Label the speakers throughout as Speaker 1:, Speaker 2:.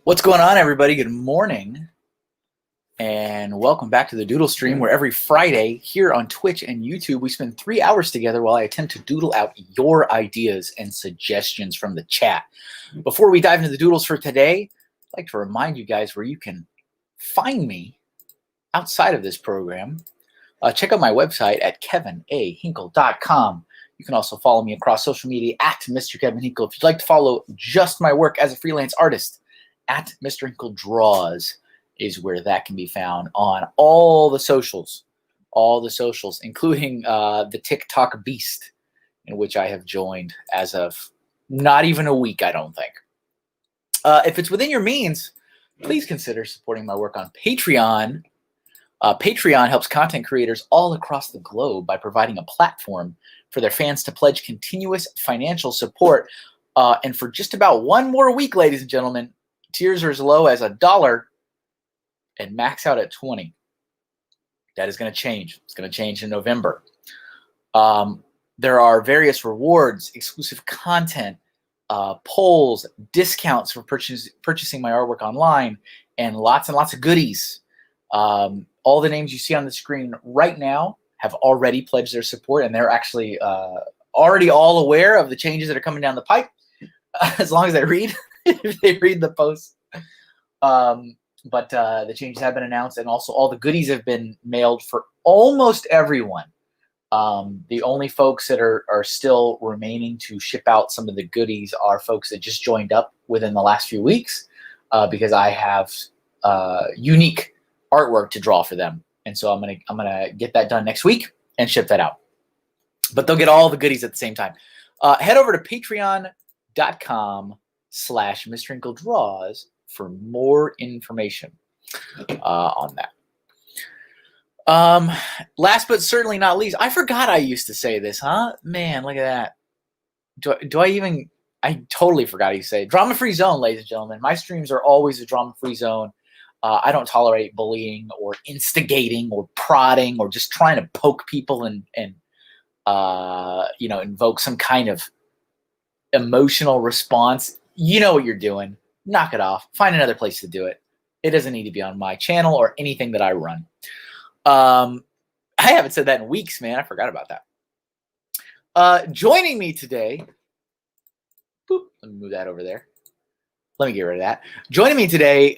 Speaker 1: What's going on, everybody? Good morning, and welcome back to the Doodle stream, where every Friday here on Twitch and YouTube, we spend 3 hours together while I attempt to doodle out your ideas and suggestions from the chat. Before we dive into the doodles for today, I'd like to remind you guys where you can find me outside of this program. Check out my website at kevinahinkle.com. You can also follow me across social media at Mr. Kevin Hinkle. If you'd like to follow just my work as a freelance artist, at MrHinkleDraws is where that can be found on all the socials, including the TikTok beast, in which I have joined as of not even a week, I don't think. If it's within your means, please consider supporting my work on Patreon. Patreon helps content creators all across the globe by providing a platform for their fans to pledge continuous financial support. And for just about one more week, ladies and gentlemen, tiers are as low as $1 and max out at $20. That is going to change. It's going to change in November. There are various rewards, exclusive content, polls, discounts for purchasing my artwork online, and lots of goodies. All the names you see on the screen right now have already pledged their support, and they're actually already all aware of the changes that are coming down the pipe, as long as they read. If they read the post. But the changes have been announced, and also all the goodies have been mailed for almost everyone. The only folks that are still remaining to ship out some of the goodies are folks that just joined up within the last few weeks, because I have unique artwork to draw for them. And so I'm gonna get that done next week and ship that out. But they'll get all the goodies at the same time. Head over to patreon.com/MrHinkleDraws for more information on that. Last but certainly not least, I forgot I used to say this, huh? Man, look at that. I totally forgot you say it. Drama-free zone, ladies and gentlemen. My streams are always a drama-free zone. I don't tolerate bullying or instigating or prodding or just trying to poke people and invoke some kind of emotional response. You know what you're doing. Knock it off. Find another place to do it. It doesn't need to be on my channel or anything that I run. I haven't said that in weeks, man. I forgot about that. Joining me today, boop, let me move that over there. Let me get rid of that. Joining me today,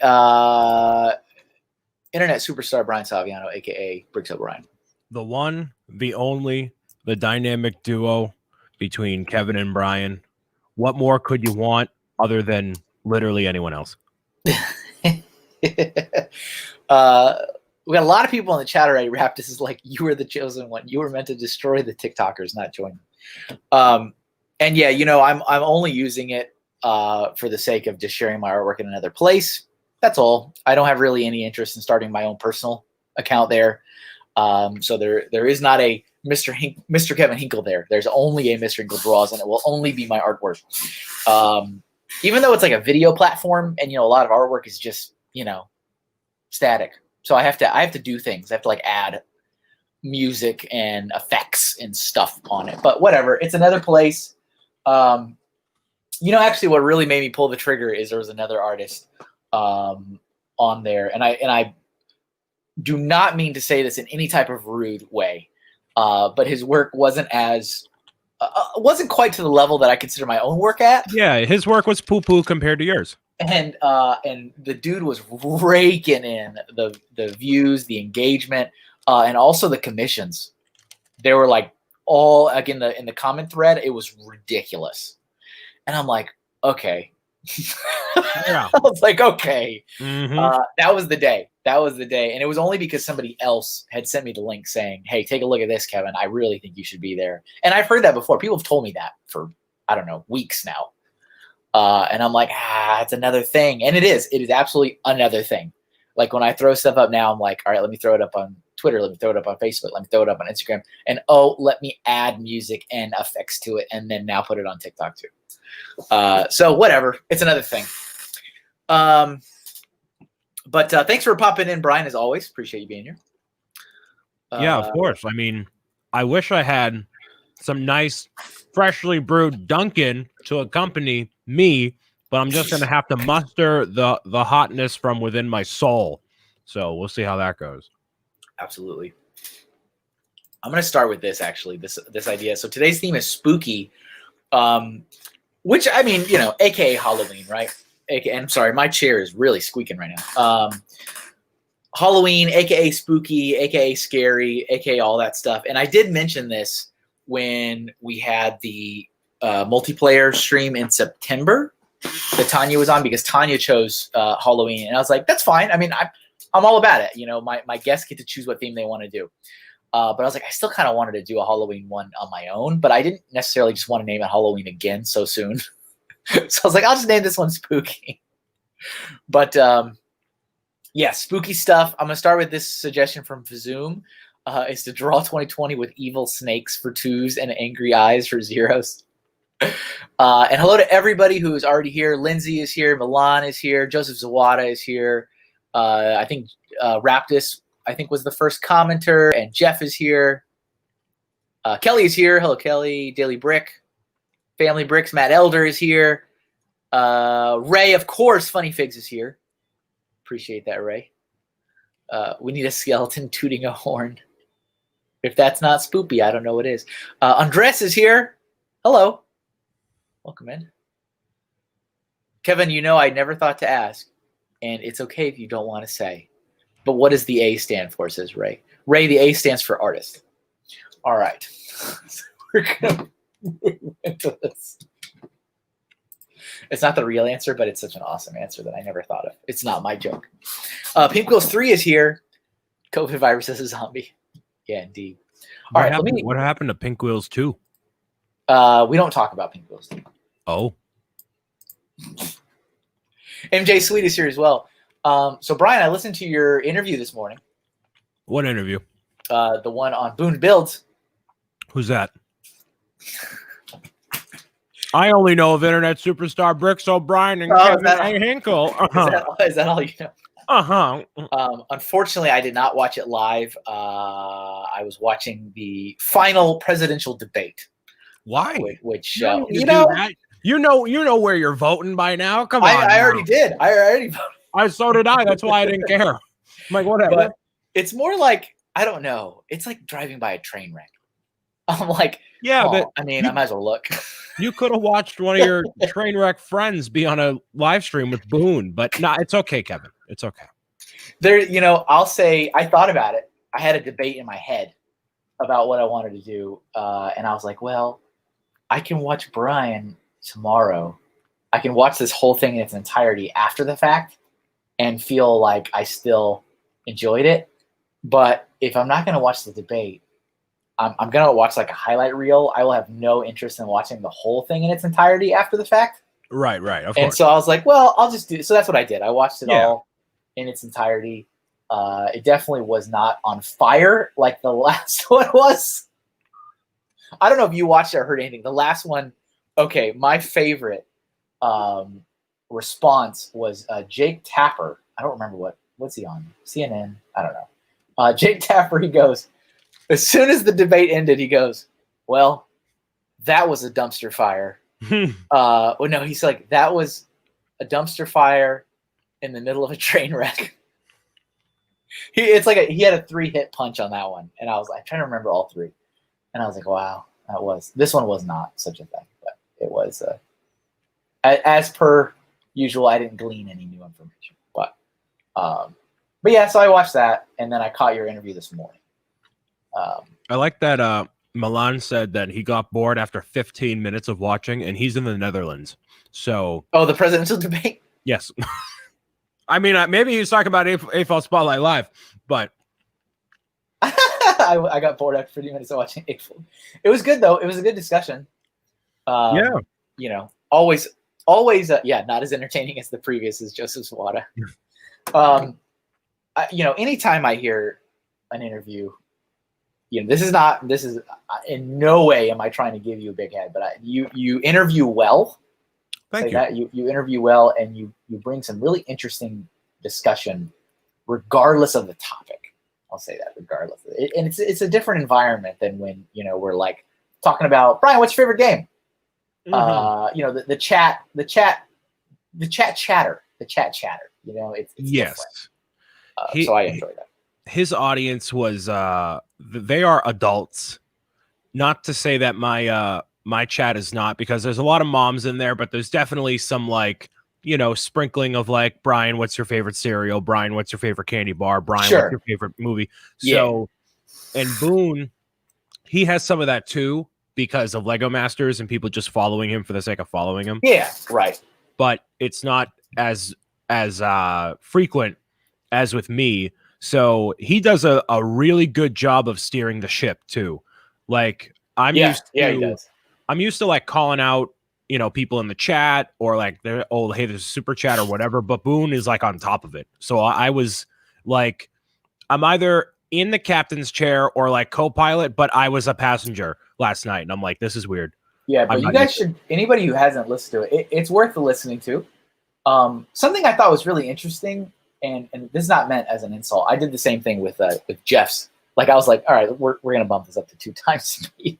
Speaker 1: internet superstar Brian Saviano, a.k.a. Bricks O'Brien.
Speaker 2: The one, the only, the dynamic duo between Kevin and Brian. What more could you want other than literally anyone else?
Speaker 1: We got a lot of people in the chat already. Rap, this is like, you were the chosen one. You were meant to destroy the TikTokers, not join them. And yeah, I'm only using it for the sake of just sharing my artwork in another place. That's all. I don't have really any interest in starting my own personal account there. So there is not a Mr. Kevin Hinkle there. There's only a MrHinkleDraws, and it will only be my artwork. Even though it's like a video platform, and a lot of artwork is just static. So I have to do things. I have to like add music and effects and stuff on it. But whatever. It's another place. Actually, what really made me pull the trigger is there was another artist on there, and I do not mean to say this in any type of rude way, but his work wasn't quite to the level that I consider my own work at.
Speaker 2: Yeah, his work was poo-poo compared to yours.
Speaker 1: and the dude was raking in the views, the engagement, and also the commissions. They were like all like in the comment thread. It was ridiculous, and I'm like, okay.
Speaker 2: Yeah.
Speaker 1: I was like, okay.
Speaker 2: Mm-hmm.
Speaker 1: That was the day. That was the day, and it was only because somebody else had sent me the link saying, "Hey, take a look at this, Kevin. I really think you should be there." And I've heard that before. People have told me that for I don't know weeks now. And I'm like, it's another thing. And it is absolutely another thing. Like when I throw stuff up now, I'm like, all right, let me throw it up on Twitter. Let me throw it up on Facebook. Let me throw it up on Instagram. And let me add music and effects to it. And then now put it on TikTok too. So whatever. It's another thing. But thanks for popping in, Brian, as always. Appreciate you being here.
Speaker 2: Yeah, of course. I mean, I wish I had some nice freshly brewed Dunkin' to accompany me, but I'm just gonna have to muster the hotness from within my soul. So we'll see how that goes.
Speaker 1: Absolutely. I'm gonna start with this actually. This idea. So today's theme is spooky, which I mean, aka Halloween, right? AKA, I'm sorry, my chair is really squeaking right now. Halloween, aka spooky, aka scary, aka all that stuff. And I did mention this when we had the multiplayer stream in September that Tanya was on, because Tanya chose Halloween, and I was like, that's fine. I mean, I'm all about it. My guests get to choose what theme they want to do. But I was like, I still kind of wanted to do a Halloween one on my own, but I didn't necessarily just want to name it Halloween again so soon. So I was like, I'll just name this one spooky. But yeah, spooky stuff. I'm going to start with this suggestion from Zoom. Is to draw 2020 with evil snakes for 2s and angry eyes for 0s. And hello to everybody who is already here. Lindsay is here. Milan is here. Joseph Zawada is here. I think Raptus, I think, was the first commenter. And Jeff is here. Kelly is here. Hello, Kelly. Daily Brick. Family Bricks. Matt Elder is here. Ray, of course. Funny Figs is here. Appreciate that, Ray. We need a skeleton tooting a horn. If that's not spoopy, I don't know what is. Andres is here. Hello. Welcome in. Kevin, I never thought to ask, and it's okay if you don't want to say, but what does the A stand for, says Ray. Ray, the A stands for artist. All right. So we're going to move into this. It's not the real answer, but it's such an awesome answer that I never thought of. It's not my joke. Pink Wheels 3 is here. COVID virus as a zombie. Yeah, indeed. All right.
Speaker 2: What happened to Pink Wheels 2?
Speaker 1: We don't talk about Pink Wheels 2.
Speaker 2: Oh.
Speaker 1: MJ Sweet is here as well. So, Brian, I listened to your interview this morning.
Speaker 2: What interview?
Speaker 1: The one on Boone Builds.
Speaker 2: Who's that? I only know of internet superstar Bricks O'Brien and Kevin Hinkle.
Speaker 1: Is that all you know? Unfortunately, I did not watch it live. I was watching the final presidential debate.
Speaker 2: Why?
Speaker 1: Which
Speaker 2: you know where you're voting by now. Come on.
Speaker 1: I already did. I already voted.
Speaker 2: So did I. That's why I didn't care. I'm like, whatever.
Speaker 1: But it's more like, I don't know. It's like driving by a train wreck. I'm like,
Speaker 2: yeah, but
Speaker 1: I mean, I might as well look.
Speaker 2: You could have watched one of your train wreck friends be on a live stream with Boone, but no, it's okay, Kevin. It's okay.
Speaker 1: There, I'll say I thought about it. I had a debate in my head about what I wanted to do, and I was like, well, I can watch Brian tomorrow. I can watch this whole thing in its entirety after the fact and feel like I still enjoyed it. But if I'm not going to watch the debate, I'm going to watch like a highlight reel. I will have no interest in watching the whole thing in its entirety after the fact.
Speaker 2: Right. Of course.
Speaker 1: So I was like, well, I'll just do it. So that's what I did. I watched it all in its entirety. It definitely was not on fire like the last one was. I don't know if you watched it or heard anything. The last one, okay, my favorite response was Jake Tapper. I don't remember what's he on? CNN? I don't know. Jake Tapper, he goes, as soon as the debate ended, he goes, well, that was a dumpster fire. Well, no, he's like, that was a dumpster fire in the middle of a train wreck. He had a 3-hit punch on that one. And I was like, trying to remember all 3. And I was like, wow, this one was not such a thing, but it was, as per usual, I didn't glean any new information. But yeah, so I watched that, and then I caught your interview this morning.
Speaker 2: I like that Milan said that he got bored after 15 minutes of watching, and he's in the Netherlands. So,
Speaker 1: the presidential debate?
Speaker 2: Yes. I mean, maybe he was talking about AFL Spotlight Live, but
Speaker 1: I got bored after 50 minutes of watching AFL. It was good, though. It was a good discussion.
Speaker 2: Yeah.
Speaker 1: You know, always, not as entertaining as the previous as Joseph Swada. Anytime I hear an interview, this is in no way am I trying to give you a big head, but you interview well.
Speaker 2: Thank you.
Speaker 1: That you interview well, and you bring some really interesting discussion, regardless of the topic. I'll say that regardless, and it's a different environment than when we're like talking about Brian, what's your favorite game?
Speaker 2: Mm-hmm.
Speaker 1: The chat chatter. It's
Speaker 2: yes.
Speaker 1: So I enjoy that.
Speaker 2: His audience was they are adults. Not to say that my chat is not, because there's a lot of moms in there, but there's definitely some sprinkling of like, Brian, what's your favorite cereal? Brian, what's your favorite candy bar? Brian,
Speaker 1: sure.
Speaker 2: What's your favorite movie? So, and Boone, he has some of that too, because of Lego Masters and people just following him for the sake of following him.
Speaker 1: Yeah, right.
Speaker 2: But it's not as frequent as with me. So he does a really good job of steering the ship too. Like he does. I'm used to like calling out, people in the chat, or like hey, there's a super chat or whatever, but Boone is like on top of it. So I was like, I'm either in the captain's chair or like co-pilot, but I was a passenger last night, and I'm like, this is weird.
Speaker 1: Yeah, but you guys should, anybody who hasn't listened to it, it's worth listening to. Something I thought was really interesting, and this is not meant as an insult. I did the same thing with Jeff's. Like, I was like, all right, we're gonna bump this up to 2 times speed.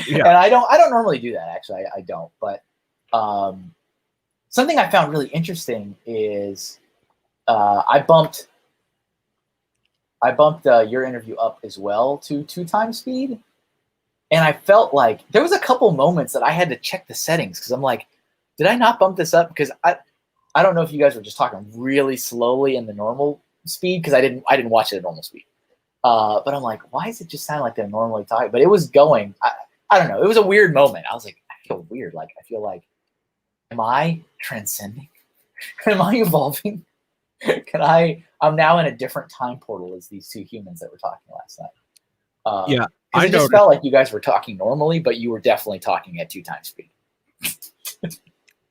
Speaker 1: Yeah. And I don't normally do that, actually. I don't. But something I found really interesting is I bumped your interview up as well to 2 times speed. And I felt like there was a couple moments that I had to check the settings, because I'm like, did I not bump this up? Because I don't know if you guys were just talking really slowly in the normal speed, because I didn't watch it at normal speed. But I'm like, why does it just sound like they're normally talking? But it was going. I don't know. It was a weird moment. I was like, I feel weird. Like, I feel like, am I transcending? Am I evolving? I'm now in a different time portal as these 2 humans that were talking last night.
Speaker 2: Yeah.
Speaker 1: I just felt like you guys were talking normally, but you were definitely talking at 2 times speed.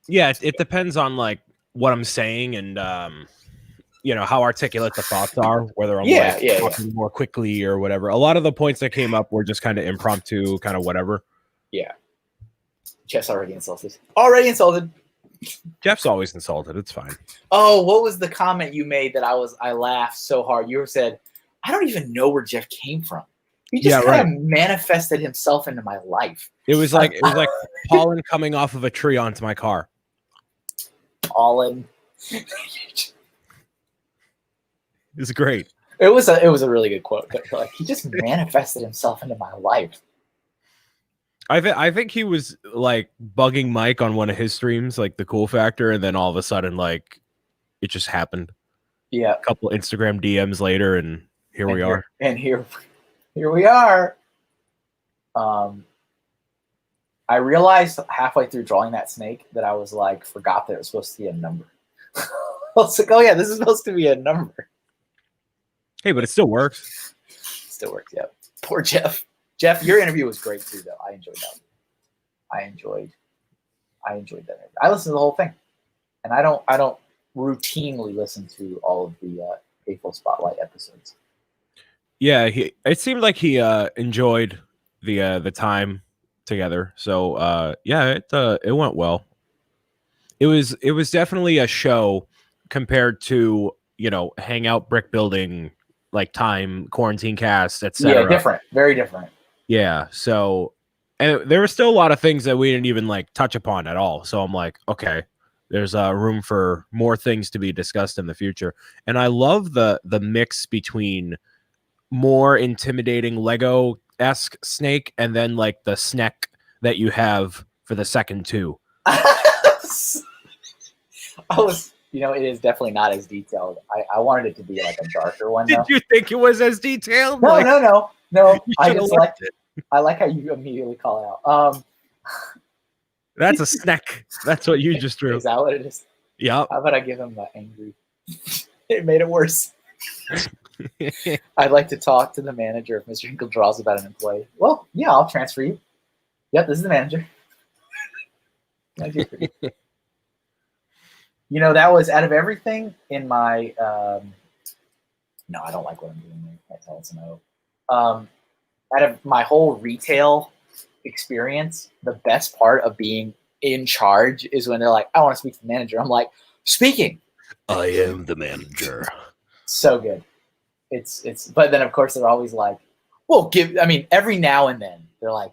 Speaker 2: Yeah, it depends on like what I'm saying and how articulate the thoughts are, whether I'm talking more quickly or whatever. A lot of the points that came up were just kind of impromptu, kind of whatever.
Speaker 1: Yeah. Jeff's already insulted. Already insulted.
Speaker 2: Jeff's always insulted. It's fine.
Speaker 1: Oh, what was the comment you made that I laughed so hard? You said, I don't even know where Jeff came from. He just kind of manifested himself into my life.
Speaker 2: It was like pollen coming off of a tree onto my car.
Speaker 1: Pollen.
Speaker 2: It's great.
Speaker 1: It was a really good quote. Like, he just manifested himself into my life.
Speaker 2: I think he was like bugging Mike on one of his streams, like the Cool Factor, and then all of a sudden, like, it just happened.
Speaker 1: Yeah.
Speaker 2: A couple Instagram DMs later, and here we are.
Speaker 1: And here we are. I realized halfway through drawing that snake that I was like, forgot that it was supposed to be a number. I was like, oh yeah, this is supposed to be a number.
Speaker 2: Hey, but it still works.
Speaker 1: Still works, yeah. Poor Jeff. Jeff, your interview was great too, though. I enjoyed that. I enjoyed that interview. I listened to the whole thing, and I don't routinely listen to all of the Faithful Spotlight episodes.
Speaker 2: Yeah, it seemed like he enjoyed the time together. So it went well. It was definitely a show compared to hangout brick building, like time, quarantine cast, etc.
Speaker 1: Yeah, different, very different.
Speaker 2: Yeah, so, and there were still a lot of things that we didn't even like touch upon at all. So I'm like, okay, there's room for more things to be discussed in the future. And I love the mix between more intimidating Lego-esque snake and then like the snack that you have for the second 2.
Speaker 1: I was, it is definitely not as detailed. I wanted it to be like a darker one.
Speaker 2: Did you think it was as detailed?
Speaker 1: No, no.
Speaker 2: You
Speaker 1: I
Speaker 2: should have
Speaker 1: just
Speaker 2: left it.
Speaker 1: I like how you immediately call it out.
Speaker 2: That's a snack. That's what you just drew.
Speaker 1: Is that what it is?
Speaker 2: Yep.
Speaker 1: How about I give him angry? It made it worse. I'd like to talk to the manager if Mr. MrHinkleDraws about an employee. Well, yeah, I'll transfer you. Yep, this is the manager. That was out of everything in my no, I don't like what I'm doing there. Can't tell it's no. Out of my whole retail experience, the best part of being in charge is when they're like, I want to speak to the manager. I'm like, speaking.
Speaker 2: I am the manager.
Speaker 1: So good. It's but then of course they're always like, well, every now and then they're like,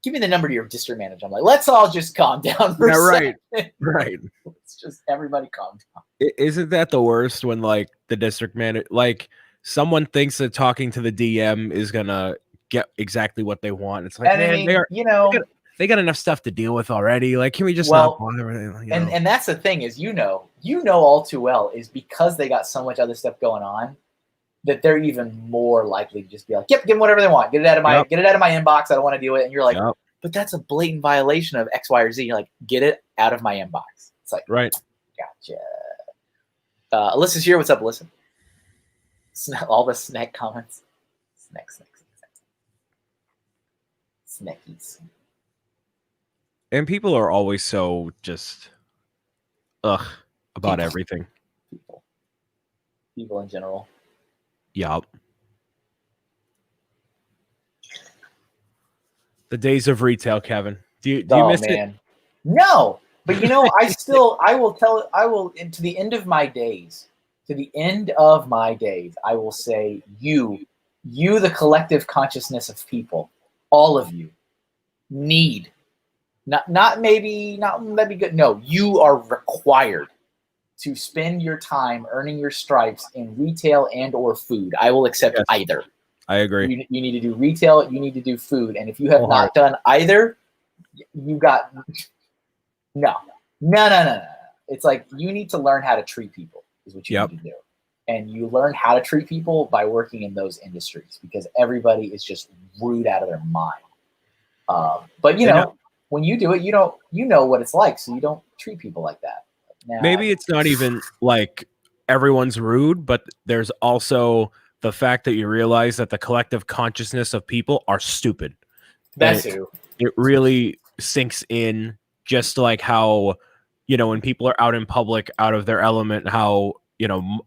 Speaker 1: give me the number to your district manager. I'm like, let's all just calm down for a second.
Speaker 2: Right.
Speaker 1: It's just everybody calm down.
Speaker 2: Isn't that the worst when like the district manager, like someone thinks that talking to the DM is gonna get exactly what they want? It's like, they got enough stuff to deal with already. Like, can we just not bother?
Speaker 1: And that's the thing is, all too well is because they got so much other stuff going on that they're even more likely to just be like, yep, give them whatever they want. Get it out of my inbox. I don't want to deal with it. And you're like, but that's a blatant violation of X, Y, or Z. You're like, get it out of my inbox. It's like,
Speaker 2: right.
Speaker 1: Gotcha. Alyssa's here. What's up, Alyssa? All the snack comments. Snackies.
Speaker 2: And people are always so just about everything.
Speaker 1: People in general.
Speaker 2: Yup. The days of retail, Kevin. Do you miss it?
Speaker 1: No, but I will to the end of my days, I will say you, the collective consciousness of people, all of you need, not maybe good. No, you are required to spend your time earning your stripes in retail and or food. I will accept either.
Speaker 2: I agree.
Speaker 1: You need to do retail, you need to do food. And if you have not done either, you got no. It's like you need to learn how to treat people is what you need to do. And you learn how to treat people by working in those industries because everybody is just rude out of their mind. But when you do it, you know what it's like, so you don't treat people like that.
Speaker 2: Maybe it's not even like everyone's rude, but there's also the fact that you realize that the collective consciousness of people are stupid.
Speaker 1: That's who.
Speaker 2: It really sinks in, just like how, when people are out in public, out of their element, how,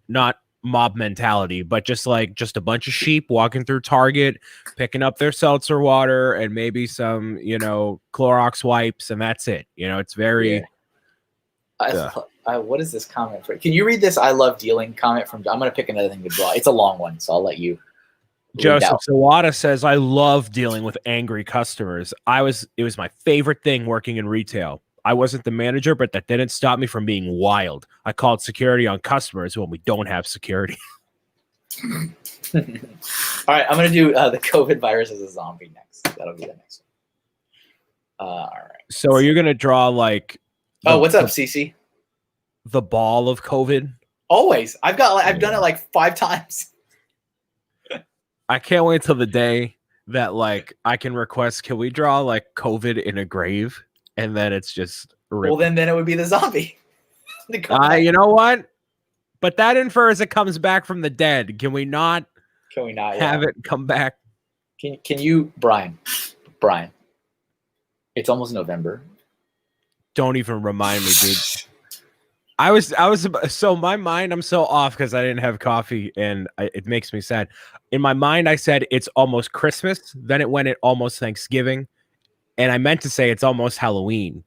Speaker 2: not mob mentality, but just a bunch of sheep walking through Target, picking up their seltzer water and maybe some, Clorox wipes, and that's it. It's very...
Speaker 1: what is this comment for? Can you read this I love dealing comment from... I'm going to pick another thing to draw. It's a long one, so I'll let you...
Speaker 2: Joseph Sawada says, I love dealing with angry customers. It was my favorite thing working in retail. I wasn't the manager, but that didn't stop me from being wild. I called security on customers when we don't have security.
Speaker 1: All right, I'm going to do the COVID virus as a zombie next. That'll be the next one. All right.
Speaker 2: So are you going to draw like...
Speaker 1: what's up, Cece?
Speaker 2: The ball of COVID?
Speaker 1: Always. I've done it like 5 times.
Speaker 2: I can't wait till the day that I can request, can we draw like COVID in a grave? And then it's just
Speaker 1: well, then it would be the zombie.
Speaker 2: You know what? But that infers it comes back from the dead. Can we not have it come back?
Speaker 1: Can you, Brian? It's almost November.
Speaker 2: Don't even remind me, dude. I was so my mind, I'm so off because I didn't have coffee and it makes me sad. In my mind, I said it's almost Christmas. Then it went at almost Thanksgiving. And I meant to say it's almost Halloween.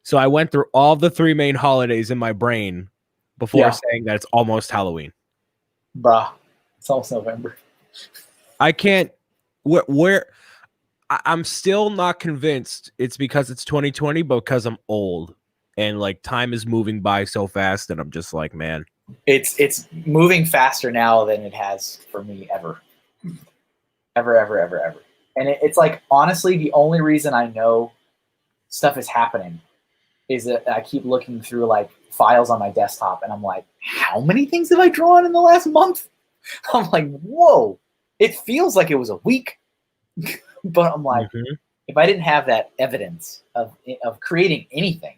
Speaker 2: So I went through all the 3 main holidays in my brain before saying that it's almost Halloween.
Speaker 1: Bruh, it's almost November.
Speaker 2: I can't, I'm still not convinced it's because it's 2020, but because I'm old. And time is moving by so fast and I'm just like, man.
Speaker 1: It's moving faster now than it has for me ever. Ever. And it's honestly, the only reason I know stuff is happening is that I keep looking through like files on my desktop, and I'm like, how many things have I drawn in the last month? I'm like, whoa! It feels like it was a week, but I'm like, if I didn't have that evidence of creating anything,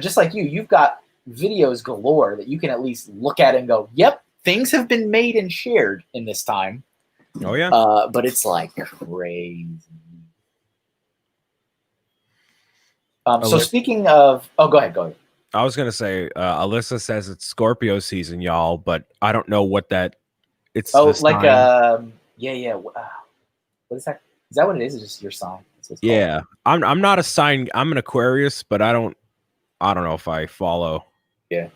Speaker 1: just like you've got videos galore that you can at least look at and go, yep, things have been made and shared in this time.
Speaker 2: Oh yeah.
Speaker 1: But it's like crazy. So speaking of, go ahead.
Speaker 2: I was gonna say, Alyssa says it's Scorpio season, y'all, but I don't know what that. It's
Speaker 1: like yeah. What is that? Is that what it is? It's just your sign.
Speaker 2: Yeah, I'm not a sign. I'm an Aquarius, but I don't know if I follow.
Speaker 1: Yeah.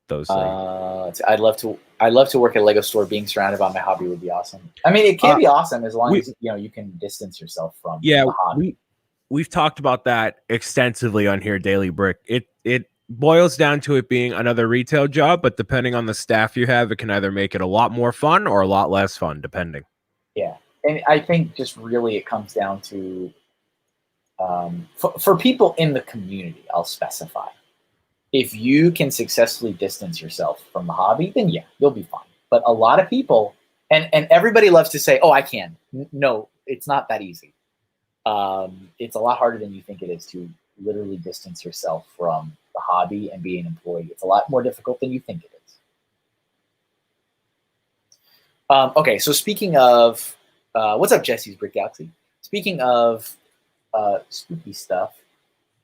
Speaker 2: Those things.
Speaker 1: I'd love to work at a Lego store. Being surrounded by my hobby would be awesome. I mean, it can be awesome as long as you can distance yourself from the hobby.
Speaker 2: We've talked about that extensively on here, Daily Brick. It boils down to it being another retail job, but depending on the staff you have, it can either make it a lot more fun or a lot less fun, depending.
Speaker 1: Yeah, and I think just really it comes down to for people in the community, I'll specify. If you can successfully distance yourself from the hobby, then yeah, you'll be fine. But a lot of people, and everybody loves to say, oh, I can. No, it's not that easy. It's a lot harder than you think it is to literally distance yourself from the hobby and be an employee. It's a lot more difficult than you think it is. Okay, so speaking of, what's up, Jesse's Brick Galaxy? Speaking of spooky stuff,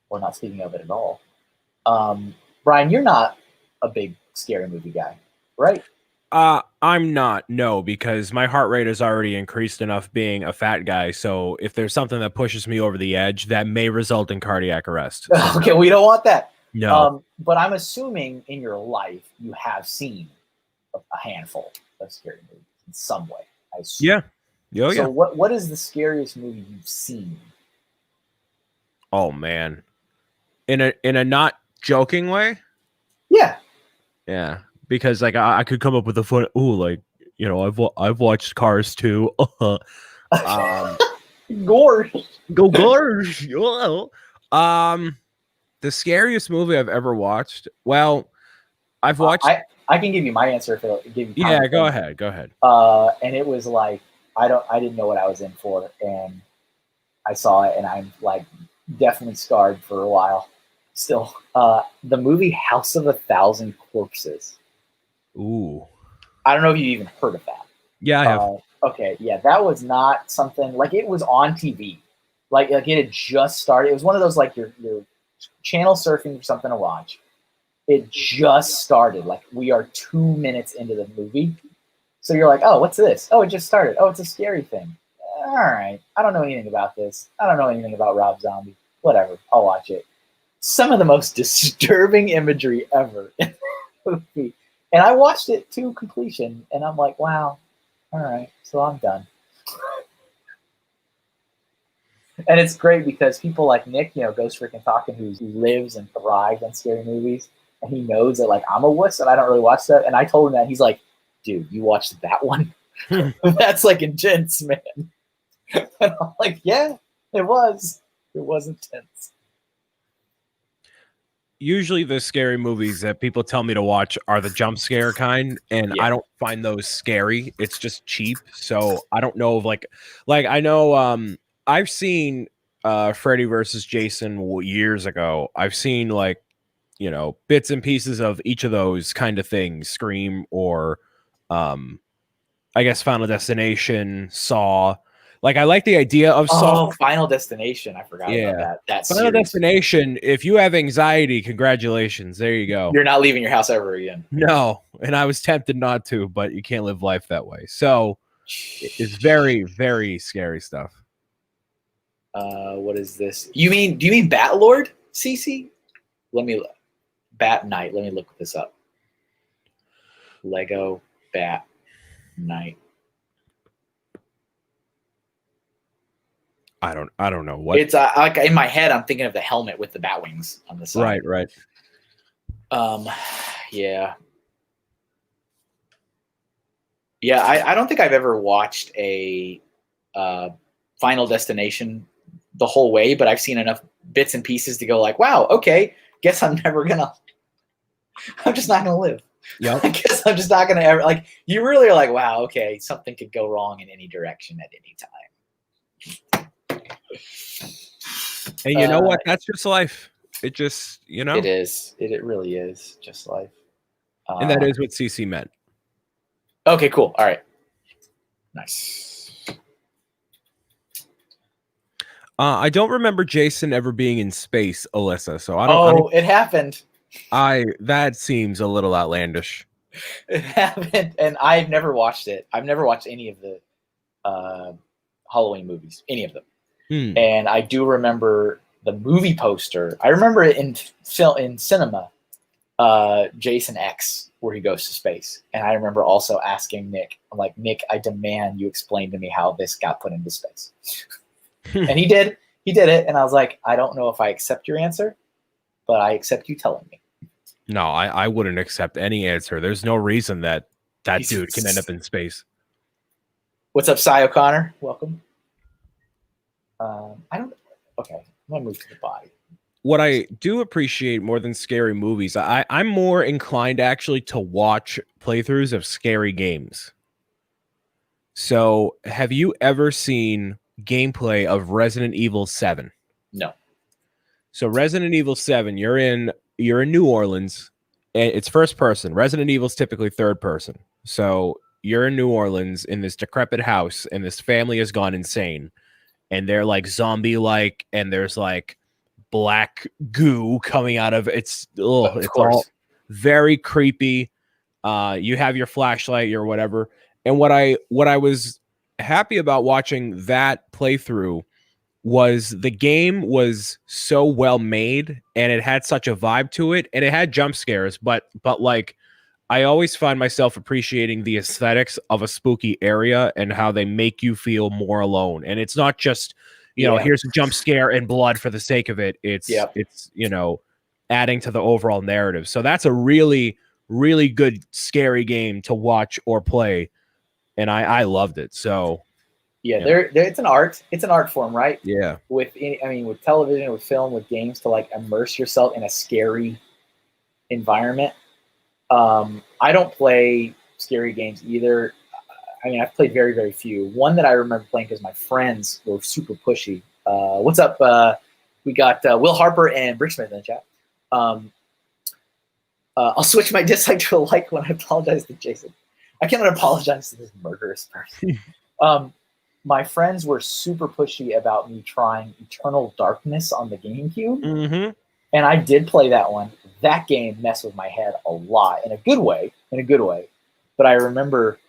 Speaker 1: or not speaking of it at all, Brian, you're not a big scary movie guy, right?
Speaker 2: I'm not, no, because my heart rate is already increased enough being a fat guy. So if there's something that pushes me over the edge, that may result in cardiac arrest. So
Speaker 1: okay, we don't want that.
Speaker 2: No.
Speaker 1: But I'm assuming in your life you have seen a handful of scary movies in some way. I assume.
Speaker 2: Yeah. Oh,
Speaker 1: so what is the scariest movie you've seen?
Speaker 2: Oh man. In a not joking way?
Speaker 1: Yeah.
Speaker 2: Yeah. Because like I could come up with a fun. Ooh, like I've watched Cars too.
Speaker 1: Gorge.
Speaker 2: Go Gorge. The scariest movie I've ever watched. Well, I've watched.
Speaker 1: I can give you my answer if it'll give you time.
Speaker 2: Yeah, go ahead. Go ahead.
Speaker 1: And it was like I didn't know what I was in for, and I saw it, and I'm like definitely scarred for a while. Still, the movie House of a Thousand Corpses.
Speaker 2: Ooh.
Speaker 1: I don't know if you even heard of that.
Speaker 2: Yeah, I have.
Speaker 1: Okay, yeah, that was not something like it was on TV. Like it had just started. It was one of those like your channel surfing for something to watch. It just started. Like we are 2 minutes into the movie. So you're like, oh, what's this? Oh, it just started. Oh, it's a scary thing. All right. I don't know anything about this. I don't know anything about Rob Zombie. Whatever. I'll watch it. Some of the most disturbing imagery ever in the movie. And I watched it to completion, and I'm like, wow, all right, so I'm done. And it's great because people like Nick, Ghost Freaking Talking, who lives and thrives on scary movies, and he knows that, like, I'm a wuss and I don't really watch that. And I told him that. He's like, dude, you watched that one? That's, like, intense, man. And I'm like, yeah, it was. It was intense.
Speaker 2: Usually the scary movies that people tell me to watch are the jump scare kind, and I don't find those scary. It's just cheap. So I don't know if like I know I've seen Freddy versus Jason years ago. I've seen like bits and pieces of each of those kind of things, Scream or I guess Final Destination, Saw. Like, I like the idea of Saw.
Speaker 1: Final Destination. I forgot about that. That
Speaker 2: Final Destination, if you have anxiety, congratulations. There you go.
Speaker 1: You're not leaving your house ever again.
Speaker 2: No. And I was tempted not to, but you can't live life that way. So it's very, very scary stuff.
Speaker 1: What is this? Do you mean Bat Lord, CC? Bat Knight. Let me look this up. Lego Bat Knight.
Speaker 2: I don't know what
Speaker 1: it's like in my head. I'm thinking of the helmet with the bat wings on the side.
Speaker 2: Right.
Speaker 1: Yeah. I don't think I've ever watched a Final Destination the whole way, but I've seen enough bits and pieces to go like, wow, okay, guess I'm just not gonna live.
Speaker 2: Yep.
Speaker 1: I guess I'm just not gonna ever, like, you really are like, wow, okay, something could go wrong in any direction at any time.
Speaker 2: And you know what? That's just life. It just,
Speaker 1: It is. It really is just life.
Speaker 2: And that is what CC meant.
Speaker 1: Okay, cool. All right. Nice.
Speaker 2: I don't remember Jason ever being in space, Alyssa. So I don't.
Speaker 1: It happened.
Speaker 2: That seems a little outlandish.
Speaker 1: It happened, and I've never watched it. I've never watched any of the Halloween movies, any of them. And I do remember the movie poster. I remember it in cinema, Jason X, where he goes to space. And I remember also asking Nick, I'm like, Nick, I demand you explain to me how this got put into space. And he did. He did it, and I was like, I don't know if I accept your answer, but I accept you telling me.
Speaker 2: No, I wouldn't accept any answer. There's no reason that dude can end up in space.
Speaker 1: What's up, Cy O'Connor? Welcome. Okay, I'm gonna move to the body.
Speaker 2: What I do appreciate more than scary movies, I'm more inclined actually to watch playthroughs of scary games. So, have you ever seen gameplay of Resident Evil 7?
Speaker 1: No.
Speaker 2: So Resident Evil 7, you're in New Orleans, and it's first person. Resident Evil's typically third person. So you're in New Orleans in this decrepit house, and this family has gone insane, and they're like zombie-like, and there's like black goo coming out of it's all very creepy. You have your flashlight or whatever. And what I was happy about watching that playthrough was the game was so well made, and it had such a vibe to it, and it had jump scares, but like I always find myself appreciating the aesthetics of a spooky area and how they make you feel more alone. And it's not just, here's a jump scare and blood for the sake of it. It's adding to the overall narrative. So that's a really, really good scary game to watch or play. And I loved it. So
Speaker 1: it's an art. It's an art form, right?
Speaker 2: Yeah.
Speaker 1: With television, with film, with games, to like immerse yourself in a scary environment. I don't play scary games either. I mean, I've played very, very few. One that I remember playing because my friends were super pushy. What's up? We got Will Harper and Bricksmith in the chat. I'll switch my dislike to a like when I apologize to Jason. I cannot apologize to this murderous person. My friends were super pushy about me trying Eternal Darkness on the GameCube.
Speaker 2: Mm-hmm.
Speaker 1: And I did play that one. That game messed with my head a lot in a good way. But I remember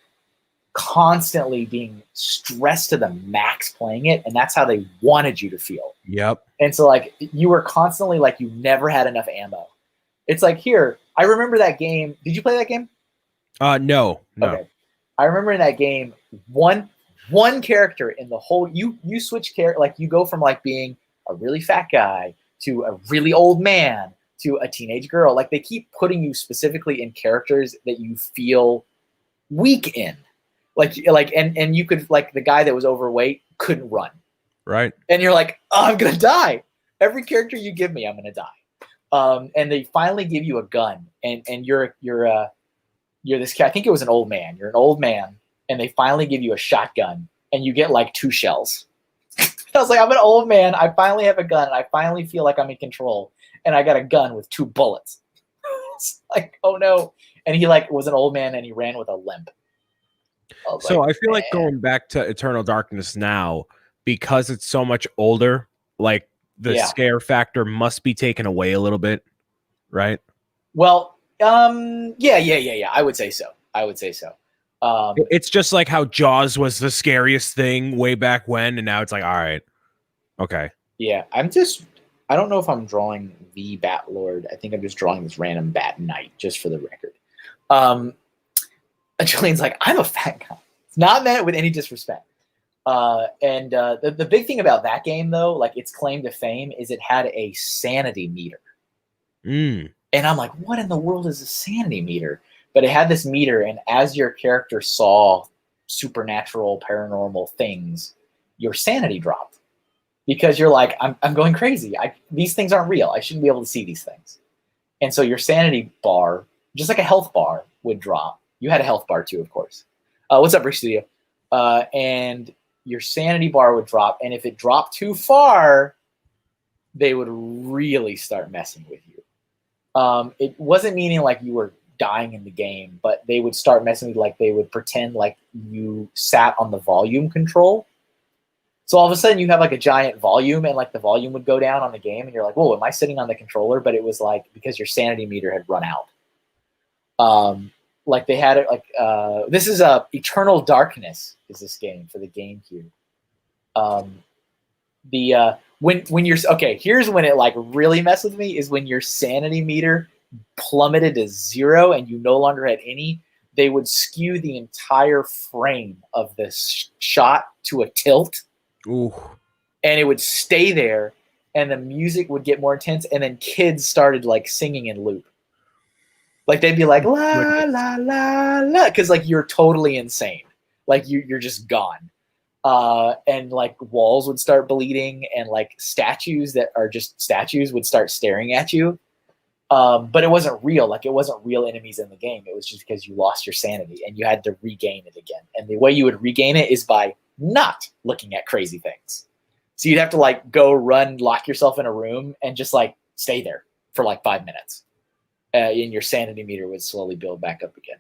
Speaker 1: constantly being stressed to the max playing it, and that's how they wanted you to feel.
Speaker 2: Yep.
Speaker 1: And so like you were constantly like you never had enough ammo. It's like, here, I remember that game. Did you play that game?
Speaker 2: No.
Speaker 1: Okay. I remember in that game, one character in the whole, you switch character, like you go from like being a really fat guy to a really old man to a teenage girl. Like they keep putting you specifically in characters that you feel weak in. And you could, like, the guy that was overweight couldn't run. Right. And you're like, oh, I'm going to die. Every character you give me, I'm going to die. And they finally give you a gun, and you're this guy. I think it was an old man. You're an old man, and they finally give you a shotgun, and you get like 2 shells. I was like, I'm an old man. I finally have a gun. And I finally feel like I'm in control, and I got a gun with 2 bullets. It's like, oh no. And he like was an old man, and he ran with a limp.
Speaker 2: So I feel like going back to Eternal Darkness now, because it's so much older, like the scare factor must be taken away a little bit, right?
Speaker 1: Well, yeah. I would say so.
Speaker 2: It's just like how Jaws was the scariest thing way back when, and now it's like, all right, okay.
Speaker 1: Yeah, I don't know if I'm drawing the Bat Lord. I think I'm just drawing this random Bat Knight, just for the record. Julian's like, I'm a fat guy. It's not meant with any disrespect. The big thing about that game, though, like its claim to fame, is it had a sanity meter. And I'm like, what in the world is a sanity meter? But it had this meter, and as your character saw supernatural, paranormal things, your sanity dropped. because you're like, I'm going crazy. These things aren't real. I shouldn't be able to see these things. And so your sanity bar, just like a health bar, would drop. You had a health bar too, of course. What's up, Rick Studio? And your sanity bar would drop. And if it dropped too far, they would really start messing with you. It wasn't meaning like you were dying in the game, but they would start messing with you, like they would pretend like you sat on the volume control. So all of a sudden you have like a giant volume, and like the volume would go down on the game, and you're like, whoa, am I sitting on the controller? But it was like because your sanity meter had run out. Like they had it like this is Eternal Darkness is this game for the GameCube. When you're okay, here's when it like really messed with me is when your sanity meter plummeted to 0 and you no longer had any. They would skew the entire frame of this shot to a tilt.
Speaker 2: Ooh.
Speaker 1: And it would stay there, and the music would get more intense, and then kids started like singing in loop. Like they'd be like la la la la, because like you're totally insane. Like you're just gone. And like walls would start bleeding, and like statues that are just statues would start staring at you. But it wasn't real. Like it wasn't real enemies in the game. It was just because you lost your sanity and you had to regain it again. And the way you would regain it is by not looking at crazy things. So you'd have to like go run, lock yourself in a room, and just like stay there for like 5 minutes. And your sanity meter would slowly build back up again.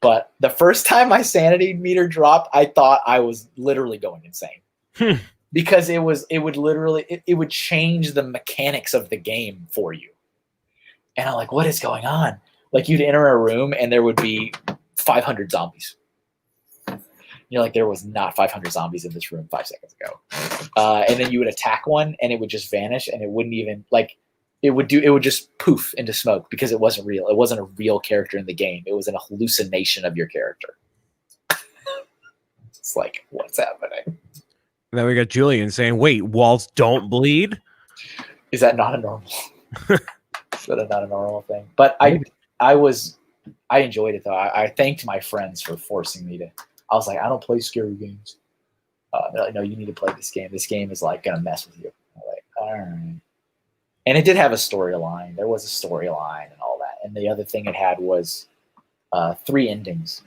Speaker 1: But the first time my sanity meter dropped, I thought I was literally going insane. Because it would change the mechanics of the game for you. And I'm like, what is going on? Like you'd enter a room and there would be 500 zombies. You're like, there was not 500 zombies in this room 5 seconds ago. And then you would attack one and it would just vanish, and it wouldn't even like, it would just poof into smoke because it wasn't real. It wasn't a real character in the game. It was an hallucination of your character. It's like, what's happening?
Speaker 2: And then we got Julian saying, wait, walls don't bleed?
Speaker 1: Is that not a normal? Is that not a normal thing? But I enjoyed it though. I thanked my friends for forcing me to. I was like, I don't play scary games. They're like, no, you need to play this game. This game is like gonna mess with you. I'm like, all right. And it did have a storyline. There was a storyline and all that. And the other thing it had was 3 endings.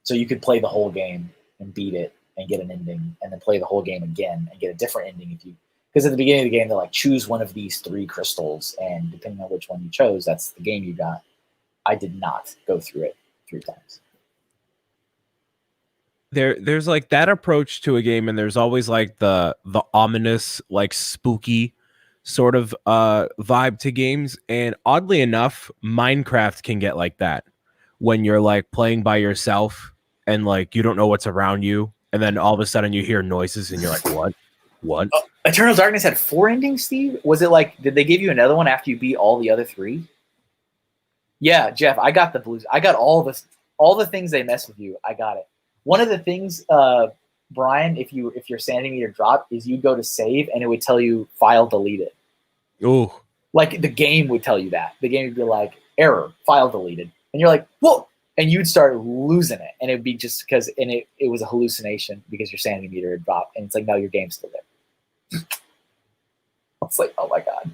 Speaker 1: So you could play the whole game and beat it and get an ending, and then play the whole game again and get a different ending if you. Because at the beginning of the game, they're like, choose one of these 3 crystals, and depending on which one you chose, that's the game you got. I did not go through it 3 times.
Speaker 2: There's like that approach to a game, and there's always like the ominous, like spooky sort of vibe to games. And oddly enough, Minecraft can get like that when you're like playing by yourself and like you don't know what's around you, and then all of a sudden you hear noises and you're like, what?
Speaker 1: Eternal Darkness had 4 endings, Steve? Was it like, did they give you another one after you beat all the other 3? Yeah, Jeff, I got the blues. I got all the things they mess with you. I got it. One of the things, Brian, if your sanity meter dropped, is you go to save and it would tell you file deleted.
Speaker 2: Ooh.
Speaker 1: Like the game would tell you that. The game would be like, error, file deleted. And you're like, whoa! And you'd start losing it. And it'd be just because, and it was a hallucination because your sanity meter had dropped. And it's like, no, your game's still there. It's like, oh my God.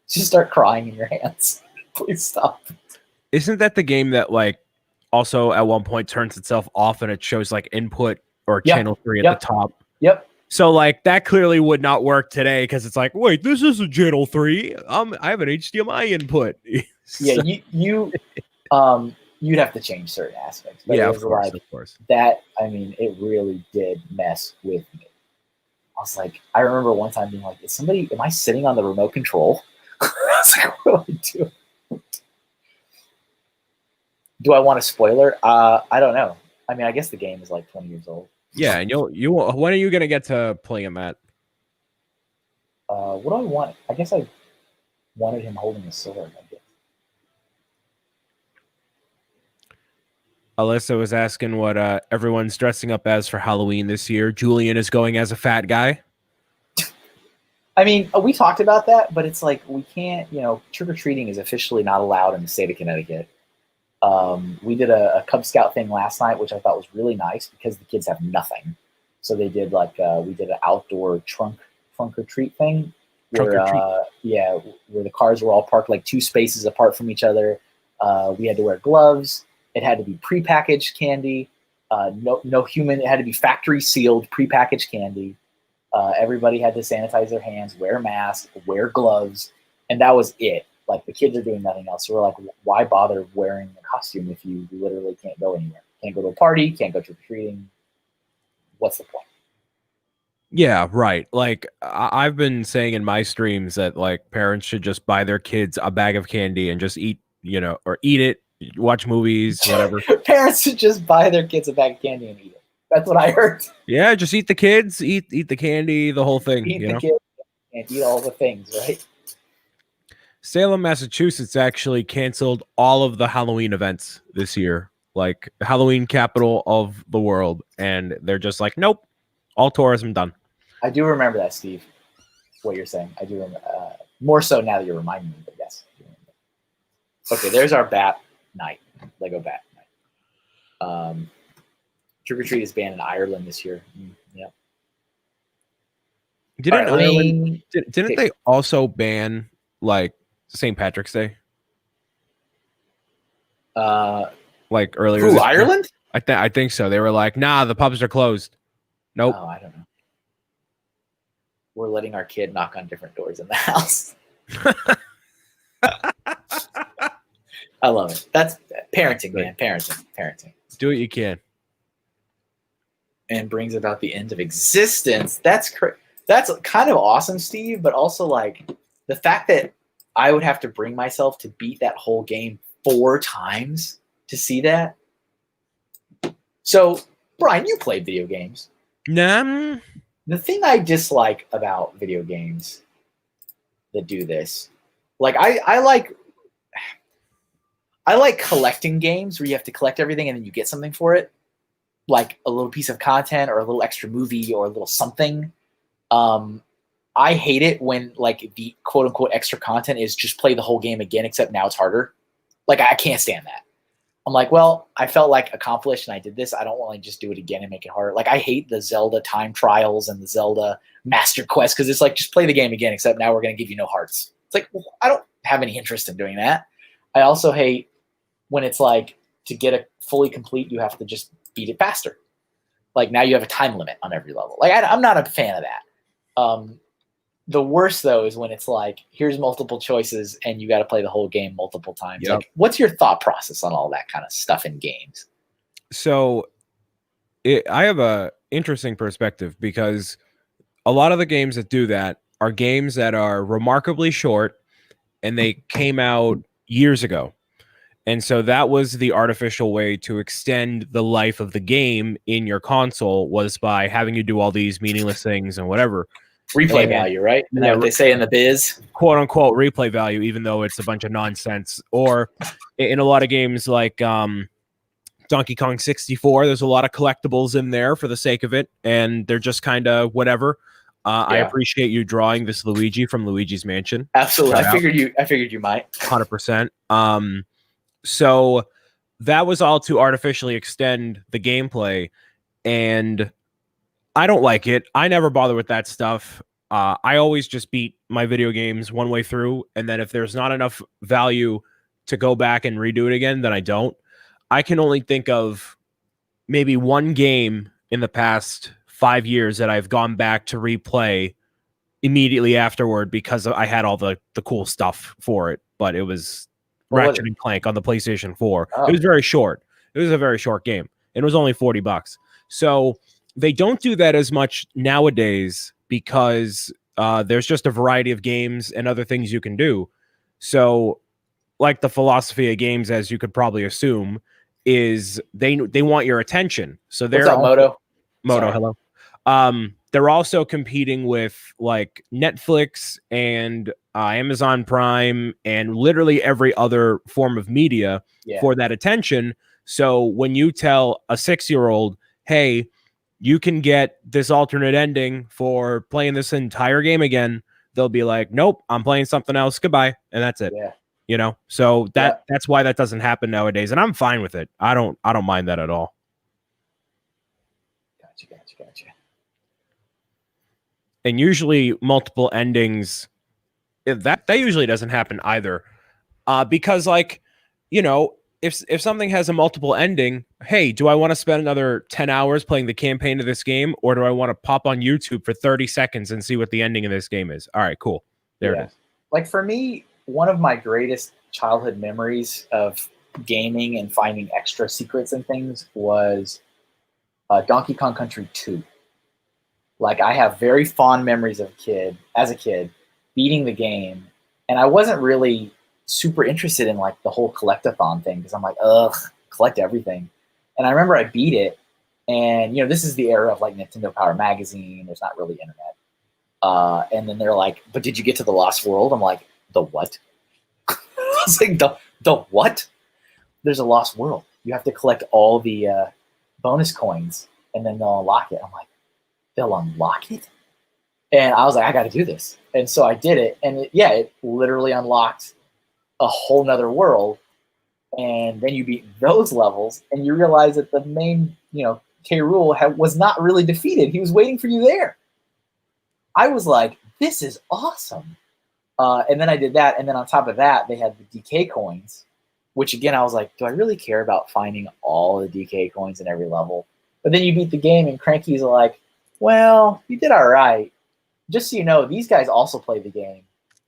Speaker 1: Just start crying in your hands. Please stop.
Speaker 2: Isn't that the game that like also at one point turns itself off and it shows like input or channel 3 at the top?
Speaker 1: Yep.
Speaker 2: So like that clearly would not work today because it's like, wait, this is a channel 3. I have an HDMI input.
Speaker 1: Yeah, you'd have to change certain aspects. But
Speaker 2: yeah,
Speaker 1: it was
Speaker 2: of course.
Speaker 1: That, I mean, it really did mess with me. I was like, I remember one time being like, am I sitting on the remote control? I was like, what do I do? Do I want a spoiler? I don't know. I mean, I guess the game is like 20 years old.
Speaker 2: Yeah, and you when are you gonna get to playing that?
Speaker 1: What do I want? I guess I wanted him holding a sword. I guess.
Speaker 2: Alyssa was asking what everyone's dressing up as for Halloween this year. Julian is going as a fat guy.
Speaker 1: I mean, we talked about that, but it's like we can't. Trick-or-treating is officially not allowed in the state of Connecticut. We did a Cub Scout thing last night, which I thought was really nice because the kids have nothing. So they did like we did an outdoor trunk or treat thing
Speaker 2: Trunk
Speaker 1: where
Speaker 2: or treat.
Speaker 1: where the cars were all parked like 2 spaces apart from each other. We had to wear gloves. It had to be prepackaged candy. No human. It had to be factory sealed prepackaged candy. Everybody had to sanitize their hands, wear masks, wear gloves, and that was it. Like the kids are doing nothing else. So we're like, why bother wearing a costume if you literally can't go anywhere? Can't go to a party, can't go trick or treating. What's the point?
Speaker 2: Yeah, right. Like I've been saying in my streams that like parents should just buy their kids a bag of candy and just eat, or eat it, watch movies, whatever.
Speaker 1: Parents should just buy their kids a bag of candy and eat it. That's what I heard.
Speaker 2: Yeah, just eat the kids, eat the candy, the whole thing.
Speaker 1: Eat the kids and eat all the things, right?
Speaker 2: Salem, Massachusetts actually canceled all of the Halloween events this year, like Halloween capital of the world, and they're just like, nope, all tourism done.
Speaker 1: I do remember that, Steve. What you're saying, I do remember. More so now that you're reminding me, but yes. Okay, there's our bat night, Lego bat night. Trick or treat is banned in Ireland this year. Yeah.
Speaker 2: Didn't they also ban like St. Patrick's Day? Like earlier.
Speaker 1: Who, Ireland?
Speaker 2: I think so. They were like, nah, the pubs are closed. Nope.
Speaker 1: Oh, I don't know. We're letting our kid knock on different doors in the house. I love it. That's parenting, man. Parenting.
Speaker 2: Do what you can.
Speaker 1: And brings about the end of existence. That's kind of awesome, Steve, but also like the fact that I would have to bring myself to beat that whole game 4 times to see that. So, Brian, you played video games.
Speaker 2: Nah.
Speaker 1: The thing I dislike about video games that do this, like I like collecting games where you have to collect everything and then you get something for it, like a little piece of content or a little extra movie or a little something. I hate it when like the quote unquote extra content is just play the whole game again, except now it's harder. Like I can't stand that. I'm like, well, I felt like accomplished and I did this. I don't want to just do it again and make it harder. Like I hate the Zelda time trials and the Zelda Master Quest because it's like just play the game again, except now we're going to give you no hearts. It's like, well, I don't have any interest in doing that. I also hate when it's like to get a fully complete, you have to just beat it faster. Like now you have a time limit on every level. Like I'm not a fan of that. The worst though is when it's like, here's multiple choices and you got to play the whole game multiple times. Yep. Like, what's your thought process on all that kind of stuff in games?
Speaker 2: So I have a interesting perspective because a lot of the games that do that are games that are remarkably short and they came out years ago. And so that was the artificial way to extend the life of the game in your console, was by having you do all these meaningless things and whatever.
Speaker 1: Replay value, right? Isn't that what they say in the biz?
Speaker 2: Quote unquote replay value, even though it's a bunch of nonsense. Or in a lot of games like Donkey Kong 64, there's a lot of collectibles in there for the sake of it, and they're just kind of whatever. I appreciate you drawing this Luigi from Luigi's Mansion.
Speaker 1: Absolutely. I figured you might.
Speaker 2: 100%. So that was all to artificially extend the gameplay, and I don't like it. I never bother with that stuff. I always just beat my video games one way through, and then if there's not enough value to go back and redo it again, then I don't. I can only think of maybe one game in the past 5 years that I've gone back to replay immediately afterward because I had all the cool stuff for it, but it was Ratchet and Clank on the PlayStation 4. Oh. It was very short. It was a very short game. It was only $40. So they don't do that as much nowadays because there's just a variety of games and other things you can do. So like the philosophy of games, as you could probably assume, is they want your attention. So they're
Speaker 1: Moto,
Speaker 2: hello. They're also competing with like Netflix and Amazon Prime and literally every other form of media for that attention. So when you tell a 6-year-old, hey, you can get this alternate ending for playing this entire game again, they'll be like, nope, I'm playing something else. Goodbye. And that's it.
Speaker 1: Yeah.
Speaker 2: You know, so that's why that doesn't happen nowadays. And I'm fine with it. I don't mind that at all.
Speaker 1: Gotcha.
Speaker 2: and usually multiple endings, that usually doesn't happen either. Because like, you know, if something has a multiple ending, hey, do I want to spend another 10 hours playing the campaign of this game, or do I want to pop on YouTube for 30 seconds and see what the ending of this game is? All right, cool. There it is.
Speaker 1: Like for me, one of my greatest childhood memories of gaming and finding extra secrets and things was Donkey Kong Country 2. Like I have very fond memories of as a kid, beating the game, and I wasn't really super interested in like the whole collectathon thing because I'm like, ugh, collect everything. And I remember I beat it, and you know, this is the era of like Nintendo Power Magazine. There's not really internet. And then they're like, but did you get to the Lost World? I'm like, the what? I was like, the what? There's a Lost World. You have to collect all the bonus coins, and then they'll unlock it. I'm like, they'll unlock it? And I was like, I got to do this. And so I did it. And it literally unlocked a whole nother world. And then you beat those levels, and you realize that the main, K. Rool was not really defeated. He was waiting for you there. I was like, this is awesome. And then I did that. And then on top of that, they had the DK coins, which again, I was like, do I really care about finding all the DK coins in every level? But then you beat the game, and Cranky's like, well, you did all right. Just so you know, these guys also play the game.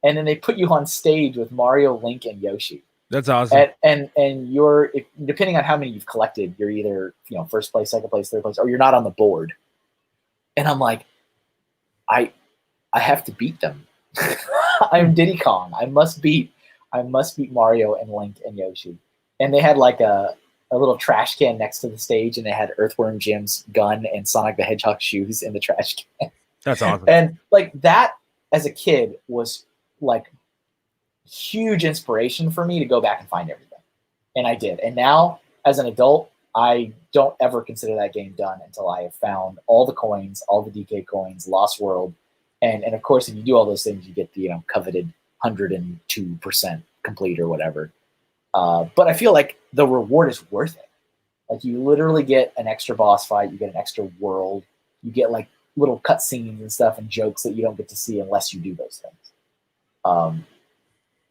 Speaker 1: And then they put you on stage with Mario, Link, and Yoshi.
Speaker 2: That's awesome.
Speaker 1: And you're, depending on how many you've collected, you're either first place, second place, third place, or you're not on the board. And I'm like, I have to beat them. I'm Diddy Kong. I must beat Mario and Link and Yoshi. And they had like a little trash can next to the stage, and they had Earthworm Jim's gun and Sonic the Hedgehog shoes in the trash can.
Speaker 2: That's awesome.
Speaker 1: And like that as a kid was like huge inspiration for me to go back and find everything. And I did. And now as an adult, I don't ever consider that game done until I have found all the coins, all the DK coins, Lost World. And of course, if you do all those things, you get the coveted 102% complete or whatever. But I feel like the reward is worth it. Like you literally get an extra boss fight, you get an extra world, you get like little cutscenes and stuff and jokes that you don't get to see unless you do those things.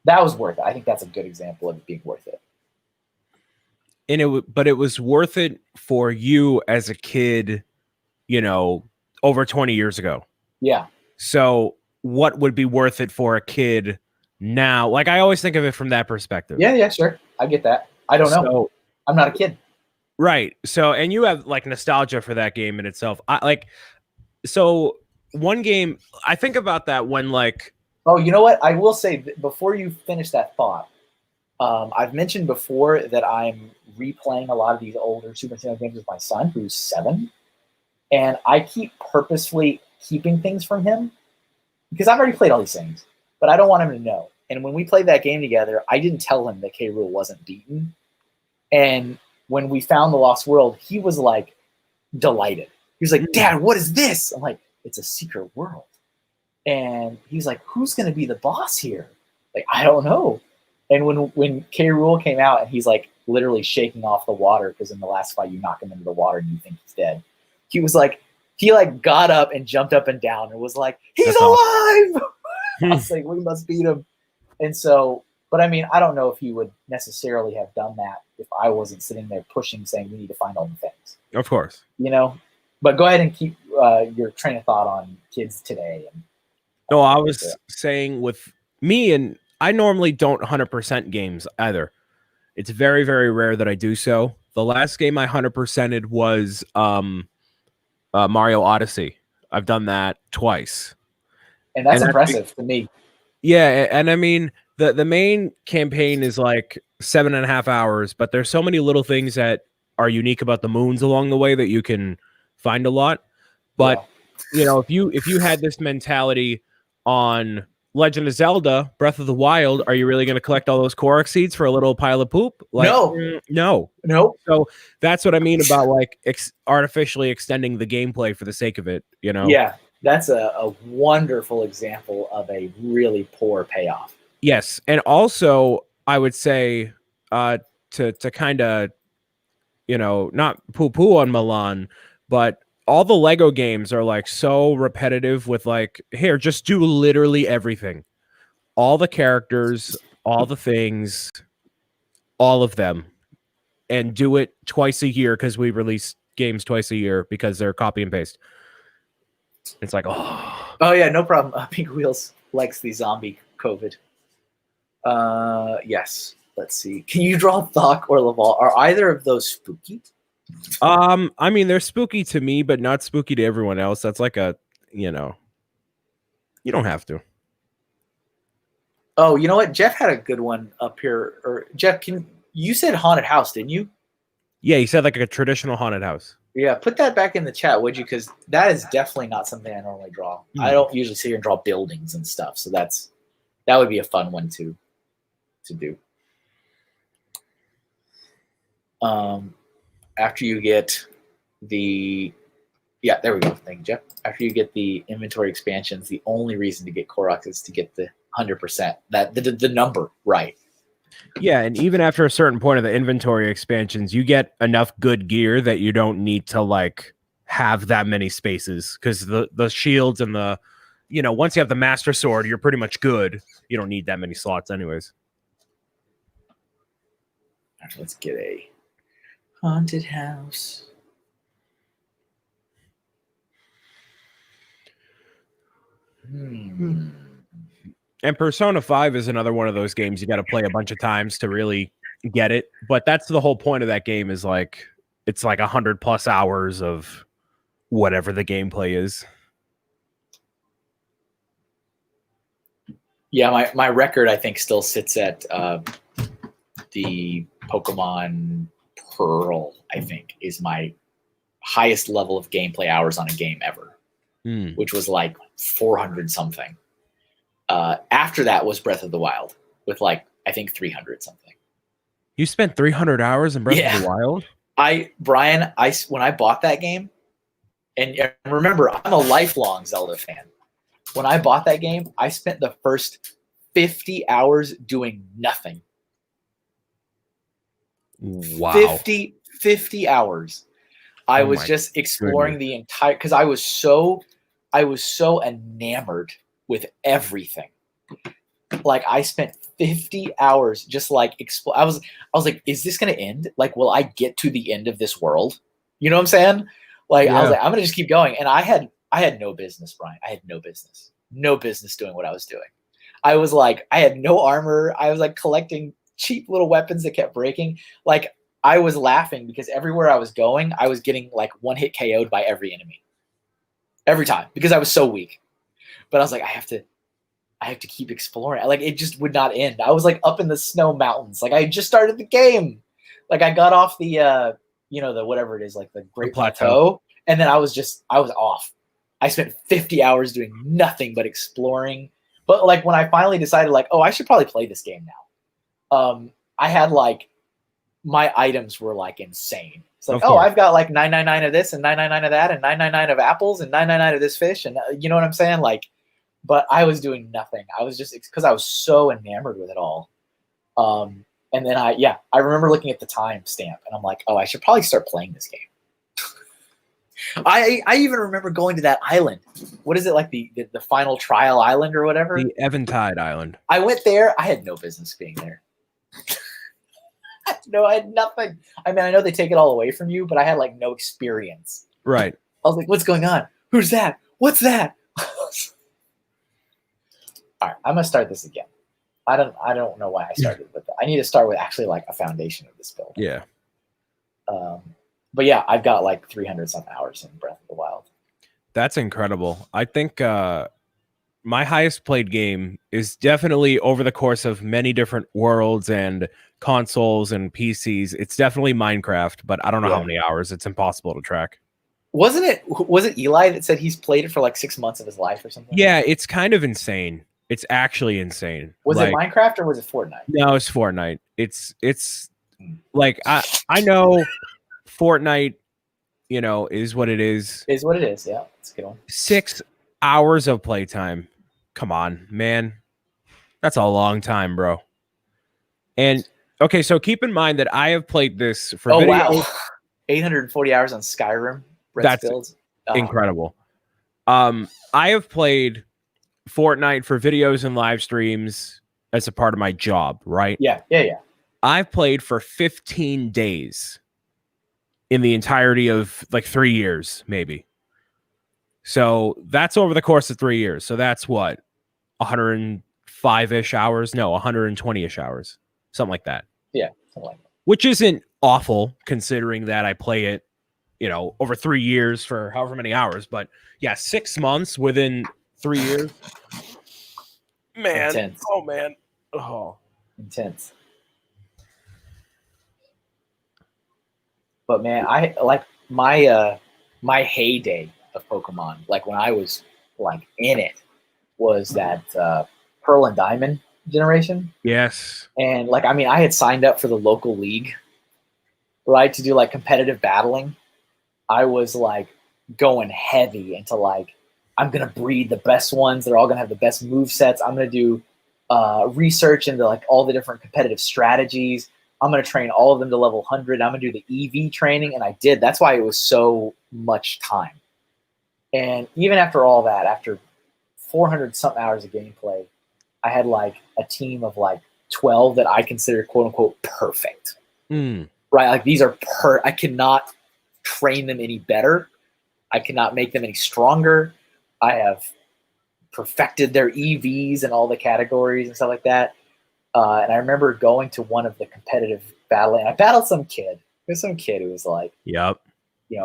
Speaker 1: That was worth it. I think that's a good example of it being worth it.
Speaker 2: And but it was worth it for you as a kid, over 20 years ago.
Speaker 1: Yeah.
Speaker 2: So what would be worth it for a kid now? Like I always think of it from that perspective.
Speaker 1: Yeah, sure. I get that. I don't know. I'm not a kid.
Speaker 2: Right. So, and you have like nostalgia for that game in itself. So one game, I think about that when like,
Speaker 1: oh, you know what? I will say before you finish that thought, I've mentioned before that I'm replaying a lot of these older Super Nintendo games with my son, who's 7. And I keep purposefully keeping things from him because I've already played all these things, but I don't want him to know. And when we played that game together, I didn't tell him that K. Rool wasn't beaten. And when we found the Lost World, he was like delighted. He was like, Dad, what is this? I'm like, it's a secret world. And he's like, who's going to be the boss here? Like, I don't know. And when K. Rool came out and he's like literally shaking off the water because in the last fight you knock him into the water and you think he's dead. He was like, he like got up and jumped up and down and was like, he's alive. I was like, we must beat him. And so, but I mean, I don't know if he would necessarily have done that if I wasn't sitting there pushing, saying we need to find all the things.
Speaker 2: Of course.
Speaker 1: But go ahead and keep your train of thought on kids today.
Speaker 2: No, I was saying with me, and I normally don't 100% games either. It's very, very rare that I do so. The last game I 100%ed was Mario Odyssey. I've done that twice.
Speaker 1: And that's impressive to me.
Speaker 2: Yeah, and I mean, the main campaign is like 7.5 hours, but there's so many little things that are unique about the moons along the way that you can find a lot. But if you had this mentality on Legend of Zelda, Breath of the Wild, are you really going to collect all those Korok seeds for a little pile of poop? Like, no. So that's what I mean about like artificially extending the gameplay for the sake of it.
Speaker 1: Yeah, that's a wonderful example of a really poor payoff.
Speaker 2: Yes, and also I would say to kind of not poo-poo on Milan, but all the Lego games are like so repetitive with like, here, just do literally everything. All the characters, all the things, all of them, and do it twice a year because we release games twice a year because they're copy and paste. It's like,
Speaker 1: oh yeah, no problem. Pink Wheels likes the zombie COVID. Yes. Let's see. Can you draw Thok or Laval? Are either of those spooky?
Speaker 2: I mean, they're spooky to me, but not spooky to everyone else. That's like a, you don't have to.
Speaker 1: Oh, you know what? Jeff had a good one up here. Or Jeff, you said haunted house, didn't you?
Speaker 2: Yeah, you said like a traditional haunted house.
Speaker 1: Yeah, put that back in the chat, would you? Because that is definitely not something I normally draw. I don't usually sit here and draw buildings and stuff, so that would be a fun one to do. After you get there we go. Thank you, Jeff. After you get the inventory expansions, the only reason to get Koroks is to get the 100%, that the number right.
Speaker 2: Yeah, and even after a certain point of the inventory expansions, you get enough good gear that you don't need to like have that many spaces, because the shields and the, once you have the master sword, you're pretty much good. You don't need that many slots anyways.
Speaker 1: All right, let's get a haunted house.
Speaker 2: And Persona 5 is another one of those games you got to play a bunch of times to really get it. But that's the whole point of that game, is like, it's like 100+ hours of whatever the gameplay is.
Speaker 1: Yeah, my record, I think, still sits at the Pokemon Pearl, I think, is my highest level of gameplay hours on a game ever, which was like 400 something. After that was Breath of the Wild with like, I think 300 something.
Speaker 2: You spent 300 hours in Breath of the Wild?
Speaker 1: Brian, when I bought that game, and remember, I'm a lifelong Zelda fan. When I bought that game, I spent the first 50 hours doing nothing.
Speaker 2: Wow.
Speaker 1: 50 hours. I was just exploring the entire, because I was so enamored with everything. Like, I spent 50 hours just like I was like, is this gonna end? Like, will I get to the end of this world? You know what I'm saying? Like, I was like, I'm gonna just keep going. And I had no business, Brian. I had no business doing what I was doing. I was like, I had no armor. I was like collecting cheap little weapons that kept breaking. Like, I was laughing because everywhere I was going, I was getting like one hit KO'd by every enemy. Every time, because I was so weak. But I was like, I have to keep exploring. Like, it just would not end. I was like up in the snow mountains. Like, I just started the game. Like, I got off the the whatever it is, like the Great Plateau, and then I was off. I spent 50 hours doing nothing but exploring. But like, when I finally decided, like, oh, I should probably play this game now. I had like, my items were like insane. It's like, I've got like 999 of this and 999 of that and 999 of apples and 999 of this fish, and you know what I'm saying? Like, but I was doing nothing. I was just, because I was so enamored with it all. And then I remember looking at the time stamp, and I'm like, oh, I should probably start playing this game. I even remember going to that island. What is it, like the final trial island or whatever?
Speaker 2: The Eventide Island.
Speaker 1: I went there. I had no business being there. No, I had nothing. I mean, I know they take it all away from you, but I had like no experience.
Speaker 2: Right.
Speaker 1: I was like, what's going on? Who's that? What's that? All right, I'm gonna start this again. I don't know why I started with that. I need to start with actually like a foundation of this build.
Speaker 2: Yeah.
Speaker 1: But yeah, I've got like 300 some hours in Breath of the Wild.
Speaker 2: That's incredible. I think my highest played game is definitely, over the course of many different worlds and consoles and PCs, it's definitely Minecraft, but I don't know how many hours. It's impossible to track. Was it Eli that said he's played it for like 6 months of his life or something? Yeah, it's kind of insane. It's actually insane.
Speaker 1: Was it Minecraft or was it Fortnite?
Speaker 2: No, it's Fortnite. It's like, I know Fortnite, is what it is.
Speaker 1: Is what it is, yeah. It's a good one.
Speaker 2: 6 hours of playtime. Come on, man. That's a long time, bro. And okay, so keep in mind that I have played this for video.
Speaker 1: Wow. 840 hours on Skyrim.
Speaker 2: incredible. I have played Fortnite for videos and live streams as a part of my job, right?
Speaker 1: Yeah.
Speaker 2: I've played for 15 days in the entirety of like 3 years, maybe. So that's over the course of 3 years. So that's what, 105-ish hours? No, 120-ish hours. Something like that.
Speaker 1: Yeah, something like that.
Speaker 2: Which isn't awful considering that I play it, over 3 years for however many hours. But yeah, 6 months within 3 years. Man.
Speaker 1: Intense.
Speaker 2: Oh, man. Oh.
Speaker 1: Intense. But man, I like my heyday of Pokemon, like when I was like in it, was that Pearl and Diamond generation.
Speaker 2: Yes.
Speaker 1: And like, I mean, I had signed up for the local league, right, to do like competitive battling. I was like going heavy into like, I'm gonna breed the best ones. They're all gonna have the best move sets. I'm gonna do research into like all the different competitive strategies. I'm going to train all of them to level 100. I'm going to do the EV training. And I did. That's why it was so much time. And even after all that, after 400 something hours of gameplay, I had like a team of like 12 that I consider quote unquote perfect. Right? Like these are I cannot train them any better. I cannot make them any stronger. I have perfected their EVs and all the categories and stuff like that. And I remember going to one of the competitive battling. I battled some kid. There's some kid who was like, a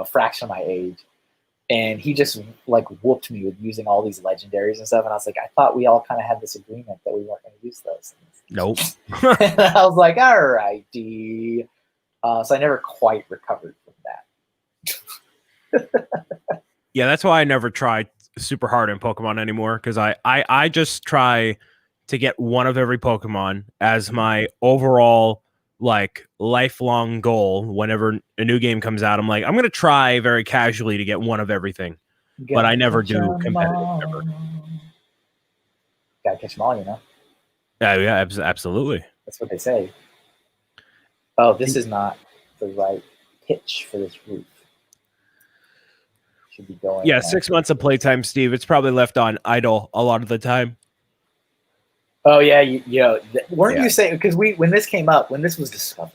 Speaker 1: fraction of my age. And he just like whooped me with using all these legendaries and stuff. And I was like, I thought we all kind of had this agreement that we weren't going to use those things.
Speaker 2: Nope.
Speaker 1: And I was like, all righty. So I never quite recovered from that.
Speaker 2: Yeah, that's why I never tried super hard in Pokemon anymore. Because I just try to get one of every Pokemon as my overall like lifelong goal. Whenever a new game comes out, I'm like, I'm going to try very casually to get one of everything, but I never do competitive ever.
Speaker 1: Gotta catch them all, you know?
Speaker 2: Yeah, absolutely.
Speaker 1: That's what they say. Oh, this is not the right pitch for this roof. Should be going.
Speaker 2: Yeah, 6 months of playtime, Steve. It's probably left on idle a lot of the time.
Speaker 1: Oh yeah, weren't you saying, because when this came up, when this was discovered,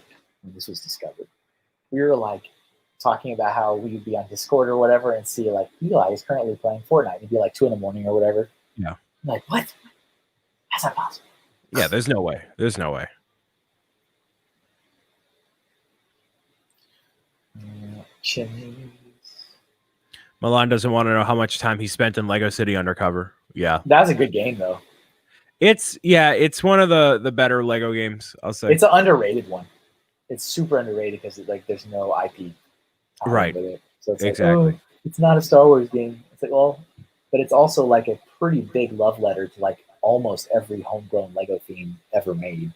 Speaker 1: we were like talking about how we'd be on Discord or whatever and see like Eli is currently playing Fortnite. It'd be like 2 a.m. or whatever.
Speaker 2: Yeah.
Speaker 1: I'm like, what? That's not possible.
Speaker 2: Yeah, there's no way. There's no way.
Speaker 1: Chimneys.
Speaker 2: Milan doesn't want to know how much time he spent in Lego City Undercover. Yeah.
Speaker 1: That was a good game though.
Speaker 2: It's one of the better Lego games, I'll say.
Speaker 1: It's an underrated one. It's super underrated because there's no IP.
Speaker 2: Right.
Speaker 1: With it. So it's
Speaker 2: exactly.
Speaker 1: like, oh, it's not a Star Wars game. It's like, well, but it's also like a pretty big love letter to like almost every homegrown Lego theme ever made.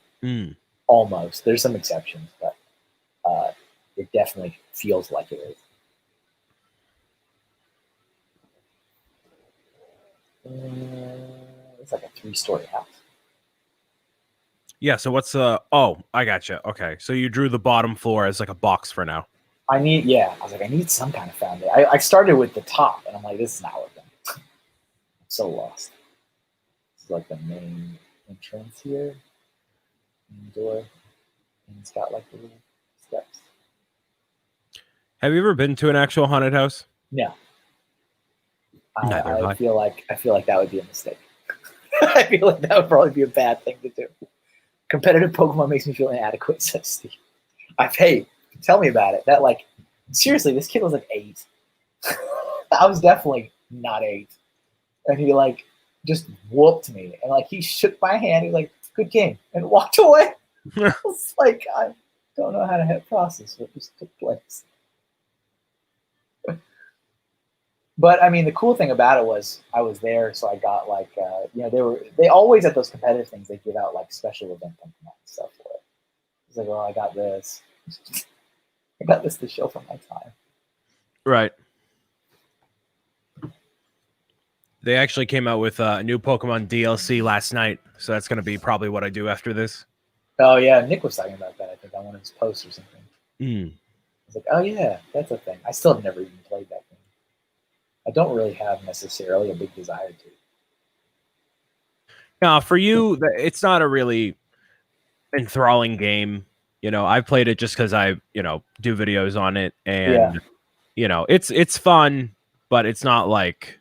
Speaker 1: Almost. There's some exceptions, but it definitely feels like it is. It's like a 3-story house.
Speaker 2: Yeah, so what's oh, I gotcha. Okay. So you drew the bottom floor as like a box for now.
Speaker 1: I was like, I need some kind of foundation. I started with the top and I'm like, this is not working. I'm so lost. This is like the main entrance here. Main door. And it's got like the little steps.
Speaker 2: Have you ever been to an actual haunted house?
Speaker 1: No. I feel like that would be a mistake. I feel like that would probably be a bad thing to do. Competitive Pokemon makes me feel inadequate, says Steve. Hey, tell me about it. That like seriously, this kid was like 8. I was definitely not 8. And he like just whooped me. And like he shook my hand, he was like, good game, and walked away. I was like, I don't know how to process what just took place. But I mean, the cool thing about it was I was there, so I got like, they always at those competitive things they give out like special event Pokemon stuff for it. It's like, well, I got this. I got this to show for my time.
Speaker 2: Right. They actually came out with a new Pokemon DLC last night, so that's going to be probably what I do after this.
Speaker 1: Oh yeah, Nick was talking about that. I think on one of his posts or something.
Speaker 2: I
Speaker 1: was like, oh yeah, that's a thing. I still have never even played that game. I don't really have necessarily a big desire to.
Speaker 2: Now, for you, it's not a really enthralling game. I've played it just because I, do videos on it, and it's fun, but it's not like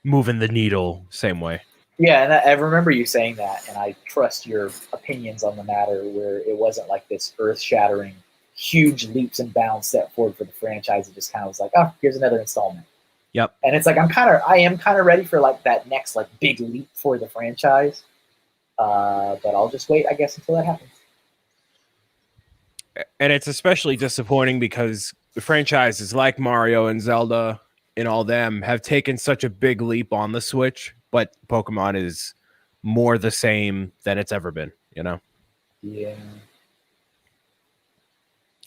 Speaker 2: moving the needle same way.
Speaker 1: Yeah, and I remember you saying that, and I trust your opinions on the matter, where it wasn't like this earth-shattering, huge leaps and bounds step forward for the franchise. It just kind of was like, oh, here's another installment.
Speaker 2: Yep.
Speaker 1: And it's like I am kind of ready for like that next like big leap for the franchise, but I'll just wait, I guess, until that happens.
Speaker 2: And it's especially disappointing because the franchises like Mario and Zelda and all them have taken such a big leap on the Switch, but Pokemon is more the same than it's ever been,
Speaker 1: Yeah.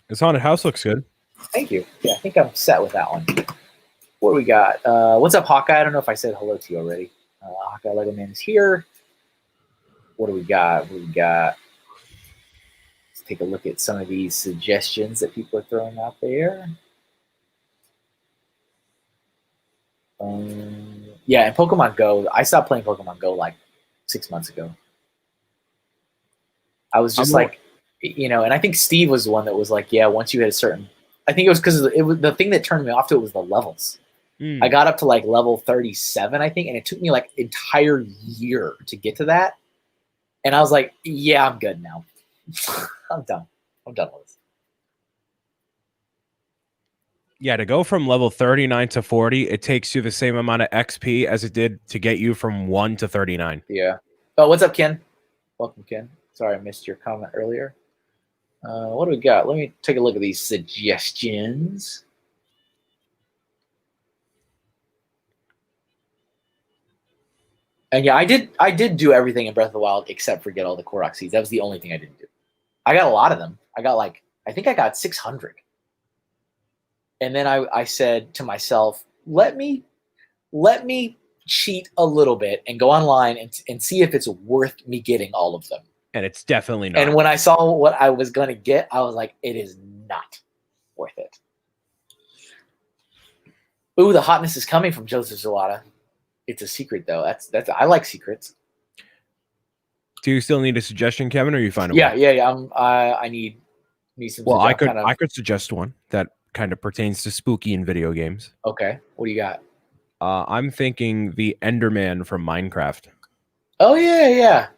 Speaker 2: This haunted house looks good.
Speaker 1: Thank you. Yeah, I think I'm set with that one. What do we got? What's up, Hawkeye? I don't know if I said hello to you already. Hawkeye Lego Man is here. What do we got? Let's take a look at some of these suggestions that people are throwing out there. Yeah, and Pokemon Go. I stopped playing Pokemon Go like 6 months ago. I was just like, and I think Steve was the one that was like, yeah, once you hit a certain, I think it was because it was the thing that turned me off to it was the levels. I got up to like level 37, I think, and it took me like entire year to get to that. And I was like, yeah, I'm good now. I'm done. I'm done with this.
Speaker 2: Yeah, to go from level 39 to 40, it takes you the same amount of XP as it did to get you from 1 to 39.
Speaker 1: Yeah. Oh, what's up, Ken? Welcome, Ken. Sorry, I missed your comment earlier. What do we got? Let me take a look at these suggestions. And yeah, I did do everything in Breath of the Wild except for get all the Korok seeds. That was the only thing I didn't do. I got a lot of them. I think I got 600. And then I said to myself, let me cheat a little bit and go online and see if it's worth me getting all of them.
Speaker 2: And it's definitely not.
Speaker 1: And when I saw what I was going to get, I was like, it is not worth it. Ooh, the hotness is coming from Joseph Zawada. It's a secret, though. That's I like secrets.
Speaker 2: Do you still need a suggestion, Kevin, or are you fine?
Speaker 1: Yeah. I need some.
Speaker 2: Well, I could suggest one that kind of pertains to spooky in video games.
Speaker 1: Okay, what do you got?
Speaker 2: I'm thinking the Enderman from Minecraft.
Speaker 1: Oh yeah.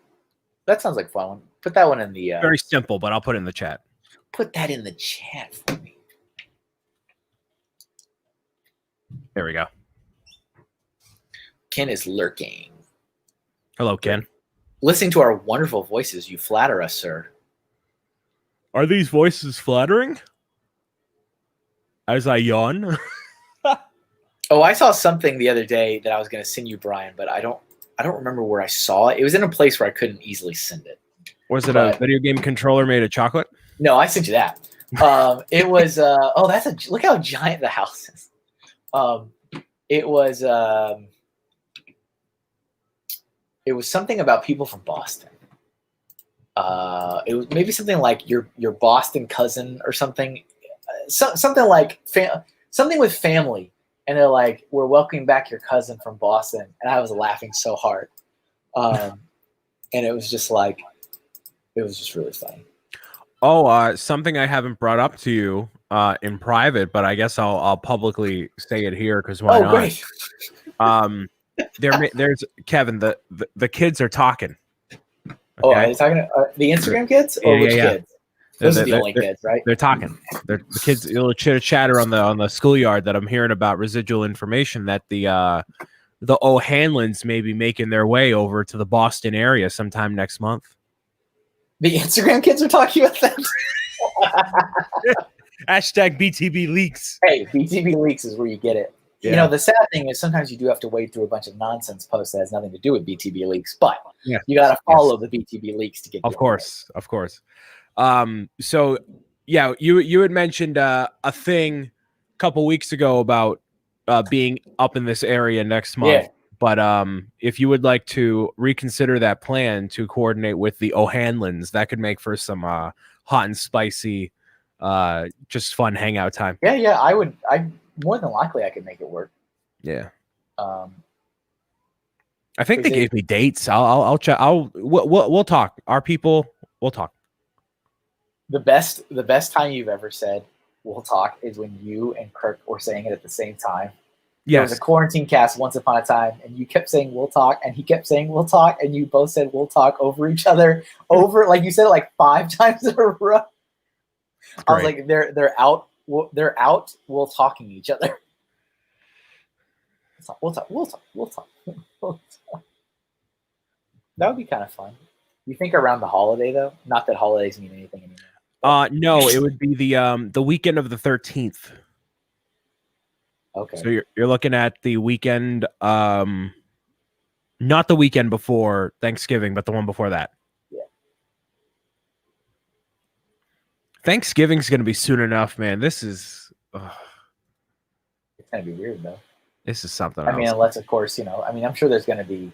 Speaker 1: That sounds like fun. Put that one in the.
Speaker 2: Very simple, but I'll put it in the chat.
Speaker 1: Put that in the chat for me.
Speaker 2: There we go.
Speaker 1: Ken is lurking.
Speaker 2: Hello, Ken.
Speaker 1: Listening to our wonderful voices, you flatter us, sir.
Speaker 2: Are these voices flattering? As I yawn.
Speaker 1: Oh, I saw something the other day that I was going to send you, Brian, but I don't remember where I saw it. It was in a place where I couldn't easily send it.
Speaker 2: Was it a video game controller made of chocolate?
Speaker 1: No, I sent you that. It was. Look how giant the house is. It was something about people from Boston. It was maybe something like your Boston cousin or something. Something like something with family. And they're like, we're welcoming back your cousin from Boston. And I was laughing so hard. And it was just really funny.
Speaker 2: Oh, something I haven't brought up to you in private, but I guess I'll publicly say it here because why not? Great. There's Kevin, the kids are talking. Okay?
Speaker 1: Oh, are they talking the Instagram kids or which kids? Those are the only kids, right?
Speaker 2: They're talking. The kids, a little chitter chatter on the schoolyard that I'm hearing about residual information that the O'Hanlons may be making their way over to the Boston area sometime next month.
Speaker 1: The Instagram kids are talking about them.
Speaker 2: Hashtag BTB leaks.
Speaker 1: Hey, BTB leaks is where you get it. Yeah. The sad thing is sometimes you do have to wade through a bunch of nonsense posts that has nothing to do with BTB leaks, but you got to follow the BTB leaks to get.
Speaker 2: Of course. So yeah, you had mentioned a thing a couple weeks ago about being up in this area next month. Yeah. But if you would like to reconsider that plan to coordinate with the O'Hanlons, that could make for some hot and spicy, just fun hangout time.
Speaker 1: Yeah, I would. I more than likely I could make it work.
Speaker 2: Yeah. I think they gave me dates. I'll check. We'll talk. Our people, we'll talk.
Speaker 1: The best time you've ever said "we'll talk" is when you and Kirk were saying it at the same time. Yes. There was a quarantine cast once upon a time, and you kept saying "we'll talk," and he kept saying "we'll talk," and you both said "we'll talk" over each other, like you said it like 5 times in a row. I was like, they're out. We'll talking each other. We'll talk. That would be kind of fun. You think around the holiday though? Not that holidays mean anything anymore.
Speaker 2: No, it would be the weekend of the 13th.
Speaker 1: Okay.
Speaker 2: So you're looking at the weekend, not the weekend before Thanksgiving, but the one before that.
Speaker 1: Yeah.
Speaker 2: Thanksgiving's gonna be soon enough, man. This is.
Speaker 1: It's gonna be weird though.
Speaker 2: This is something.
Speaker 1: I mean, unless of course, I'm sure there's gonna be.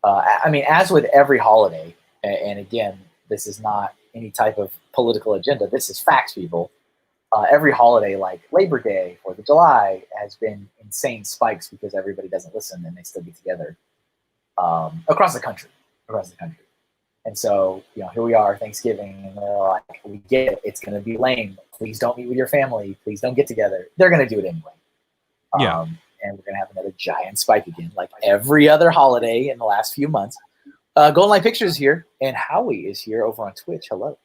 Speaker 1: As with every holiday, and again, this is not any type of political agenda. This is facts, people. Every holiday, like Labor Day, 4th of July, has been insane spikes because everybody doesn't listen and they still get together across the country. And so, here we are, Thanksgiving, and they're like, we get it. It's going to be lame. Please don't meet with your family. Please don't get together. They're going to do it anyway.
Speaker 2: Yeah.
Speaker 1: And we're going to have another giant spike again, like every other holiday in the last few months. Golden Light Pictures is here, and Howie is here over on Twitch. Hello.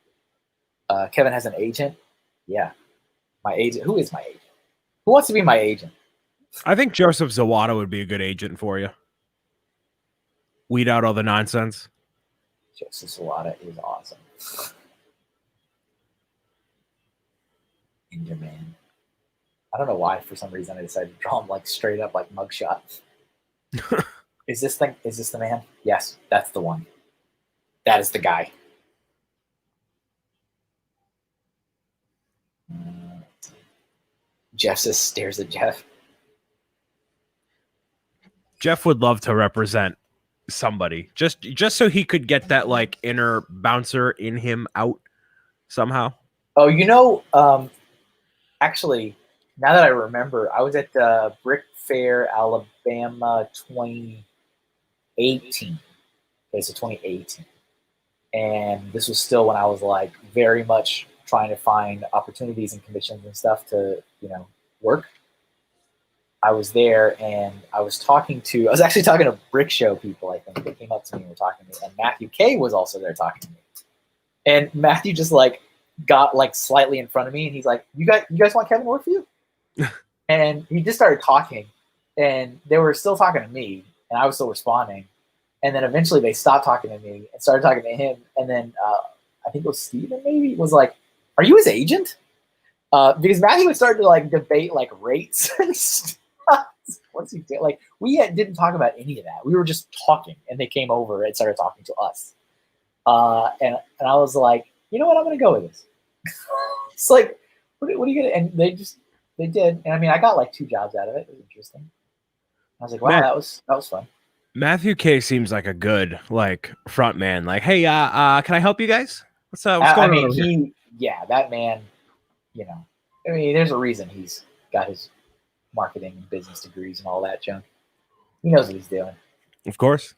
Speaker 1: Kevin has an agent. Yeah. My agent. Who is my agent? Who wants to be my agent?
Speaker 2: I think Joseph Zawada would be a good agent for you. Weed out all the nonsense.
Speaker 1: Joseph Zawada is awesome. Ninja Man. I don't know why, for some reason, I decided to draw him like straight up like mugshot. Is this the man? Yes, that's the one. That is the guy. Jeff just stares at Jeff.
Speaker 2: Jeff would love to represent somebody, just so he could get that like inner bouncer in him out somehow.
Speaker 1: Oh, actually, now that I remember, I was at the Brick Fair, Alabama, 2018. Okay, so 2018, and this was still when I was like very much trying to find opportunities and commissions and stuff to work. I was there and I was actually talking to Brick Show people. I think they came up to me and were talking to me, and Matthew K was also there talking to me. And Matthew just like got like slightly in front of me, and he's like, "You guys want Kevin to work for you?" And he just started talking, and they were still talking to me, and I was still responding. And then eventually they stopped talking to me and started talking to him. And then I think it was Steven maybe was like, "Are you his agent?" Because Matthew would start to like debate like rates and stuff. What's he doing? Like didn't talk about any of that. We were just talking, and they came over and started talking to us. And I was like, you know what? I'm gonna go with this. It's like, what are you gonna? And they did. And I mean, I got like 2 jobs out of it. It was interesting. I was like, wow, that was fun.
Speaker 2: Matthew K seems like a good like front man. Like, hey, can I help you guys? What's going on?
Speaker 1: That man. There's a reason he's got his marketing and business degrees and all that junk. He knows what he's doing.
Speaker 2: Of course.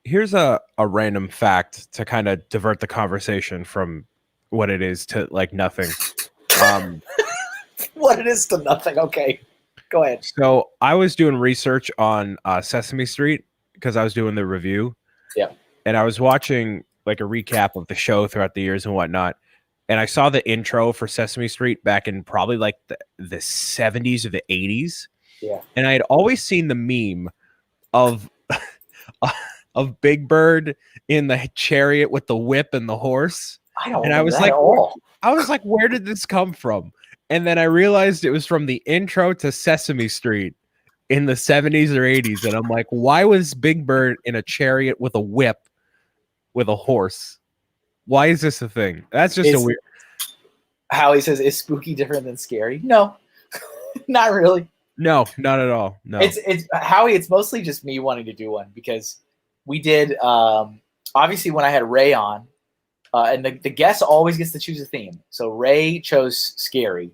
Speaker 2: Here's a random fact to kind of divert the conversation from what it is to like nothing.
Speaker 1: What it is to nothing. Okay, go ahead.
Speaker 2: So I was doing research on Sesame Street because I was doing the review.
Speaker 1: Yeah.
Speaker 2: And I was watching like a recap of the show throughout the years and whatnot. And I saw the intro for Sesame Street back in probably like the 70s or the 80s.
Speaker 1: Yeah.
Speaker 2: And I had always seen the meme of of Big Bird in the chariot with the whip and the horse.
Speaker 1: I was like,
Speaker 2: where did this come from? And then I realized it was from the intro to Sesame Street in the 70s or 80s. And I'm like, why was Big Bird in a chariot with a whip with a horse? Why is this a thing? That's just a weird.
Speaker 1: Howie says, is spooky different than scary? No, not really.
Speaker 2: No, not at all. No,
Speaker 1: it's Howie. It's mostly just me wanting to do one because we did. Obviously, when I had Ray on, and the guest always gets to choose a theme. So Ray chose scary,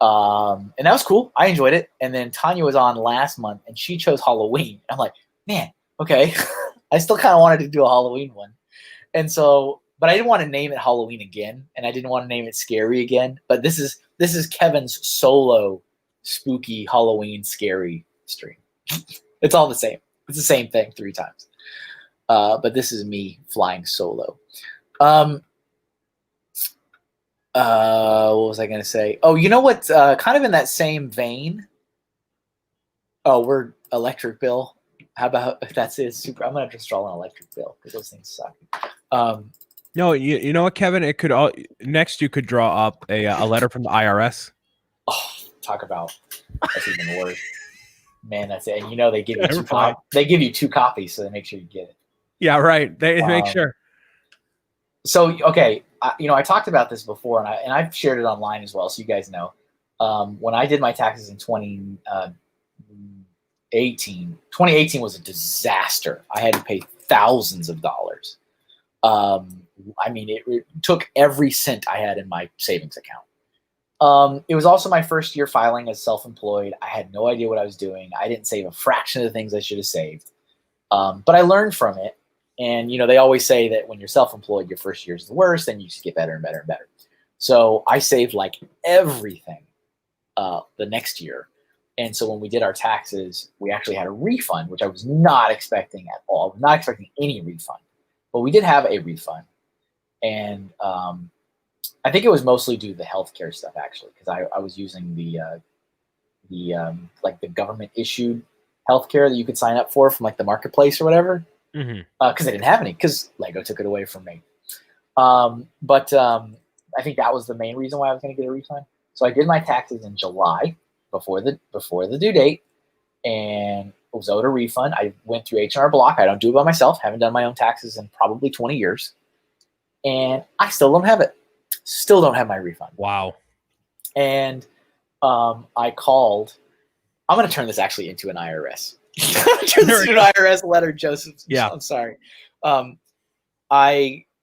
Speaker 1: And that was cool. I enjoyed it. And then Tanya was on last month, and she chose Halloween. I'm like, man, okay. I still kind of wanted to do a Halloween one. And so, but I didn't want to name it Halloween again, and I didn't want to name it Scary again. But this is Kevin's solo spooky Halloween scary stream. It's all the same. It's the same thing 3 times. But this is me flying solo. What was I going to say? Oh, you know what? Kind of in that same vein. Oh, we're electric bill. How about if that's it? Super. I'm gonna just draw an electric bill because those things suck.
Speaker 2: No, you know what, Kevin? It could all next. You could draw up a letter from the IRS.
Speaker 1: Oh, talk about that's even worse. Man, that's it. And you know they give you they give you 2 copies, so they make sure you get it.
Speaker 2: Yeah, right. They make sure.
Speaker 1: So okay, I talked about this before, and I've shared it online as well, so you guys know. When I did my taxes in 2018 was a disaster. I had to pay thousands of dollars. I mean, it took every cent I had in my savings account. It was also my first year filing as self-employed. I had no idea what I was doing. I didn't save a fraction of the things I should have saved. But I learned from it. And, they always say that when you're self-employed, your first year is the worst, and you just get better and better and better. So I saved like everything the next year. And so when we did our taxes, we actually had a refund, which I was not expecting at all. I was not expecting any refund. But we did have a refund. And I think it was mostly due to the healthcare stuff, actually, because I was using the government issued healthcare that you could sign up for from like the marketplace or whatever. Because I didn't have any, because Lego took it away from me. But I think that was the main reason why I was going to get a refund. So I did my taxes in July before the due date, and was owed a refund. I went through H&R Block. I don't do it by myself. Haven't done my own taxes in probably 20 years, and I still don't have it. Still don't have my refund.
Speaker 2: Wow.
Speaker 1: And I called. I'm going to turn this actually into an IRS. Turn this into an IRS letter, Joseph.
Speaker 2: Yeah.
Speaker 1: I'm sorry. I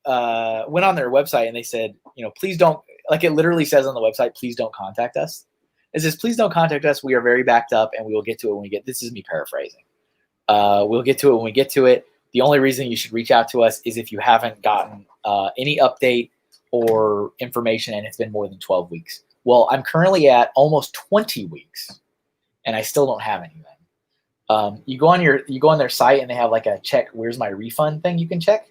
Speaker 1: went on their website and they said, please don't, like it literally says on the website, please don't contact us. It says, please don't contact us. We are very backed up, and we will get to it when we get. This is me paraphrasing. We'll get to it when we get to it. The only reason you should reach out to us is if you haven't gotten any update or information, and it's been more than 12 weeks. Well, I'm currently at almost 20 weeks, and I still don't have anything. You go on their site, and they have like a check. Where's my refund thing you can check,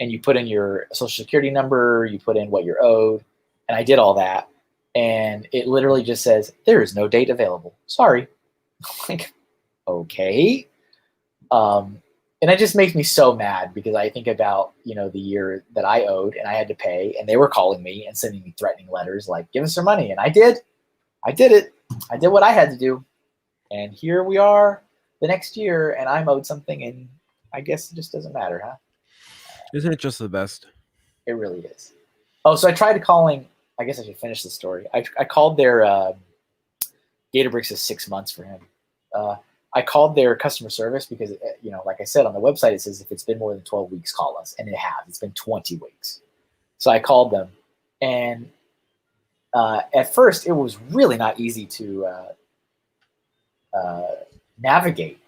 Speaker 1: and you put in your social security number. You put in what you're owed, and I did all that. And it literally just says, there is no date available. Sorry. Like, okay. And it just makes me so mad because I think about, the year that I owed and I had to pay, and they were calling me and sending me threatening letters like, give us some money. And I did it. I did what I had to do. And here we are the next year, and I'm owed something, and I guess it just doesn't matter, huh?
Speaker 2: Isn't it just the best?
Speaker 1: It really is. Oh, so I tried calling. I guess I should finish the story. I called their Databricks is 6 months for him. I called their customer service because, like I said on the website, it says if it's been more than 12 weeks, call us. And it has. It's been 20 weeks. So I called them. And at first, it was really not easy to navigate.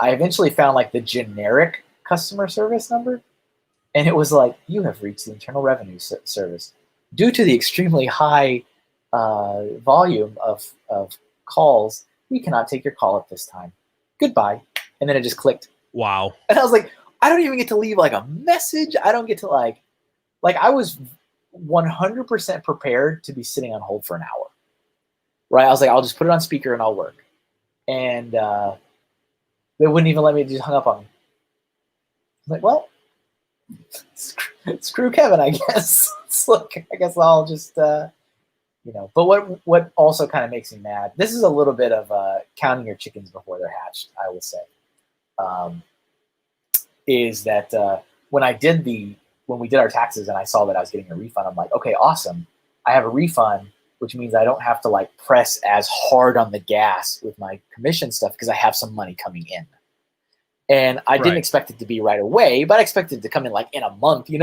Speaker 1: I eventually found like the generic customer service number. And it was like, you have reached the Internal Revenue Service. Due to the extremely high volume of calls, we cannot take your call at this time. Goodbye. And then it just clicked.
Speaker 2: Wow.
Speaker 1: And I was like, I don't even get to leave like a message. I don't get to like I was 100% prepared to be sitting on hold for an hour. Right? I was like, I'll just put it on speaker and I'll work. And they wouldn't even let me, just hung up on me. I'm like, well, screw Kevin, I guess. Look, I guess I'll just, But what also kind of makes me mad, this is a little bit of counting your chickens before they're hatched, I would say, is that when we did our taxes and I saw that I was getting a refund, I'm like, okay, awesome. I have a refund, which means I don't have to like press as hard on the gas with my commission stuff because I have some money coming in. And I didn't expect it to be right away, but I expected it to come in like in a month, And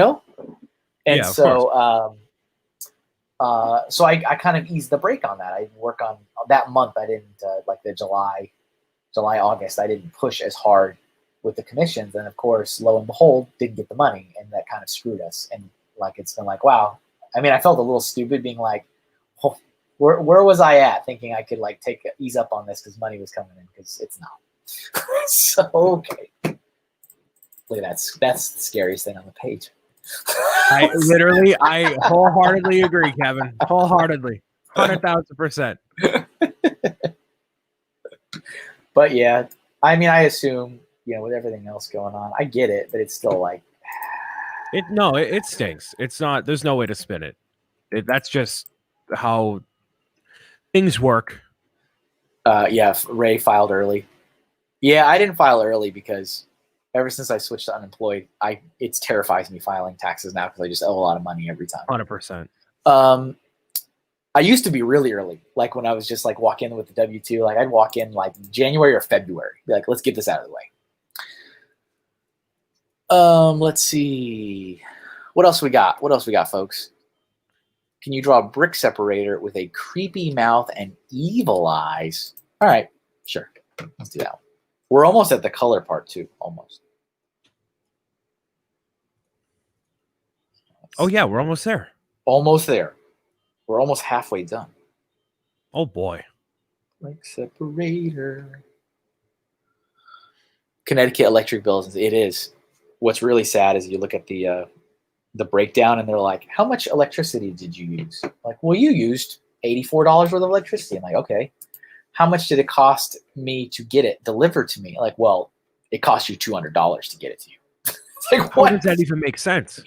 Speaker 2: yeah,
Speaker 1: so So I kind of eased the brake on that. I didn't work on that month. I didn't like the July, August. I didn't push as hard with the commissions, and of course, lo and behold, didn't get the money, and that kind of screwed us. And like it's been like, wow. I mean, I felt a little stupid being like, oh, where was I at, thinking I could like ease up on this because money was coming in, because it's not. So okay, look at that. That's the scariest thing on the page.
Speaker 2: I wholeheartedly agree, Kevin. Wholeheartedly, 100,000%.
Speaker 1: But yeah, I mean, I assume, with everything else going on, I get it, but it's still like,
Speaker 2: it stinks. It's not. There's no way to spin it. That's just how things work.
Speaker 1: Yeah, Ray filed early. Yeah, I didn't file early because ever since I switched to unemployed, it terrifies me filing taxes now because I just owe a lot of money every time.
Speaker 2: 100%.
Speaker 1: I used to be really early, like when I was just like walk in with the W-2, like I'd walk in like January or February, be like, let's get this out of the way. Let's see, what else we got? Folks? Can you draw a brick separator with a creepy mouth and evil eyes? All right, sure, let's do that one. We're almost at the color part too, almost.
Speaker 2: Oh yeah, we're almost there.
Speaker 1: Almost there. We're almost halfway done.
Speaker 2: Oh boy.
Speaker 1: Brick separator. Connecticut electric bills. It is. What's really sad is you look at the breakdown and they're like, how much electricity did you use? Like, well, you used $84 worth of electricity. I'm like, okay. How much did it cost me to get it delivered to me? Like, well, it cost you $200 to get it to you. It's like, what?
Speaker 2: How does that even make sense?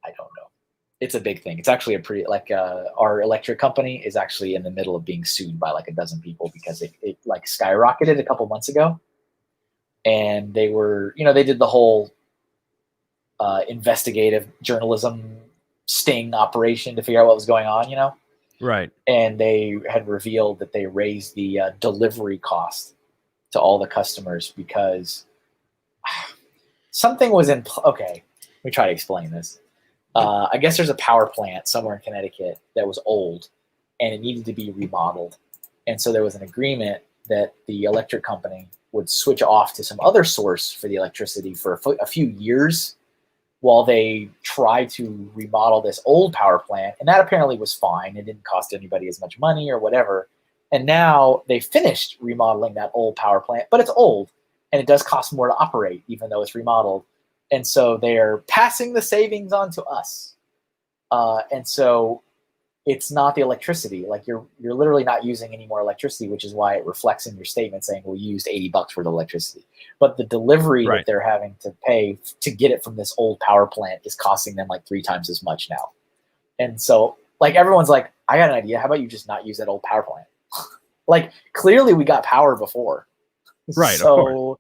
Speaker 1: I don't know. It's a big thing. It's actually a pretty, like, our electric company is actually in the middle of being sued by like a dozen people because it like skyrocketed a couple months ago. And they were, they did the whole investigative journalism sting operation to figure out what was going on,
Speaker 2: Right.
Speaker 1: And they had revealed that they raised the delivery cost to all the customers because something was in. Okay, let me try to explain this. I guess there's a power plant somewhere in Connecticut that was old and it needed to be remodeled. And so there was an agreement that the electric company would switch off to some other source for the electricity for a few years while they tried to remodel this old power plant. And that apparently was fine. It didn't cost anybody as much money or whatever. And now they finished remodeling that old power plant, but it's old and it does cost more to operate even though it's remodeled. And so they're passing the savings on to us. And so it's not the electricity. Like you're literally not using any more electricity, which is why it reflects in your statement saying, well, you used $80 worth of electricity. But the delivery that they're having to pay to get it from this old power plant is costing them like 3 times as much now. And so like everyone's like, I got an idea. How about you just not use that old power plant? Like clearly we got power before.
Speaker 2: Right.
Speaker 1: So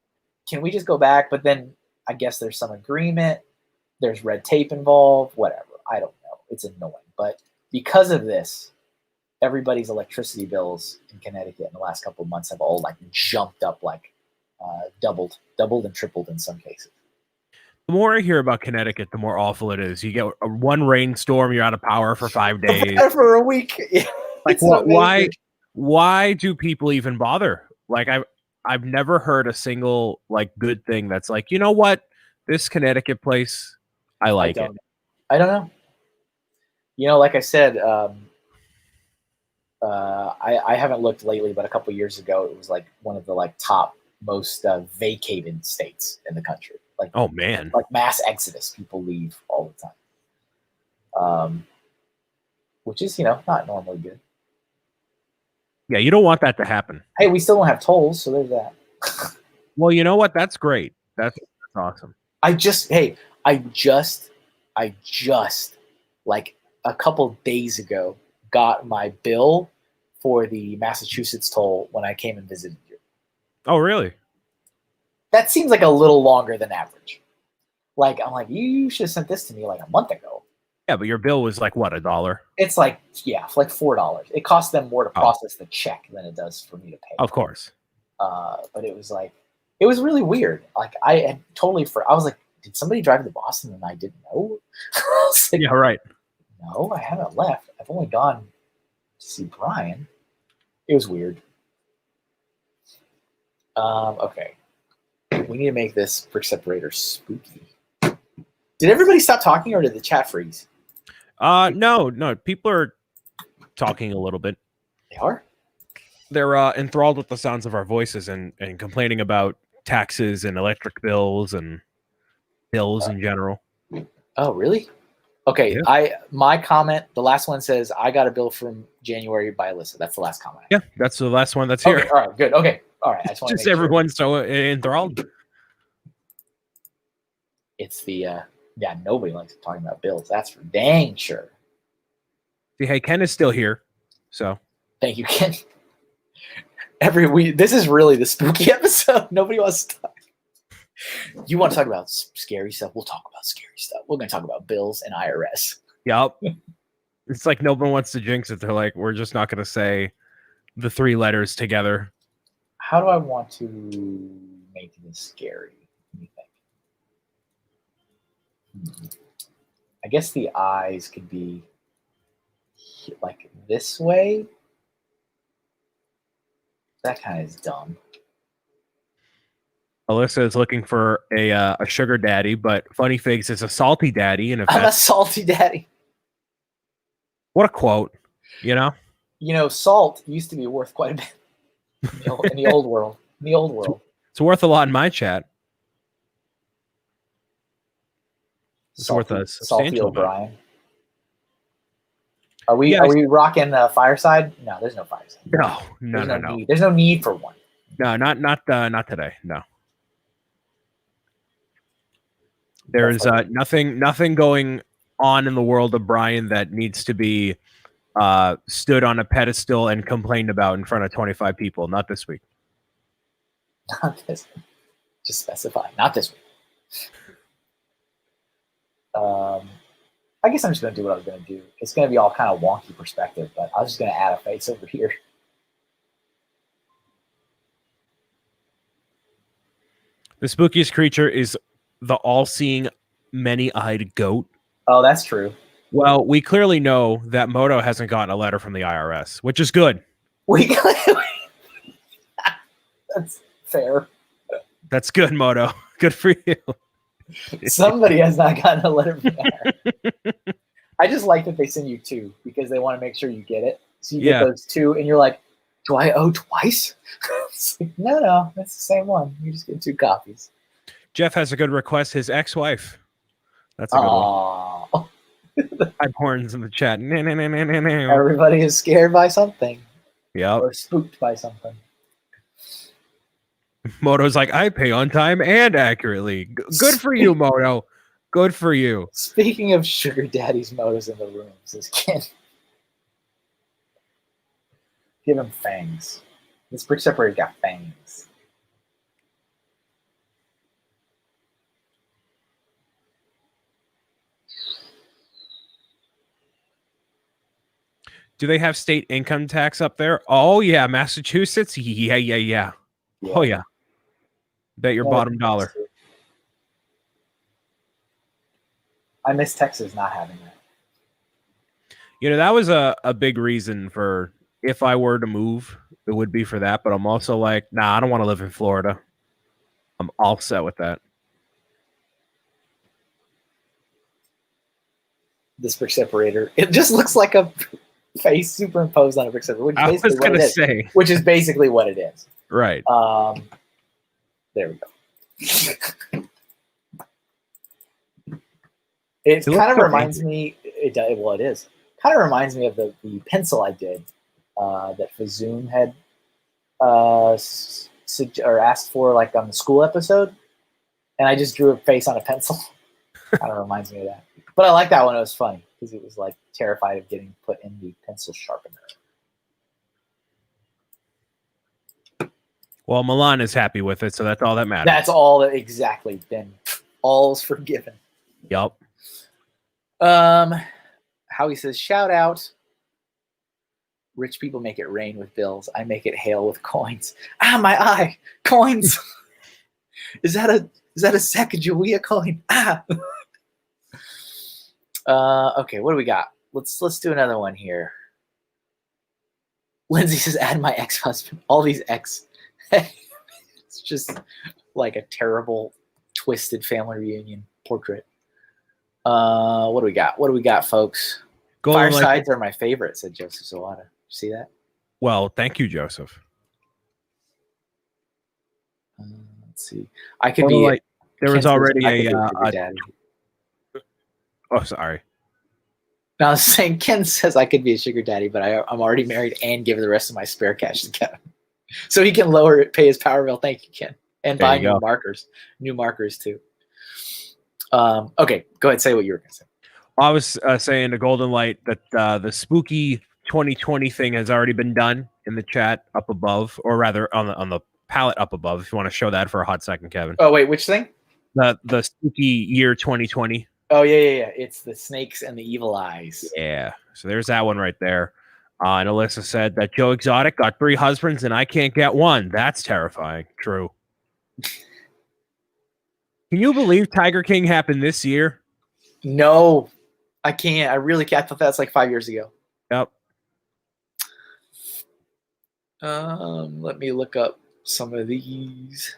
Speaker 1: can we just go back? But then I guess there's some agreement. There's red tape involved, whatever. I don't know. It's annoying. But because of this, everybody's electricity bills in Connecticut in the last couple of months have all like jumped up, like doubled and tripled in some cases.
Speaker 2: The more I hear about Connecticut, the more awful it is. You get one rainstorm, you're out of power for 5 days.
Speaker 1: For a week.
Speaker 2: Like what? Why do people even bother? Like I've never heard a single like good thing that's like, you know what, this Connecticut place, I like it.
Speaker 1: I don't know. Like I said, I haven't looked lately, but a couple years ago, it was like one of the like top most vacated states in the country. Like,
Speaker 2: oh man,
Speaker 1: like mass exodus, people leave all the time, which is not normally good.
Speaker 2: Yeah, you don't want that to happen.
Speaker 1: Hey, we still don't have tolls, so there's that.
Speaker 2: Well, you know what? That's great. That's awesome.
Speaker 1: I just like a couple days ago got my bill for the Massachusetts toll when I came and visited you.
Speaker 2: Oh, really?
Speaker 1: That seems like a little longer than average. Like, I'm like, you should have sent this to me like a month ago.
Speaker 2: Yeah, but your bill was like what, $1?
Speaker 1: It's like, yeah, like $4. It costs them more to process the check than it does for me to pay.
Speaker 2: Of course.
Speaker 1: But it was like, it was really weird. Like I had totally I was like, did somebody drive to Boston and I didn't know? Like,
Speaker 2: yeah, right.
Speaker 1: No, I haven't left. I've only gone to see Brian. It was weird. Okay. We need to make this brick separator spooky. Did everybody stop talking or did the chat freeze?
Speaker 2: No. People are talking a little bit.
Speaker 1: They are?
Speaker 2: They're enthralled with the sounds of our voices and complaining about taxes and electric bills and bills in general.
Speaker 1: Oh, really? Okay, yeah. My comment, the last one says, I got a bill from January by Alyssa. That's the last comment.
Speaker 2: Yeah, that's the last one that's here.
Speaker 1: Okay, all right, good. Okay, all right. I
Speaker 2: just everyone's so enthralled.
Speaker 1: It's the, yeah, nobody likes talking about bills. That's for dang sure.
Speaker 2: See, hey, Ken is still here, so.
Speaker 1: Thank you, Ken. This is really the spooky episode. Nobody wants to talk. You want to talk about scary stuff? We'll talk about scary stuff. We're going to talk about bills and IRS.
Speaker 2: Yep. It's like no one wants to jinx it. They're like, we're just not going to say the 3 letters together.
Speaker 1: How do I want to make this scary? What do you think? I guess the eyes could be like this way. That kind of is dumb.
Speaker 2: Alyssa is looking for a sugar daddy, but Funny Figs is a salty daddy. And
Speaker 1: I'm a salty daddy.
Speaker 2: What a quote, you know?
Speaker 1: You know, salt used to be worth quite a bit in the old world. In the old world.
Speaker 2: It's worth a lot in my chat. It's
Speaker 1: salty,
Speaker 2: worth a
Speaker 1: salty O'Brien. Are we rocking Fireside? No, there's no Fireside.
Speaker 2: No.
Speaker 1: There's no need for one.
Speaker 2: No, not today. No. There's nothing going on in the world of Brian that needs to be stood on a pedestal and complained about in front of 25 people. Not this week.
Speaker 1: Not this week. Just specify. Not this week. I guess I'm just going to do what I was going to do. It's going to be all kind of wonky perspective, but I was just going to add a face over here.
Speaker 2: The spookiest creature is the all-seeing, many-eyed goat.
Speaker 1: Oh, that's true.
Speaker 2: Well, we clearly know that Moto hasn't gotten a letter from the IRS, which is good.
Speaker 1: That's fair.
Speaker 2: That's good, Moto. Good for you.
Speaker 1: Somebody has not gotten a letter from the IRS. I just like that they send you 2 because they want to make sure you get it. So you get those 2, and you're like, do I owe twice? It's like, no, that's the same one. You just get 2 copies.
Speaker 2: Jeff has a good request. His ex-wife. That's a good one. High horns in the chat.
Speaker 1: Everybody is scared by something.
Speaker 2: Yep.
Speaker 1: Or spooked by something.
Speaker 2: Moto's like, I pay on time and accurately. Good for you, Moto. Good for you.
Speaker 1: Speaking of sugar daddies, Moto's in the room. Says Ken. Give him fangs. This brick separator got fangs.
Speaker 2: Do they have state income tax up there? Oh, yeah. Massachusetts? Yeah. Oh, yeah. Bet your bottom dollar.
Speaker 1: I miss Texas not having that.
Speaker 2: You know, that was a big reason for if I were to move, it would be for that. But I'm also like, nah, I don't want to live in Florida. I'm all set with that.
Speaker 1: This brick separator, it just looks like a face superimposed on a brick separator, which is basically what it is.
Speaker 2: Right.
Speaker 1: There we go. It kind of reminds me. It is. Kind of reminds me of the pencil I did that Fazoon had asked for, like on the school episode, and I just drew a face on a pencil. Kind of reminds me of that. But I like that one. It was funny because it was like terrified of getting put in the pencil sharpener.
Speaker 2: Well, Milan is happy with it, so that's all that matters.
Speaker 1: That's all that exactly. Then all's forgiven.
Speaker 2: Yep.
Speaker 1: Howie says, shout out. Rich people make it rain with bills. I make it hail with coins. Ah, my eye. Coins. Is that a Sacagawea coin? Ah. Okay, what do we got? let's do another one here. Lindsay says, "Add my ex-husband." All these ex. It's just like a terrible, twisted family reunion portrait. What do we got? What do we got, folks? Firesides are my favorite," said Joseph Zawada. See that?
Speaker 2: Well, thank you, Joseph.
Speaker 1: Let's see. I could be
Speaker 2: like there was already a
Speaker 1: daddy.
Speaker 2: Oh, sorry.
Speaker 1: No, I was saying Ken says I could be a sugar daddy, but I'm already married and give the rest of my spare cash to Kevin, so he can lower it, pay his power bill. Thank you, Ken, and buy new markers too. Okay, go ahead. Say what you were going to say.
Speaker 2: I was saying to Golden Light that the spooky 2020 thing has already been done in the chat up above, or rather on the palette up above. If you want to show that for a hot second, Kevin.
Speaker 1: Oh wait, which thing?
Speaker 2: The spooky year 2020.
Speaker 1: Oh yeah. It's the snakes and the evil eyes.
Speaker 2: Yeah. So there's that one right there. And Alyssa said that Joe Exotic got 3 husbands and I can't get one. That's terrifying. True. Can you believe Tiger King happened this year?
Speaker 1: No, I can't. I really can't. I thought that's like 5 years ago.
Speaker 2: Yep.
Speaker 1: Let me look up some of these.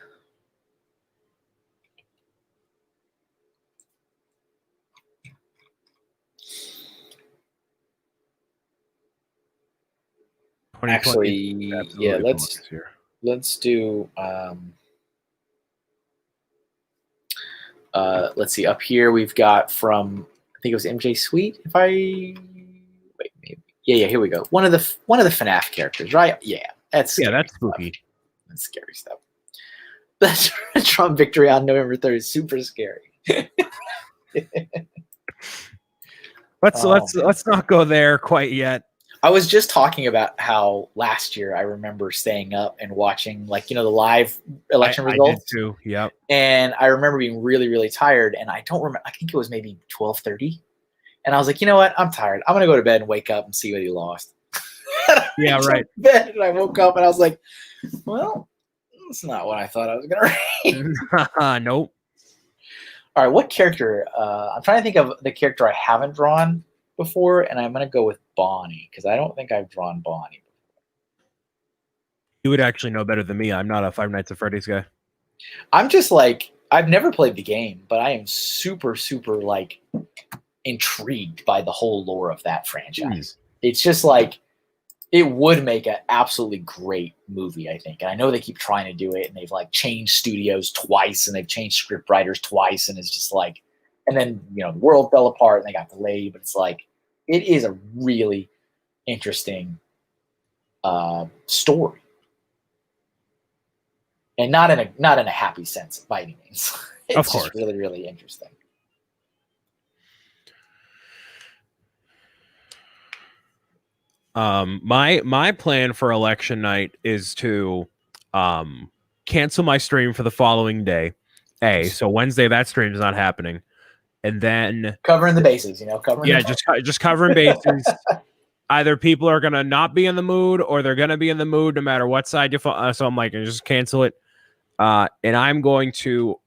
Speaker 1: Actually, yeah, let's do let's see. Up here we've got from, I think it was MJ Sweet. If I wait, maybe yeah. Here we go. One of the FNAF characters, right? Yeah, that's
Speaker 2: spooky.
Speaker 1: That's scary stuff. That's Trump victory on November 3rd is super scary.
Speaker 2: Let's not go there quite yet.
Speaker 1: I was just talking about how last year I remember staying up and watching, like, the live election results.
Speaker 2: I did too. Yep.
Speaker 1: And I remember being really, really tired. And I don't remember. I think it was maybe 12:30. And I was like, you know what? I'm tired. I'm gonna go to bed and wake up and see what he lost.
Speaker 2: Yeah, right.
Speaker 1: Bed, and I woke up and I was like, well, that's not what I thought I was gonna read.
Speaker 2: Nope.
Speaker 1: All right, what character? I'm trying to think of the character I haven't drawn before, and I'm going to go with Bonnie because I don't think I've drawn Bonnie before.
Speaker 2: You would actually know better than me. I'm not a Five Nights at Freddy's guy.
Speaker 1: I'm just like, I've never played the game, but I am super, super like intrigued by the whole lore of that franchise. It's just like, it would make an absolutely great movie, I think. And I know they keep trying to do it, and they've like changed studios twice, and they've changed script writers twice, and it's just like, and then, the world fell apart and they got delayed, but it's like, it is a really interesting story, and not in a happy sense by any means. It's
Speaker 2: of course.
Speaker 1: Just really, really interesting.
Speaker 2: My plan for election night is to cancel my stream for the following day. So Wednesday that stream is not happening. And then
Speaker 1: covering the bases,
Speaker 2: just covering bases. Either people are gonna not be in the mood, or they're gonna be in the mood no matter what side you fall. So I'm like, just cancel it. And I'm going to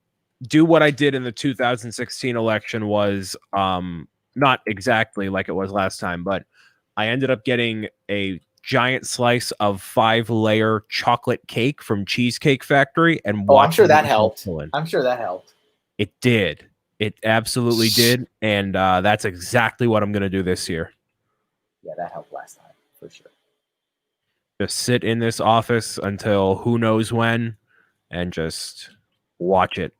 Speaker 2: do what I did in the 2016 election. Was not exactly like it was last time, but I ended up getting a giant slice of 5-layer chocolate cake from Cheesecake Factory, and
Speaker 1: I'm sure that helped. I'm sure that helped.
Speaker 2: It did. It absolutely did, and that's exactly what I'm going to do this year.
Speaker 1: Yeah, that helped last time, for sure.
Speaker 2: Just sit in this office until who knows when, and just watch it.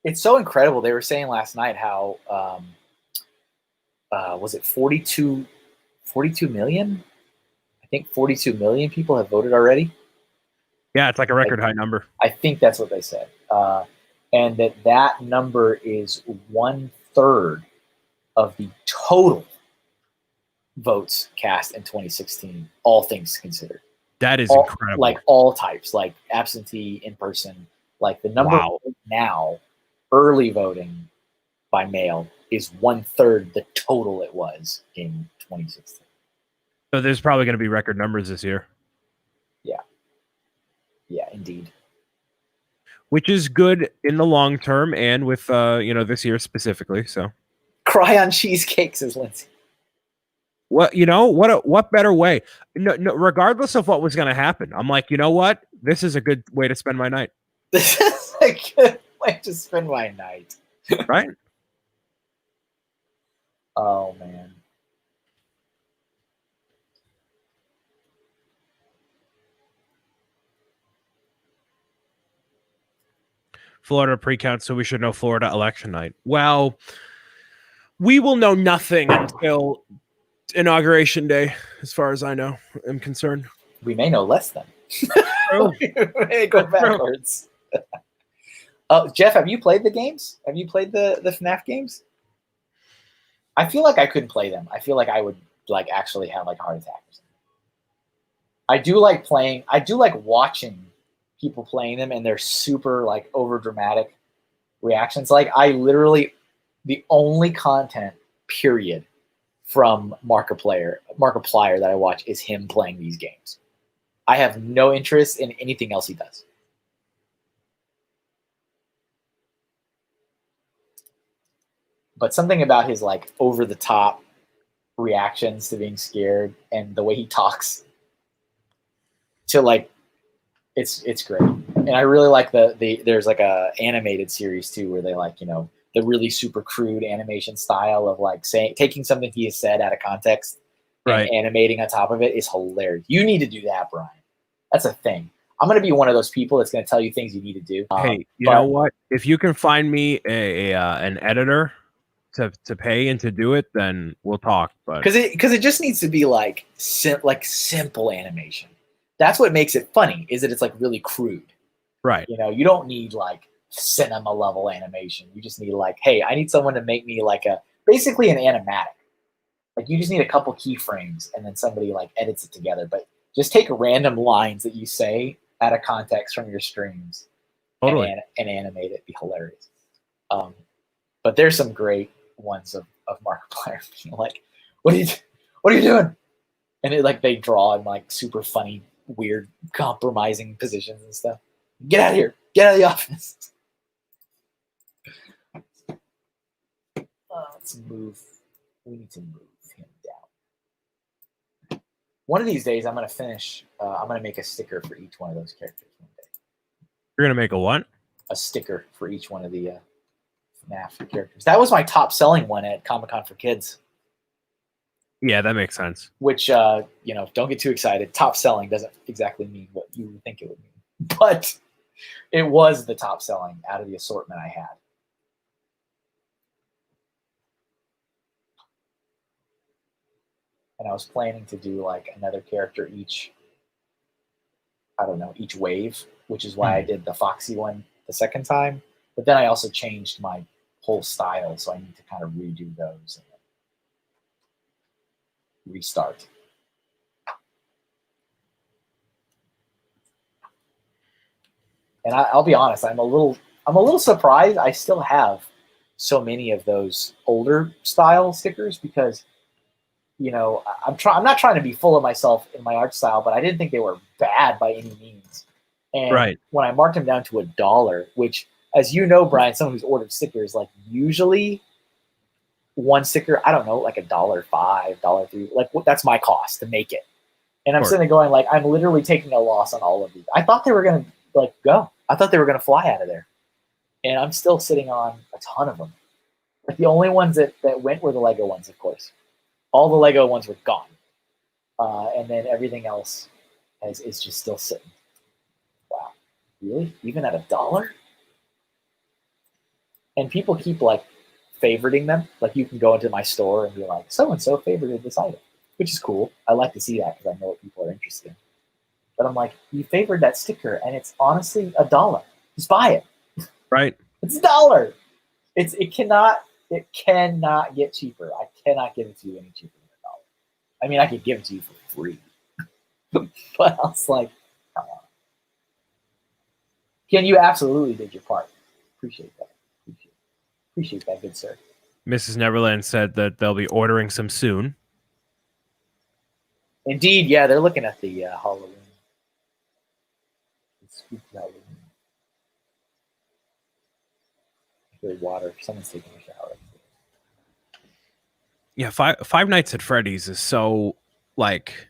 Speaker 1: It's so incredible. They were saying last night how, was it 42 million? I think 42 million people have voted already.
Speaker 2: Yeah, it's like a record high number.
Speaker 1: I think that's what they said. And that number is 1/3 of the total votes cast in 2016, all things considered.
Speaker 2: That is incredible.
Speaker 1: Like all types, like absentee, in person. Like the number now, early voting by mail is 1/3 the total it was in 2016.
Speaker 2: So there's probably going to be record numbers this year.
Speaker 1: Yeah, indeed.
Speaker 2: which is good in the long term and with this year specifically. So
Speaker 1: cry on cheesecake, says Lindsay.
Speaker 2: What better way? No, regardless of what was going to happen, I'm like, you know what? This is a good way to spend my night.
Speaker 1: This is a good way to spend my night.
Speaker 2: Right?
Speaker 1: Oh, man.
Speaker 2: Florida pre-count, so we should know Florida election night. Well, we will know nothing until Inauguration Day, as far as I know, am concerned.
Speaker 1: We may know less then.
Speaker 2: True.
Speaker 1: We may go backwards. Jeff, have you played the games? Have you played the FNAF games? I feel like I couldn't play them. I feel like I would like actually have like a heart attack or something. I do like playing. I do like watching people playing them, and they're super like over dramatic reactions. Like I literally, the only content period from Markiplier that I watch is him playing these games. I have no interest in anything else he does. But something about his like over the top reactions to being scared and the way he talks to like it's great. And I really like the there's like a animated series too where they like, the really super crude animation style of like taking something he has said out of context and animating on top of it is hilarious. You need to do that, Brian. That's a thing. I'm going to be one of those people that's going to tell you things you need to do.
Speaker 2: Hey, you know what? If you can find me an editor to pay and to do it, then we'll talk. But
Speaker 1: because it just needs to be like simple animation. That's what makes it funny. Is that it's like really crude,
Speaker 2: right?
Speaker 1: You don't need like cinema level animation. You just need like, hey, I need someone to make me like basically an animatic. Like you just need a couple keyframes and then somebody like edits it together. But just take random lines that you say out of context from your streams,
Speaker 2: totally,
Speaker 1: and animate it. Be hilarious. But there's some great ones of Markiplier being like, what are you doing? And it like they draw in like super funny, weird, compromising positions and stuff. Get out of here. Get out of the office. Let's move. We need to move him down. One of these days, I'm going to finish. I'm going to make a sticker for each one of those characters one day.
Speaker 2: You're going to make a what?
Speaker 1: A sticker for each one of the FNAF characters. That was my top selling one at Comic-Con for Kids.
Speaker 2: Yeah, that makes sense.
Speaker 1: Which, don't get too excited. Top selling doesn't exactly mean what you would think it would mean. But it was the top selling out of the assortment I had. And I was planning to do like another character each wave, which is why I did the Foxy one the second time. But then I also changed my whole style, so I need to kind of redo those and restart. And I'll be honest, I'm a little surprised I still have so many of those older style stickers because, I'm not trying to be full of myself in my art style, but I didn't think they were bad by any means. And when I marked them down to $1, which, as you know, Brian, someone who's ordered stickers, like usually one sticker, I don't know, like $1.05, $1.03, like that's my cost to make it. And I'm sitting there going like, I'm literally taking a loss on all of these. I thought they were going to like go. I thought they were going to fly out of there. And I'm still sitting on a ton of them. Like the only ones that went were the Lego ones, of course. All the Lego ones were gone. And then everything else is just still sitting. Wow. Really? Even at $1? And people keep like favoriting them. Like you can go into my store and be like, so-and-so favorited this item, which is cool. I like to see that because I know what people are interested in. But I'm like, you favored that sticker and it's honestly $1. Just buy it.
Speaker 2: Right.
Speaker 1: It's $1. It cannot get cheaper. I cannot give it to you any cheaper than $1. I mean, I could give it to you for free. But I was like, come on. Ken, you absolutely did your part. Appreciate that. Appreciate that, good sir.
Speaker 2: Mrs. Neverland said that they'll be ordering some soon.
Speaker 1: Indeed, yeah, they're looking at the Halloween. Halloween. Good water. Someone's taking a shower.
Speaker 2: Yeah, Five Nights at Freddy's is so like,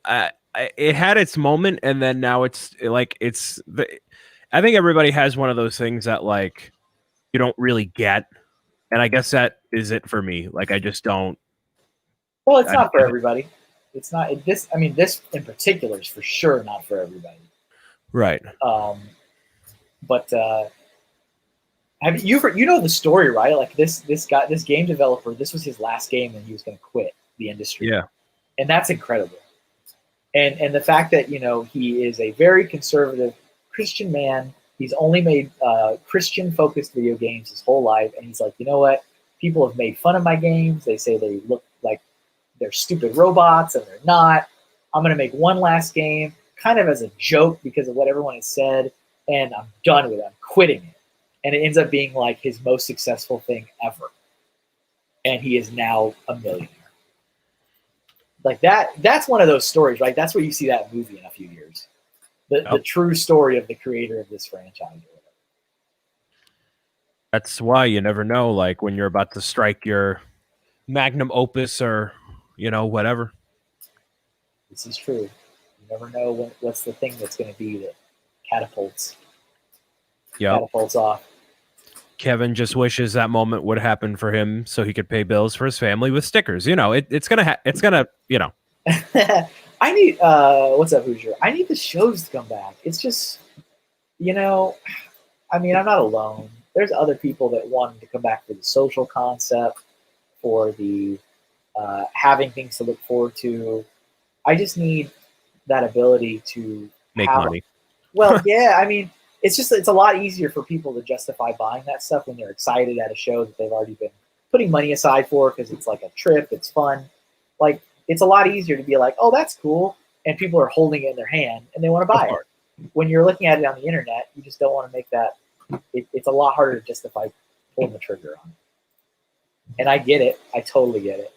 Speaker 2: it had its moment, and then now it's like I think everybody has one of those things that like you don't really get, and I guess that is it for me. Like I just don't.
Speaker 1: Well, it's not for everybody. It's not this. I mean, this in particular is for sure not for everybody.
Speaker 2: Right.
Speaker 1: But have you know the story, right? Like this game developer, this was his last game, and he was going to quit the industry.
Speaker 2: Yeah,
Speaker 1: and that's incredible. And the fact that he is a very conservative Christian man. He's only made Christian focused video games his whole life, and he's like, you know what? People have made fun of my games. They say they look like they're stupid robots, and they're not. I'm going to make one last game, kind of as a joke because of what everyone has said, and I'm done with it. I'm quitting it. And it ends up being like his most successful thing ever. And he is now a millionaire. Like that's one of those stories, right? That's where you see that movie in a few years. The true story of the creator of this franchise.
Speaker 2: That's why you never know, like when you're about to strike your magnum opus or, whatever.
Speaker 1: This is true. You never know what's the thing that's going to be that catapults off.
Speaker 2: Kevin just wishes that moment would happen for him so he could pay bills for his family with stickers. It's gonna.
Speaker 1: I need what's up, Hoosier? I need the shows to come back. It's just, I mean, I'm not alone. There's other people that wanted to come back for the social concept, for the having things to look forward to. I just need that ability to
Speaker 2: make money.
Speaker 1: Well, yeah, I mean, it's a lot easier for people to justify buying that stuff when they're excited at a show that they've already been putting money aside for because it's like a trip, it's fun. Like, it's a lot easier to be like, oh, that's cool, and people are holding it in their hand and they want to buy it. When you're looking at it on the internet, you just don't want to make that. It's a lot harder to justify pulling the trigger on it. And I get it. I totally get it.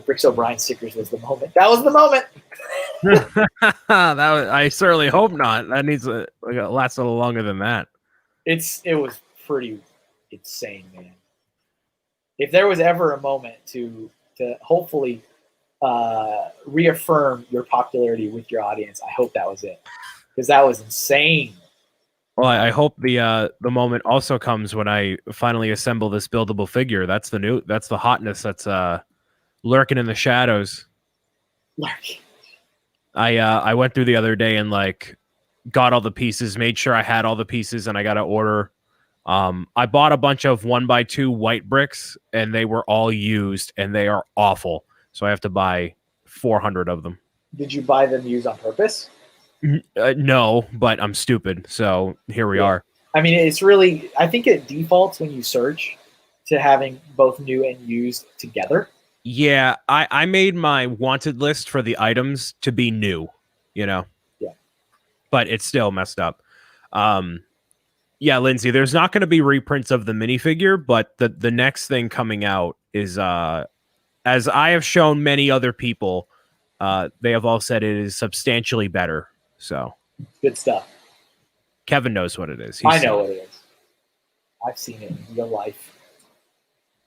Speaker 1: Bricks O'Brien stickers was the moment. That was the moment.
Speaker 2: I certainly hope not. That needs to last a little longer than that.
Speaker 1: It was pretty insane, man. If there was ever a moment to hopefully reaffirm your popularity with your audience, I hope that was it, because that was insane.
Speaker 2: Well, I hope the moment also comes when I finally assemble this buildable figure. That's the hotness that's lurking in the shadows. I went through the other day and like got all the pieces, made sure I had all the pieces, and I got to order. I bought a bunch of 1x2 white bricks, and they were all used, and they are awful. So I have to buy 400 of them.
Speaker 1: Did you buy them used on purpose?
Speaker 2: No, but I'm stupid. So here we are.
Speaker 1: I mean, I think it defaults when you search to having both new and used together.
Speaker 2: Yeah, I made my wanted list for the items to be new, Yeah. But it's still messed up. Yeah, Lindsay, there's not going to be reprints of the minifigure, but the next thing coming out is, as I have shown many other people, they have all said it is substantially better. So
Speaker 1: good stuff.
Speaker 2: Kevin knows what it is.
Speaker 1: I know what it is. I've seen it in real life.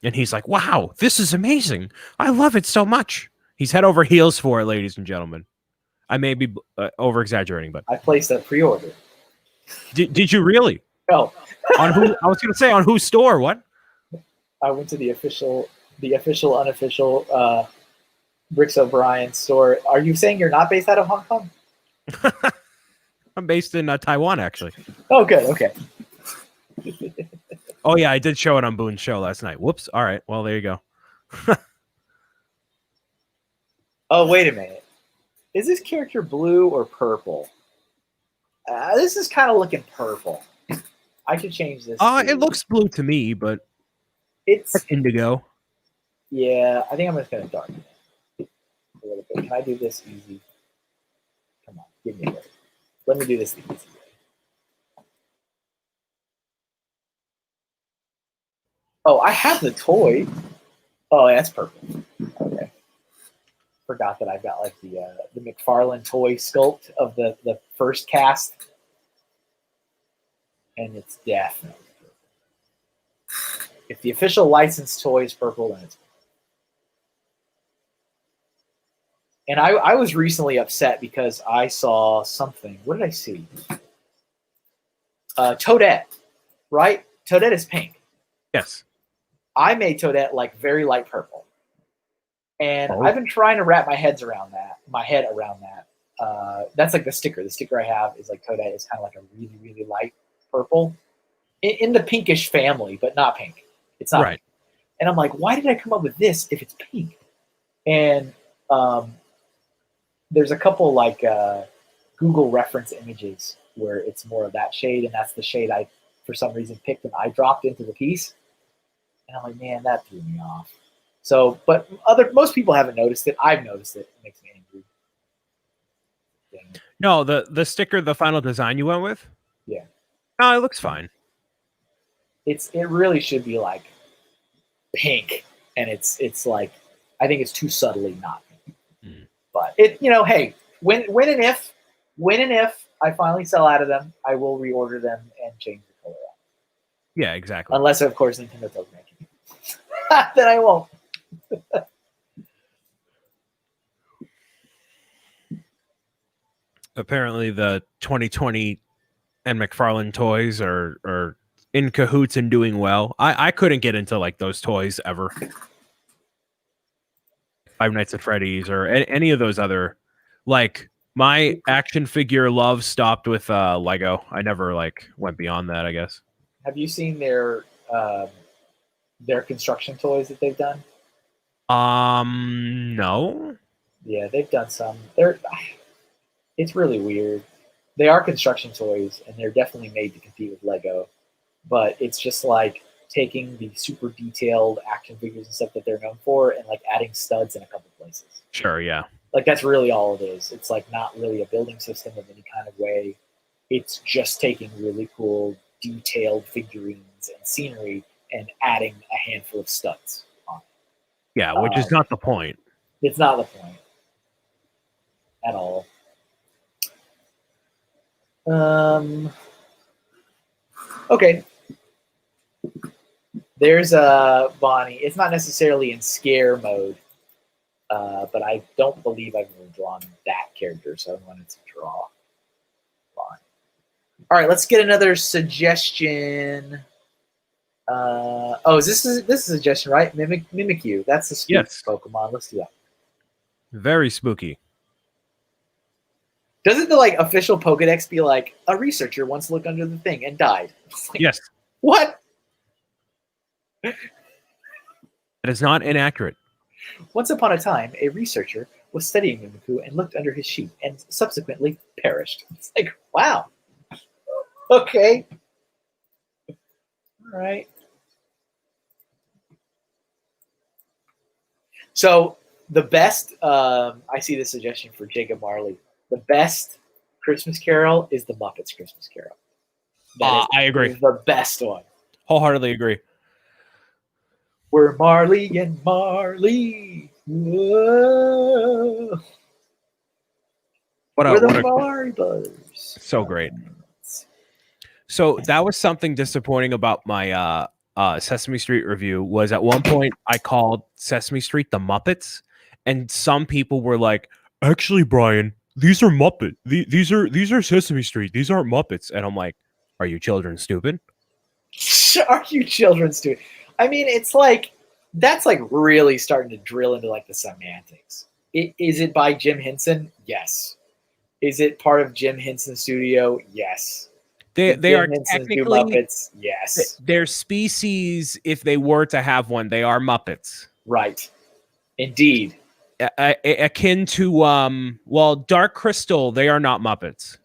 Speaker 2: And he's like, wow, this is amazing. I love it so much. He's head over heels for it, ladies and gentlemen. I may be over-exaggerating, but...
Speaker 1: I placed a pre-order.
Speaker 2: Did you really?
Speaker 1: No.
Speaker 2: On who? I was going to say, on whose store? What?
Speaker 1: I went to the official, unofficial Bricks O'Brien store. Are you saying you're not based out of Hong Kong?
Speaker 2: I'm based in Taiwan, actually.
Speaker 1: Oh, good. Okay.
Speaker 2: Oh, yeah, I did show it on Boone's show last night. Whoops. All right. Well, there you go.
Speaker 1: Oh, wait a minute. Is this character blue or purple? This is kind of looking purple. I should change this.
Speaker 2: It looks blue to me, but
Speaker 1: it's
Speaker 2: indigo.
Speaker 1: Yeah, I think I'm just going to darken it a little bit. Can I do this easy? Come on, give me a break. Let me do this the easy way. Oh, I have the toy. Oh, that's purple. Okay. Forgot that I've got like the McFarlane toy sculpt of the first cast and it's definitely purple. If the official licensed toy is purple, then it's purple. And I was recently upset because I saw something. What did I see? Toadette, right? Toadette is pink.
Speaker 2: Yes.
Speaker 1: I made Toadette like very light purple. And I've been trying to wrap my head around that. That's like the sticker. The sticker I have is like Toadette is kind of like a really, really light purple. In the pinkish family, but not pink. It's not
Speaker 2: right.
Speaker 1: Pink. And I'm like, why did I come up with this if it's pink? And there's a couple like Google reference images where it's more of that shade, and that's the shade I, for some reason, picked and I dropped into the piece. And I'm like, man, that threw me off. So, but most people haven't noticed it. I've noticed it. It makes me angry.
Speaker 2: No, the sticker, the final design you went with?
Speaker 1: Yeah.
Speaker 2: No, it looks fine.
Speaker 1: It really should be like pink, and it's like, I think it's too subtly not pink. But hey, when and if I finally sell out of them, I will reorder them and change the color out.
Speaker 2: Yeah, exactly.
Speaker 1: Unless, of course, Nintendo doesn't make it. Then I won't.
Speaker 2: Apparently, the 2020 and McFarlane toys are in cahoots and doing well. I couldn't get into like those toys ever. Five Nights at Freddy's or any of those other, like, my action figure love stopped with Lego. I never like went beyond that, I guess.
Speaker 1: Have you seen their construction toys that they've done?
Speaker 2: No.
Speaker 1: Yeah, they've done some. It's really weird. They are construction toys, and they're definitely made to compete with Lego. But it's just like taking the super detailed action figures and stuff that they're known for, and like adding studs in a couple places.
Speaker 2: Sure, yeah.
Speaker 1: Like that's really all it is. It's like not really a building system of any kind of way. It's just taking really cool, detailed figurines and scenery and adding a handful of studs on it.
Speaker 2: Yeah, which is not the point.
Speaker 1: It's not the point at all. Okay. There's Bonnie. It's not necessarily in scare mode, but I don't believe I've ever drawn that character, so I wanted to draw Bonnie. All right, let's get another suggestion. This is a suggestion, right? Mimikyu. That's the spooky Pokemon. Let's do that.
Speaker 2: Very spooky.
Speaker 1: Doesn't the like official Pokedex be like, a researcher once looked under the thing and died? Like,
Speaker 2: yes.
Speaker 1: What?
Speaker 2: That is not inaccurate.
Speaker 1: Once upon a time, a researcher was studying Mimikyu and looked under his sheet and subsequently perished. It's like, wow. Okay. All right. So the best, I see the suggestion for Jacob Marley. The best Christmas Carol is the Muppets Christmas Carol.
Speaker 2: I agree.
Speaker 1: The best one.
Speaker 2: Wholeheartedly agree.
Speaker 1: We're Marley and Marley. Whoa. We're the Marley Brothers.
Speaker 2: So great. So that was something disappointing about my Sesame Street review. Was at one point I called Sesame Street the Muppets, and some people were like, "Actually, Brian, these are Muppet. These are Sesame Street. These aren't Muppets." And I'm like, "Are you children stupid?
Speaker 1: Are you children stupid?" I mean, it's like that's like really starting to drill into like the semantics. Is it by Jim Henson? Yes. Is it part of Jim Henson's studio? Yes.
Speaker 2: They are technically
Speaker 1: Muppets. Yes.
Speaker 2: Their species, if they were to have one, they are Muppets.
Speaker 1: Right. Indeed.
Speaker 2: Akin to Dark Crystal, they are not Muppets.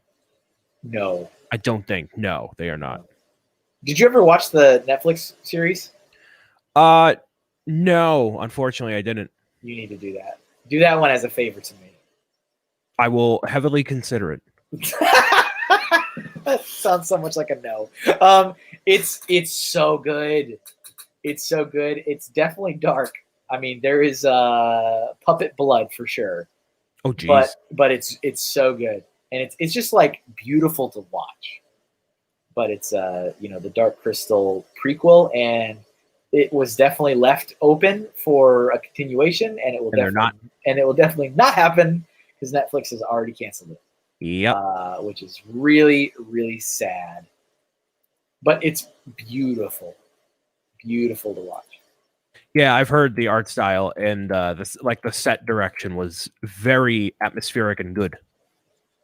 Speaker 1: No.
Speaker 2: I don't think. No, they are not.
Speaker 1: Did you ever watch the Netflix series?
Speaker 2: No, unfortunately I didn't. You
Speaker 1: need to do that. Do that one as a favor to me.
Speaker 2: I will heavily consider it.
Speaker 1: That sounds so much like a no. It's so good. It's so good. It's definitely dark. I mean, there is puppet blood for sure.
Speaker 2: Oh, geez.
Speaker 1: But it's so good, and it's just like beautiful to watch. but it's the Dark Crystal prequel, and it was definitely left open for a continuation, and it will definitely not happen because Netflix has already canceled it.
Speaker 2: Yep.
Speaker 1: Which is really, really sad. But it's beautiful. Beautiful to watch.
Speaker 2: Yeah, I've heard the art style and the set direction was very atmospheric and good.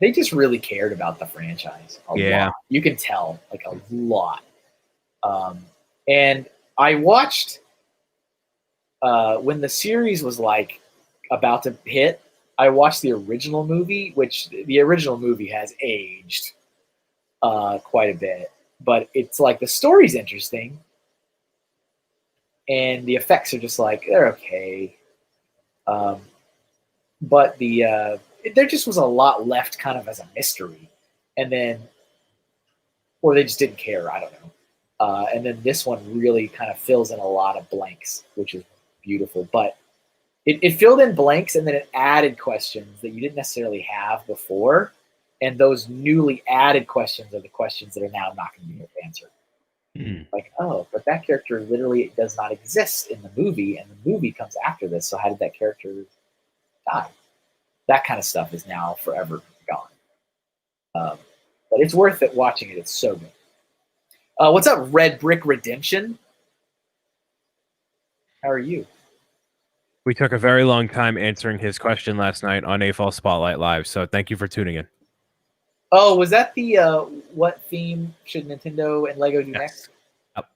Speaker 1: They just really cared about the franchise a lot. You can tell, like, a lot. And I watched when the series was like about to hit. I watched the original movie, which the original movie has aged quite a bit, but it's like the story's interesting, and the effects are just like they're okay. But there just was a lot left kind of as a mystery, and then, or they just didn't care. I don't know. And then this one really kind of fills in a lot of blanks, which is beautiful. But it filled in blanks, and then it added questions that you didn't necessarily have before. And those newly added questions are the questions that are now not going to be answered. Like, oh, but that character literally does not exist in the movie, and the movie comes after this. So how did that character die? That kind of stuff is now forever gone. But it's worth it watching it. It's so good. What's up, Red Brick Redemption? How are you?
Speaker 2: We took a very long time answering his question last night on AFL Spotlight Live, so thank you for tuning in.
Speaker 1: Oh, was that the what theme should Nintendo and Lego do next?
Speaker 2: Yep.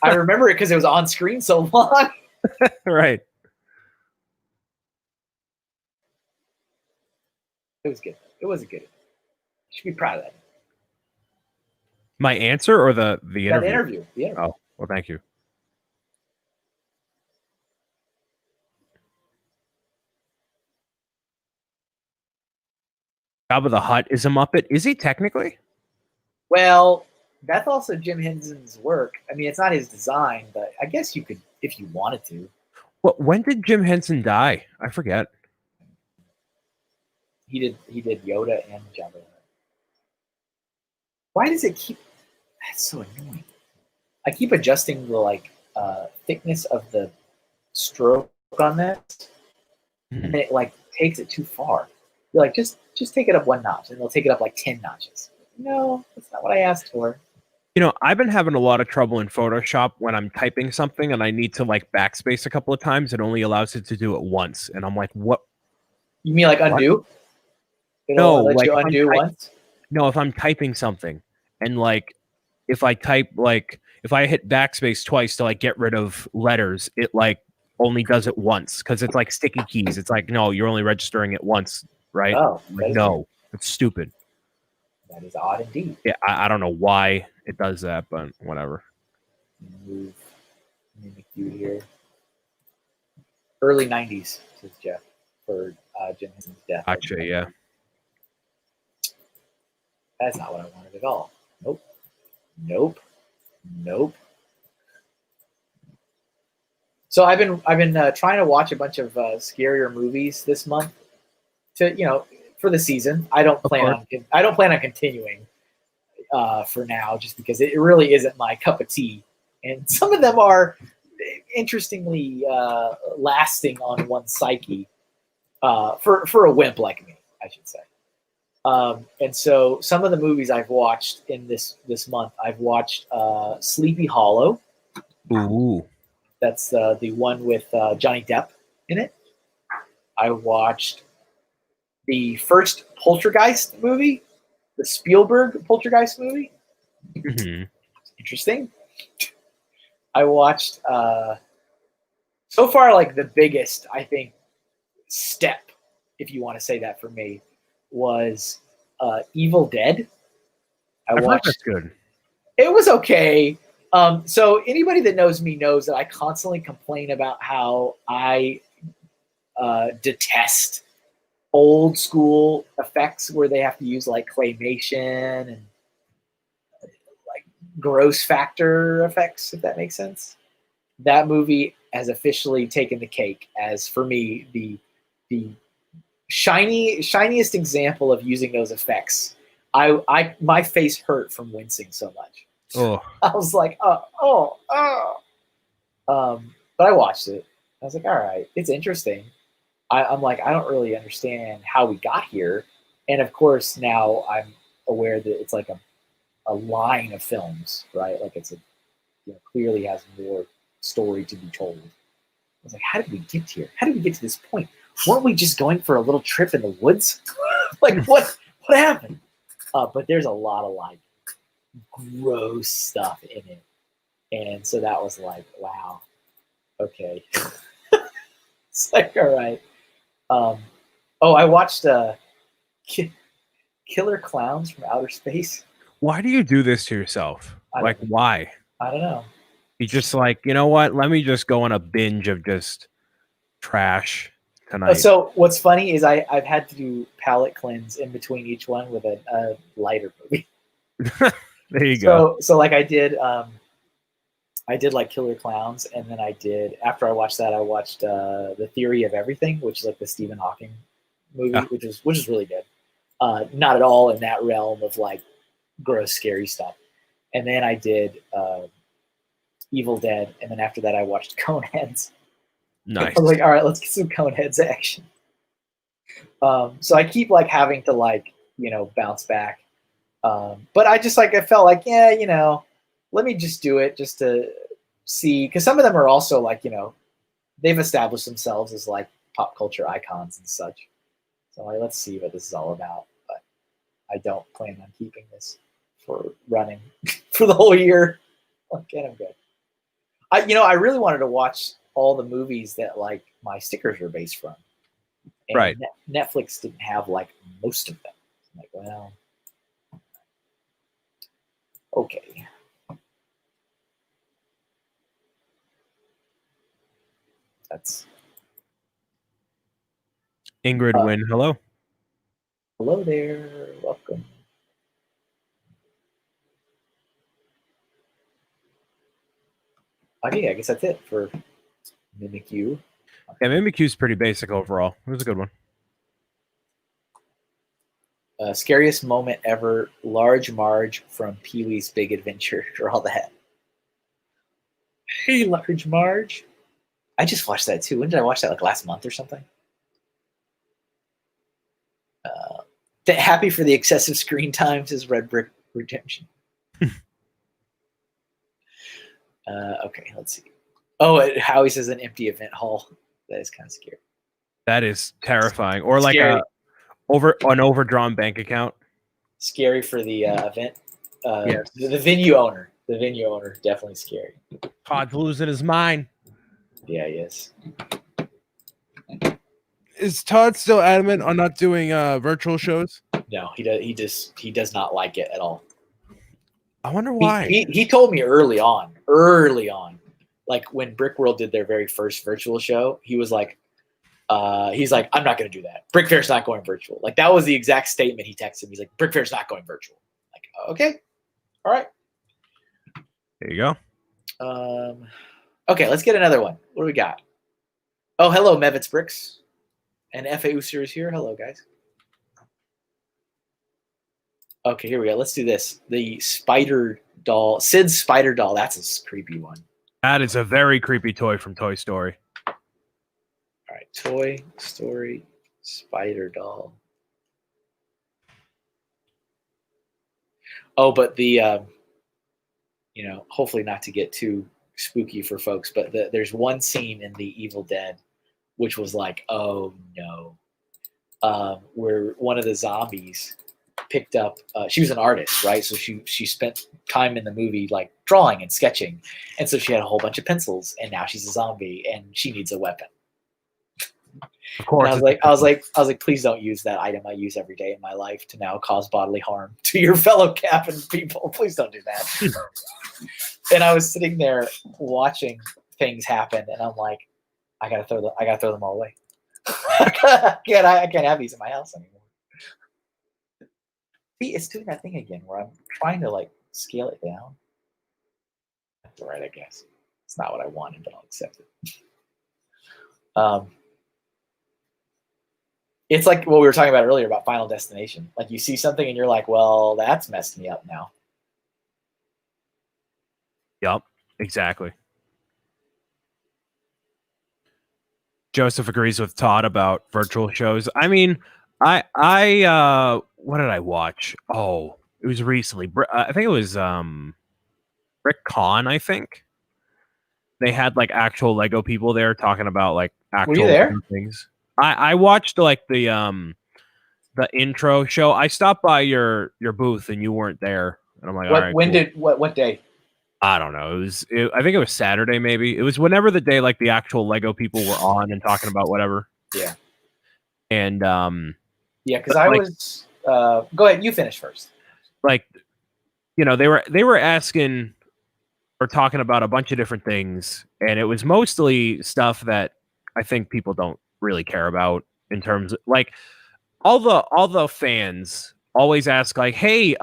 Speaker 1: I remember it because it was on screen so long.
Speaker 2: Right.
Speaker 1: It was good. It was good. You should be proud of that.
Speaker 2: My answer or the interview?
Speaker 1: That interview. Yeah.
Speaker 2: Oh, well, thank you. Jabba the Hutt is a Muppet. Is he technically?
Speaker 1: Well, that's also Jim Henson's work. I mean, it's not his design, but I guess you could if you wanted to.
Speaker 2: Well, when did Jim Henson die? I forget.
Speaker 1: He did Yoda and Jabba the Hutt. Why does it keep? That's so annoying. I keep adjusting the thickness of the stroke on that, and it takes it too far. You're like, just take it up one notch, and they'll take it up like 10 notches. No, that's not what I asked for.
Speaker 2: I've been having a lot of trouble in Photoshop when I'm typing something and I need to backspace a couple of times. It only allows it to do it once, and I'm like, what?
Speaker 1: You mean like undo?
Speaker 2: No,
Speaker 1: let you undo once.
Speaker 2: No, if I'm typing something, and if I type if I hit backspace twice to get rid of letters, it only does it once because it's like sticky keys. It's like, no, you're only registering it once, right?
Speaker 1: Oh,
Speaker 2: no, it's stupid.
Speaker 1: That is odd indeed.
Speaker 2: Yeah, I don't know why it does that, but whatever.
Speaker 1: Move you here. Early 90s, says Jeff, for Jim Henson's death.
Speaker 2: Actually, yeah.
Speaker 1: That's not what I wanted at all. Nope. So I've been trying to watch a bunch of scarier movies this month to for the season. I don't plan on continuing for now, just because it really isn't my cup of tea, and some of them are interestingly lasting on one's psyche for a wimp like me, I should say. And so some of the movies I've watched in this month, I've watched Sleepy Hollow.
Speaker 2: Ooh.
Speaker 1: That's the one with Johnny Depp in it. I watched the first Poltergeist movie, the Spielberg Poltergeist movie.
Speaker 2: Mm-hmm.
Speaker 1: Interesting. I watched so far the biggest, I think, step, if you want to say that for me, was Evil Dead. I watched.
Speaker 2: That's good.
Speaker 1: It was okay. So anybody that knows me knows that I constantly complain about how I detest old school effects where they have to use claymation and gross factor effects, if that makes sense. That movie has officially taken the cake as, for me, the shiniest example of using those effects my face hurt from wincing so much.
Speaker 2: Oh,
Speaker 1: I was like, oh. But I watched it. I was like, all right, it's interesting. I'm like, I don't really understand how we got here. And of course, now I'm aware that it's like a line of films, right? Like it's clearly has more story to be told. I was like, how did we get here? How did we get to this point? Weren't we just going for a little trip in the woods? Like what happened? But there's a lot of like gross stuff in it. And so that was like, wow, okay. It's like, all right. I watched Killer Clowns from Outer Space.
Speaker 2: why do you do this to yourself? Like, why?
Speaker 1: I don't know.
Speaker 2: You just like, you know what? Let me just go on a binge of just trash tonight.
Speaker 1: So what's funny is I've had to do palate cleanse in between each one with a lighter movie.
Speaker 2: There you go.
Speaker 1: So like I did like Killer Clowns, and then after I watched that, I watched The Theory of Everything, which is like the Stephen Hawking movie, which is really good. Not at all in that realm of like gross, scary stuff. And then I did Evil Dead, and then after that, I watched Coneheads.
Speaker 2: Nice.
Speaker 1: I was like, all right, let's get some Coneheads action. So I keep like having to like bounce back, but I just like I felt like let me just do it just to see, because some of them are also like they've established themselves as like pop culture icons and such. So like, let's see what this is all about. But I don't plan on keeping this for running for the whole year. Okay, I'm good. I really wanted to watch all the movies that like my stickers are based from. And
Speaker 2: right.
Speaker 1: Netflix didn't have like most of them. I'm like, well, okay. That's
Speaker 2: Ingrid Wynn. Hello.
Speaker 1: Hello there. Welcome. Okay, I guess that's it for Mimikyu.
Speaker 2: Yeah, Mimikyu's pretty basic overall. It was a good one.
Speaker 1: Scariest moment ever, Large Marge from Pee-wee's Big Adventure. Draw that. Hey, Large Marge. I just watched that too. When did I watch that? Like last month or something? Happy for the excessive screen time, says Red Brick Redemption. Okay, let's see. Oh, Howie says an empty event hall. That is kind of scary.
Speaker 2: That is terrifying. Or like an overdrawn bank account.
Speaker 1: Scary for the event.
Speaker 2: Yes.
Speaker 1: The venue owner. The venue owner, definitely scary.
Speaker 2: Todd's losing his mind.
Speaker 1: Yeah, he is.
Speaker 3: Is Todd still adamant on not doing virtual shows?
Speaker 1: No, he does not like it at all.
Speaker 3: I wonder why.
Speaker 1: He told me early on, like when Brickworld did their very first virtual show, he was like, he's like, I'm not going to do that. Brick Fair's not going virtual. Like that was the exact statement he texted me. He's like, Brick Fair's not going virtual. Like, okay, all right.
Speaker 2: There you go.
Speaker 1: Okay, let's get another one. What do we got? Oh, hello, Mevitz Bricks. And FAU series here. Hello, guys. Okay, here we go. Let's do this. The spider doll. Sid's spider doll. That's a creepy one.
Speaker 2: That is a very creepy toy from Toy Story.
Speaker 1: All right. Toy Story spider doll. Oh, but the, hopefully not to get too spooky for folks, but there's one scene in the Evil Dead which was like, oh no, where one of the zombies picked up, she was an artist, right? So she spent time in the movie like drawing and sketching. And so she had a whole bunch of pencils, and now she's a zombie and she needs a weapon.
Speaker 2: Of course.
Speaker 1: And I was like, please don't use that item I use every day in my life to now cause bodily harm to your fellow Cap'n people. Please don't do that. And I was sitting there watching things happen, and I'm like, I gotta throw them all away. I can't have these in my house anymore. See, it's doing that thing again where I'm trying to like scale it down. That's all right, I guess. It's not what I wanted, but I'll accept it. It's like what we were talking about earlier about Final Destination. Like you see something and you're like, well, that's messed me up now.
Speaker 2: Yep, exactly. Joseph agrees with Todd about virtual shows. I mean, I what did I watch? Oh, it was recently. I think it was Rick Con, I think. They had like actual Lego people there talking about like
Speaker 1: Were you
Speaker 2: actual
Speaker 1: there?
Speaker 2: things. I watched like the intro show. I stopped by your booth and you weren't there. And I'm like, all right, cool.
Speaker 1: What day?
Speaker 2: I don't know. I think it was Saturday, maybe. It was whenever the day like the actual Lego people were on and talking about whatever.
Speaker 1: Yeah.
Speaker 2: And
Speaker 1: yeah, because I was go ahead, you finish first.
Speaker 2: Like, you know, they were asking or talking about a bunch of different things, and it was mostly stuff that I think people don't really care about in terms of like all the fans always ask like, hey,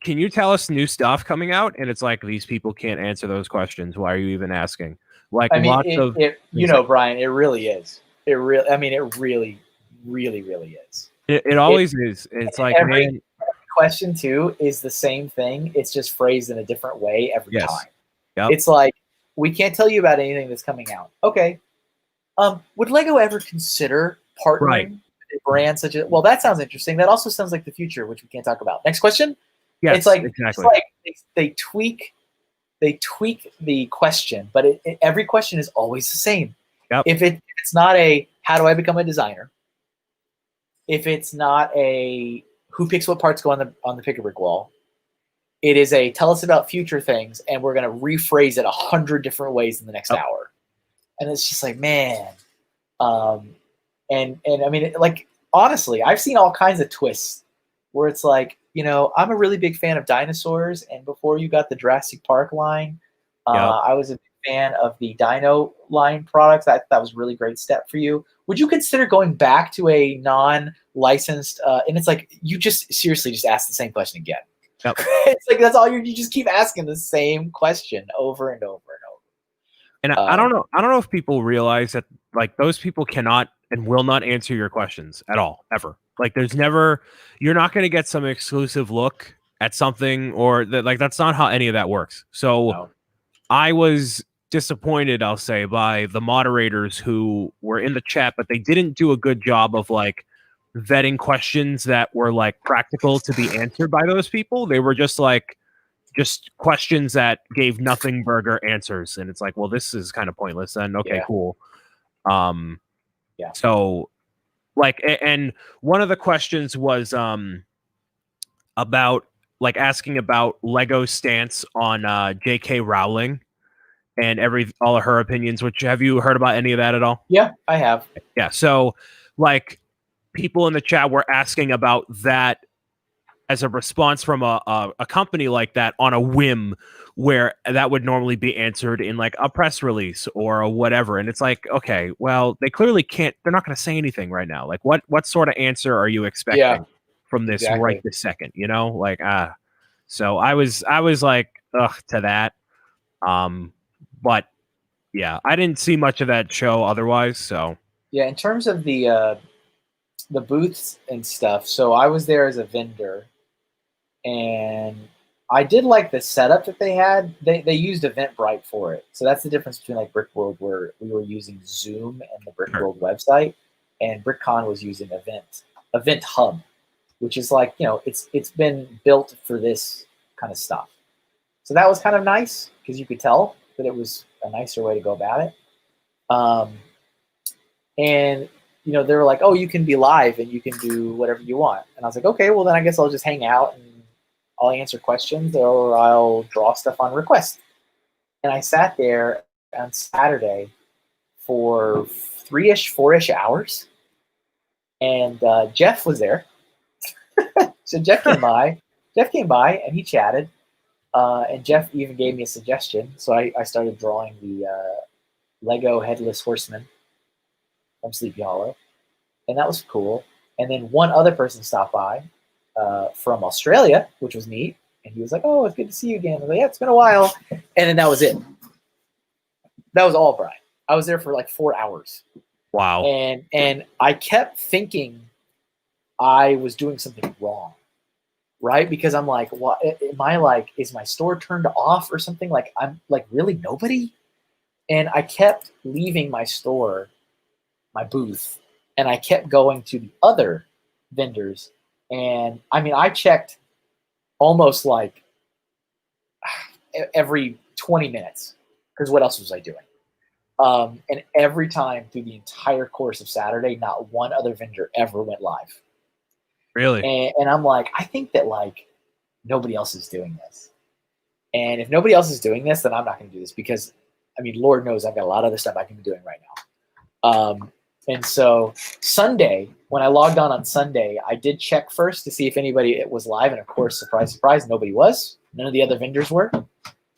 Speaker 2: can you tell us new stuff coming out? And it's like, these people can't answer those questions. Why are you even asking? Like,
Speaker 1: I mean,
Speaker 2: lots of
Speaker 1: you know, Brian, it really is. It really is.
Speaker 2: It always is. It's like,
Speaker 1: every question too is the same thing. It's just phrased in a different way every time.
Speaker 2: Yep.
Speaker 1: It's like, we can't tell you about anything that's coming out. Okay. Would Lego ever consider partnering with a brand such as? Well, that sounds interesting. That also sounds like the future, which we can't talk about. Next question.
Speaker 2: Yes,
Speaker 1: it's like
Speaker 2: exactly.
Speaker 1: It's like they tweak the question, but every question is always the same.
Speaker 2: Yep.
Speaker 1: If it's not a how do I become a designer, if it's not a who picks what parts go on the pick-a-brick wall, it is a tell us about future things, and we're going to rephrase it 100 different ways in the next hour. And it's just like, man. And I mean, like, honestly, I've seen all kinds of twists where it's like, you know, I'm a really big fan of dinosaurs, and before you got the Jurassic Park line, I was a big fan of the Dino line products. That was a really great step for you. Would you consider going back to a non-licensed? And it's like, you just seriously just ask the same question again.
Speaker 2: Yep.
Speaker 1: It's like that's all you just keep asking the same question over and over and over.
Speaker 2: And I don't know if people realize that like those people cannot and will not answer your questions at all, ever. Like you're not going to get some exclusive look at something or that, like, that's not how any of that works. So no. I was disappointed, I'll say, by the moderators who were in the chat, but they didn't do a good job of like vetting questions that were like practical to be answered by those people. They were just questions that gave nothing burger answers. And it's like, well, this is kind of pointless then. Okay, cool. So like, and one of the questions was about like asking about Lego's stance on J.K. Rowling and all of her opinions, which have you heard about any of that at all?
Speaker 1: Yeah, I have.
Speaker 2: Yeah. So like people in the chat were asking about that as a response from a company like that on a whim, where that would normally be answered in like a press release or a whatever. And it's like, okay, well, they clearly can't, they're not going to say anything right now. Like what sort of answer are you expecting from this right this second, you know? Like, so I was like, ugh, to that. But yeah, I didn't see much of that show otherwise. So
Speaker 1: yeah, in terms of the booths and stuff. So I was there as a vendor, and I did like the setup that they had. They used Eventbrite for it. So that's the difference between like Brickworld, where we were using Zoom and the Brickworld website, and BrickCon was using Event Hub, which is like, you know, it's been built for this kind of stuff. So that was kind of nice because you could tell that it was a nicer way to go about it. And you know, they were like, oh, you can be live and you can do whatever you want. And I was like, okay, well then I guess I'll just hang out and I'll answer questions or I'll draw stuff on request. And I sat there on Saturday for 4-ish hours. And Jeff was there. So Jeff came by. Jeff came by and he chatted. And Jeff even gave me a suggestion. So I started drawing the Lego Headless Horseman from Sleepy Hollow. And that was cool. And then one other person stopped by from Australia, which was neat. And he was like, oh, it's good to see you again. I was like, yeah, it's been a while. And then that was it. That was all, Brian. I was there for like 4 hours.
Speaker 2: Wow.
Speaker 1: And I kept thinking I was doing something wrong, right? Because I'm like, what am I like? Is my store turned off or something? Like, I'm like, really nobody? And I kept leaving my store, my booth, and I kept going to the other vendors. And I mean, I checked almost like every 20 minutes because what else was I doing? And every time through the entire course of Saturday, not one other vendor ever went live.
Speaker 2: Really?
Speaker 1: And I'm like, I think that like nobody else is doing this. And if nobody else is doing this, then I'm not going to do this because, I mean, Lord knows I've got a lot of other stuff I can be doing right now. And so Sunday, when I logged on Sunday, I did check first to see if anybody was live. And of course, surprise, surprise, nobody was. None of the other vendors were.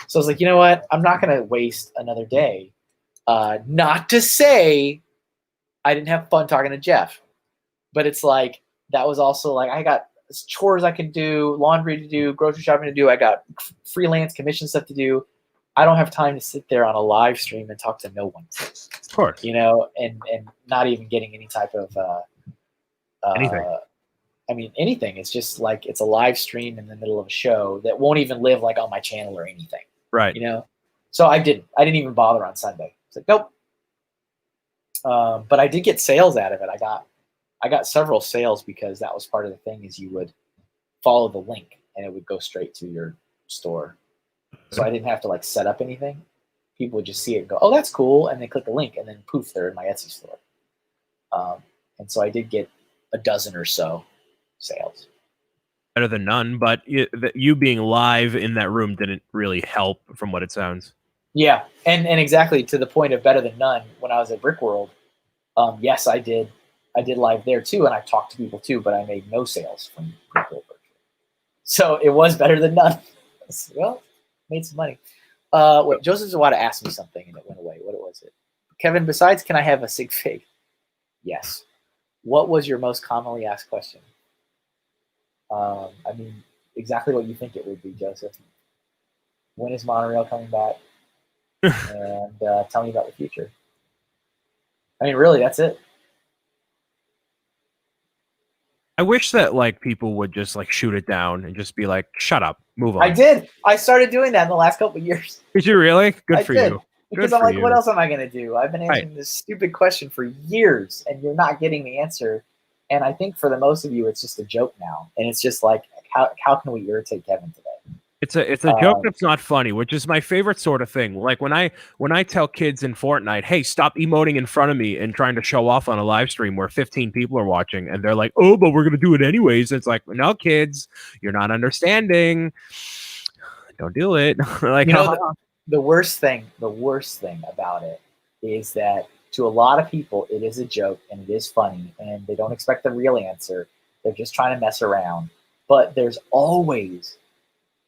Speaker 1: So I was like, you know what? I'm not going to waste another day. Not to say I didn't have fun talking to Jeff, but it's like that was also like I got chores I can do, laundry to do, grocery shopping to do. I got freelance commission stuff to do. I don't have time to sit there on a live stream and talk to no one.
Speaker 2: Of course.
Speaker 1: You know, and not even getting any type of
Speaker 2: anything.
Speaker 1: I mean, anything. It's just like it's a live stream in the middle of a show that won't even live like on my channel or anything.
Speaker 2: Right.
Speaker 1: You know, so I didn't even bother on Sunday. It's like nope. But I did get sales out of it. I got several sales because that was part of the thing is you would follow the link and it would go straight to your store. So I didn't have to like set up anything. People would just see it and go, oh, that's cool. And they click a link and then poof, they're in my Etsy store. And so I did get a dozen or so sales.
Speaker 2: Better than none, but you being live in that room didn't really help from what it sounds.
Speaker 1: Yeah. And exactly to the point of better than none, when I was at Brick World, yes, I did live there too. And I talked to people too, but I made no sales from Brick World. So it was better than none. Well, made some money. Wait, Joseph Zawada asked me something and it went away. What was it? Kevin, besides, can I have a sig fig? Yes. What was your most commonly asked question? I mean, exactly what you think it would be, Joseph. When is monorail coming back? And tell me about the future. I mean, really, that's it.
Speaker 2: I wish that like people would just like shoot it down and just be like, shut up, move on.
Speaker 1: I did. I started doing that in the last couple of years.
Speaker 2: Did you really? Good for you.
Speaker 1: Because I'm like, what else am I going to do? I've been answering this stupid question for years, and you're not getting the answer. And I think for the most of you, it's just a joke now. And it's just like, how can we irritate Kevin today?
Speaker 2: It's a joke that's not funny, which is my favorite sort of thing. Like when I tell kids in Fortnite, hey, stop emoting in front of me and trying to show off on a live stream where 15 people are watching, and they're like, oh, but we're going to do it anyways. It's like, no, kids, you're not understanding. Don't do it. Like,
Speaker 1: you know, the worst thing about it is that to a lot of people, it is a joke and it is funny and they don't expect the real answer. They're just trying to mess around. But there's always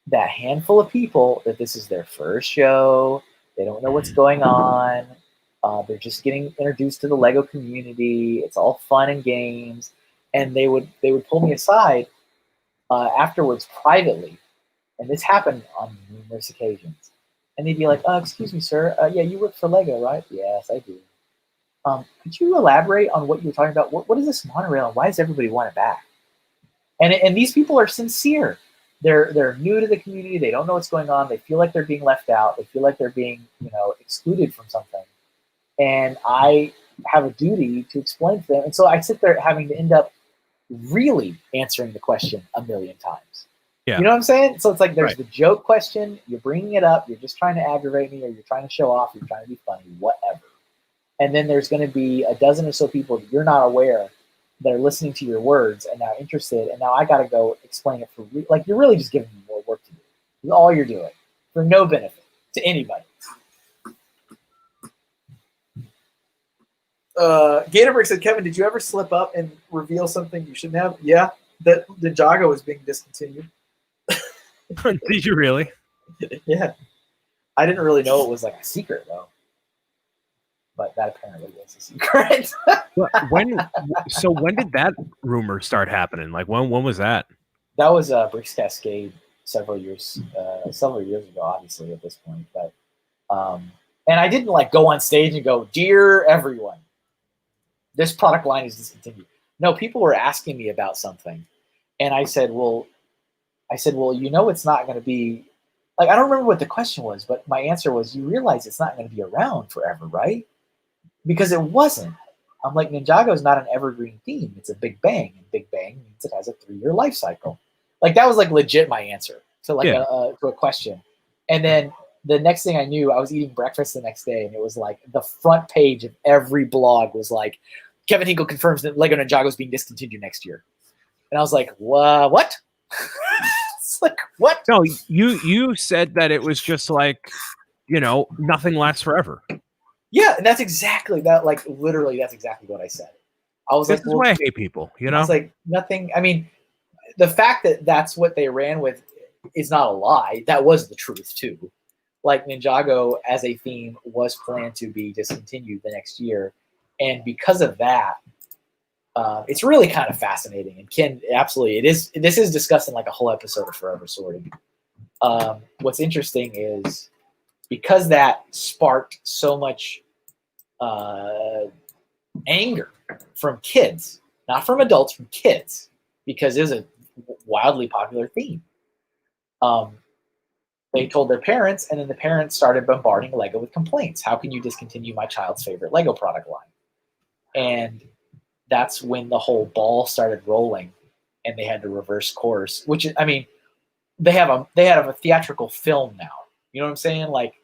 Speaker 1: that handful of people that this is their first show. They don't know what's going on. They're just getting introduced to the Lego community. It's all fun and games. And they would pull me aside afterwards privately. And this happened on numerous occasions. And they'd be like, excuse me, sir. Yeah, you work for Lego, right? Yes, I do. Could you elaborate on what you were talking about? What is this monorail and why does everybody want it back? And these people are sincere. They're new to the community. They don't know what's going on. They feel like they're being left out. They feel like they're being, excluded from something. And I have a duty to explain to them. And so I sit there having to end up really answering the question a million times.
Speaker 2: Yeah.
Speaker 1: You know what I'm saying? So it's like there's the joke question. You're bringing it up. You're just trying to aggravate me, or you're trying to show off. You're trying to be funny, whatever. And then there's going to be a dozen or so people that you're not aware that are listening to your words and now interested. And now I got to go explain it for like you're really just giving me more work to do. That's all you're doing for no benefit to anybody. Gatorbrick said, Kevin, did you ever slip up and reveal something you shouldn't have? Yeah, that the Jago was being discontinued.
Speaker 2: Did you really?
Speaker 1: Yeah. I didn't really know it was like a secret though. But that apparently was a secret.
Speaker 2: when did that rumor start happening? Like when was that?
Speaker 1: That was Bricks Cascade several years ago, obviously at this point. But and I didn't like go on stage and go, "Dear everyone." this product line is discontinued. No, people were asking me about something, and I said, well, you know, it's not going to be like, I don't remember what the question was, but my answer was, you realize it's not going to be around forever, right? Because it wasn't. I'm like, Ninjago is not an evergreen theme. It's a Big Bang, and Big Bang means it has a 3-year life cycle. Like, that was like legit my answer to like to a question. And then the next thing I knew, I was eating breakfast the next day, and it was like the front page of every blog was like, Kevin Hinkle confirms that Lego Ninjago is being discontinued next year. And I was like, what? It's like, what?
Speaker 2: No, you said that it was just like, you know, nothing lasts forever.
Speaker 1: Yeah, and that's exactly that. Like, literally, that's exactly what I said. I was
Speaker 2: This
Speaker 1: like,
Speaker 2: is why I hate people, you know?
Speaker 1: I was like, nothing. I mean, the fact that that's what they ran with is not a lie. That was the truth, too. Like, Ninjago as a theme was planned to be discontinued the next year. And because of that, it's really kind of fascinating. And Ken, absolutely, this is discussed in like a whole episode of Forever Sorting. What's interesting is because that sparked so much anger from kids, not from adults, from kids, because it was a wildly popular theme. They told their parents, and then the parents started bombarding Lego with complaints. How can you discontinue my child's favorite Lego product line? And that's when the whole ball started rolling, and they had to reverse course. Which, I mean, they have a theatrical film now. You know what I'm saying? Like,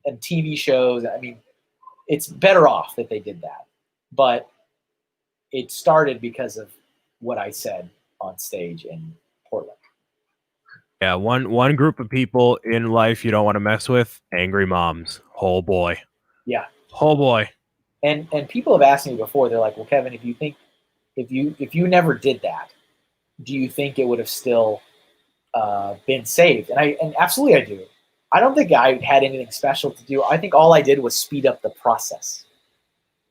Speaker 1: and TV shows. I mean, it's better off that they did that. But it started because of what I said on stage in Portland.
Speaker 2: Yeah, one group of people in life you don't want to mess with, angry moms. Oh boy.
Speaker 1: Yeah.
Speaker 2: Oh boy.
Speaker 1: And people have asked me before, they're like, well, Kevin, if you never did that, do you think it would have still been saved? And absolutely I do. I don't think I had anything special to do. I think all I did was speed up the process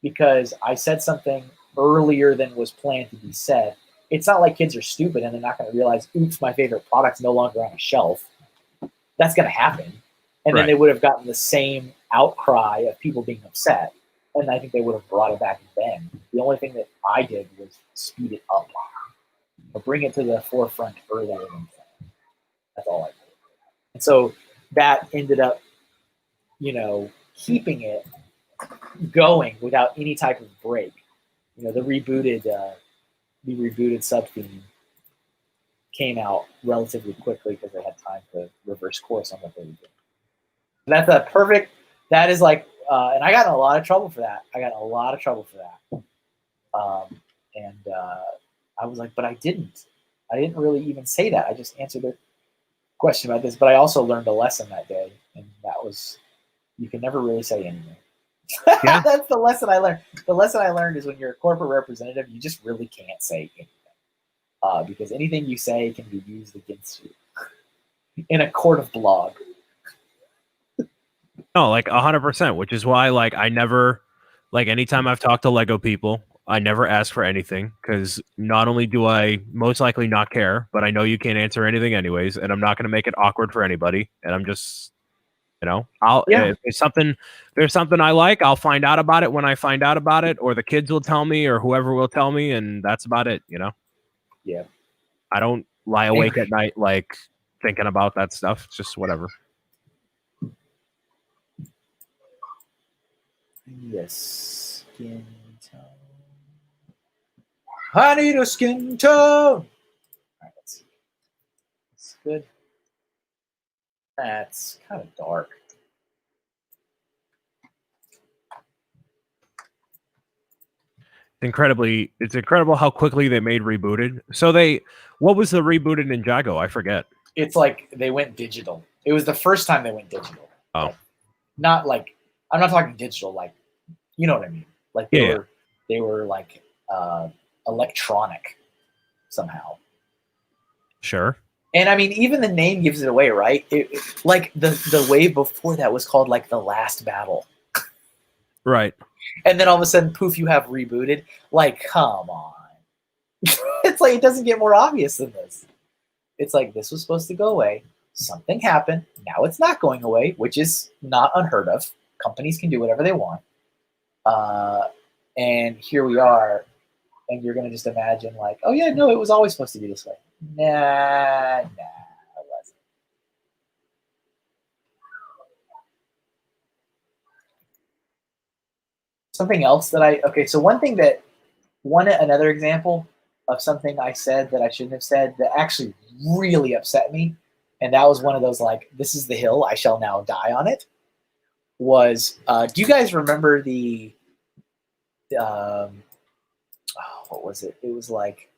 Speaker 1: because I said something earlier than was planned to be said. It's not like kids are stupid and they're not going to realize, oops, my favorite product's no longer on a shelf. That's going to happen. And then they would have gotten the same outcry of people being upset. And I think they would have brought it back then. The only thing that I did was speed it up or bring it to the forefront earlier than that. That's all I did. And so that ended up, you know, keeping it going without any type of break. You know, the rebooted sub-theme came out relatively quickly because they had time to reverse course on what they were doing. That's a perfect, that is like, and I got in a lot of trouble for that. I was like, but I didn't really even say that. I just answered their question about this, but I also learned a lesson that day, and that was, you can never really say anything. Yeah. That's the lesson I learned. The lesson I learned is when you're a corporate representative, you just really can't say anything, because anything you say can be used against you in a court of blog.
Speaker 2: No, like 100%, which is why, like, I never, like, anytime I've talked to Lego people, I never ask for anything because not only do I most likely not care, but I know you can't answer anything anyways, and I'm not going to make it awkward for anybody. And I'm just, you know, if there's something I like, I'll find out about it when I find out about it, or the kids will tell me, or whoever will tell me, and that's about it, you know?
Speaker 1: Yeah.
Speaker 2: I don't lie awake at night, like, thinking about that stuff. It's just whatever.
Speaker 1: Yes, skin tone. I need a skin tone. All right, let's see. It's good. That's kind of dark.
Speaker 2: It's incredible how quickly they made Rebooted. So what was the Rebooted Ninjago? I forget.
Speaker 1: It's like they went digital. It was the first time they went digital.
Speaker 2: Oh.
Speaker 1: Like, not like, I'm not talking digital, like, you know what I mean? Like they were like electronic somehow.
Speaker 2: Sure.
Speaker 1: And I mean, even the name gives it away, right? Like the wave before that was called like The Last Battle.
Speaker 2: Right.
Speaker 1: And then all of a sudden, poof, you have Rebooted. Like, come on. It's like, it doesn't get more obvious than this. It's like, this was supposed to go away. Something happened. Now it's not going away, which is not unheard of. Companies can do whatever they want. and here we are, and you're gonna just imagine like, oh yeah, no, it was always supposed to be this way. Nah, it wasn't. Something else that okay, so another example of something I said that I shouldn't have said that actually really upset me, and that was one of those like, this is the hill, I shall now die on it, was, do you guys remember the, what was it? It was like,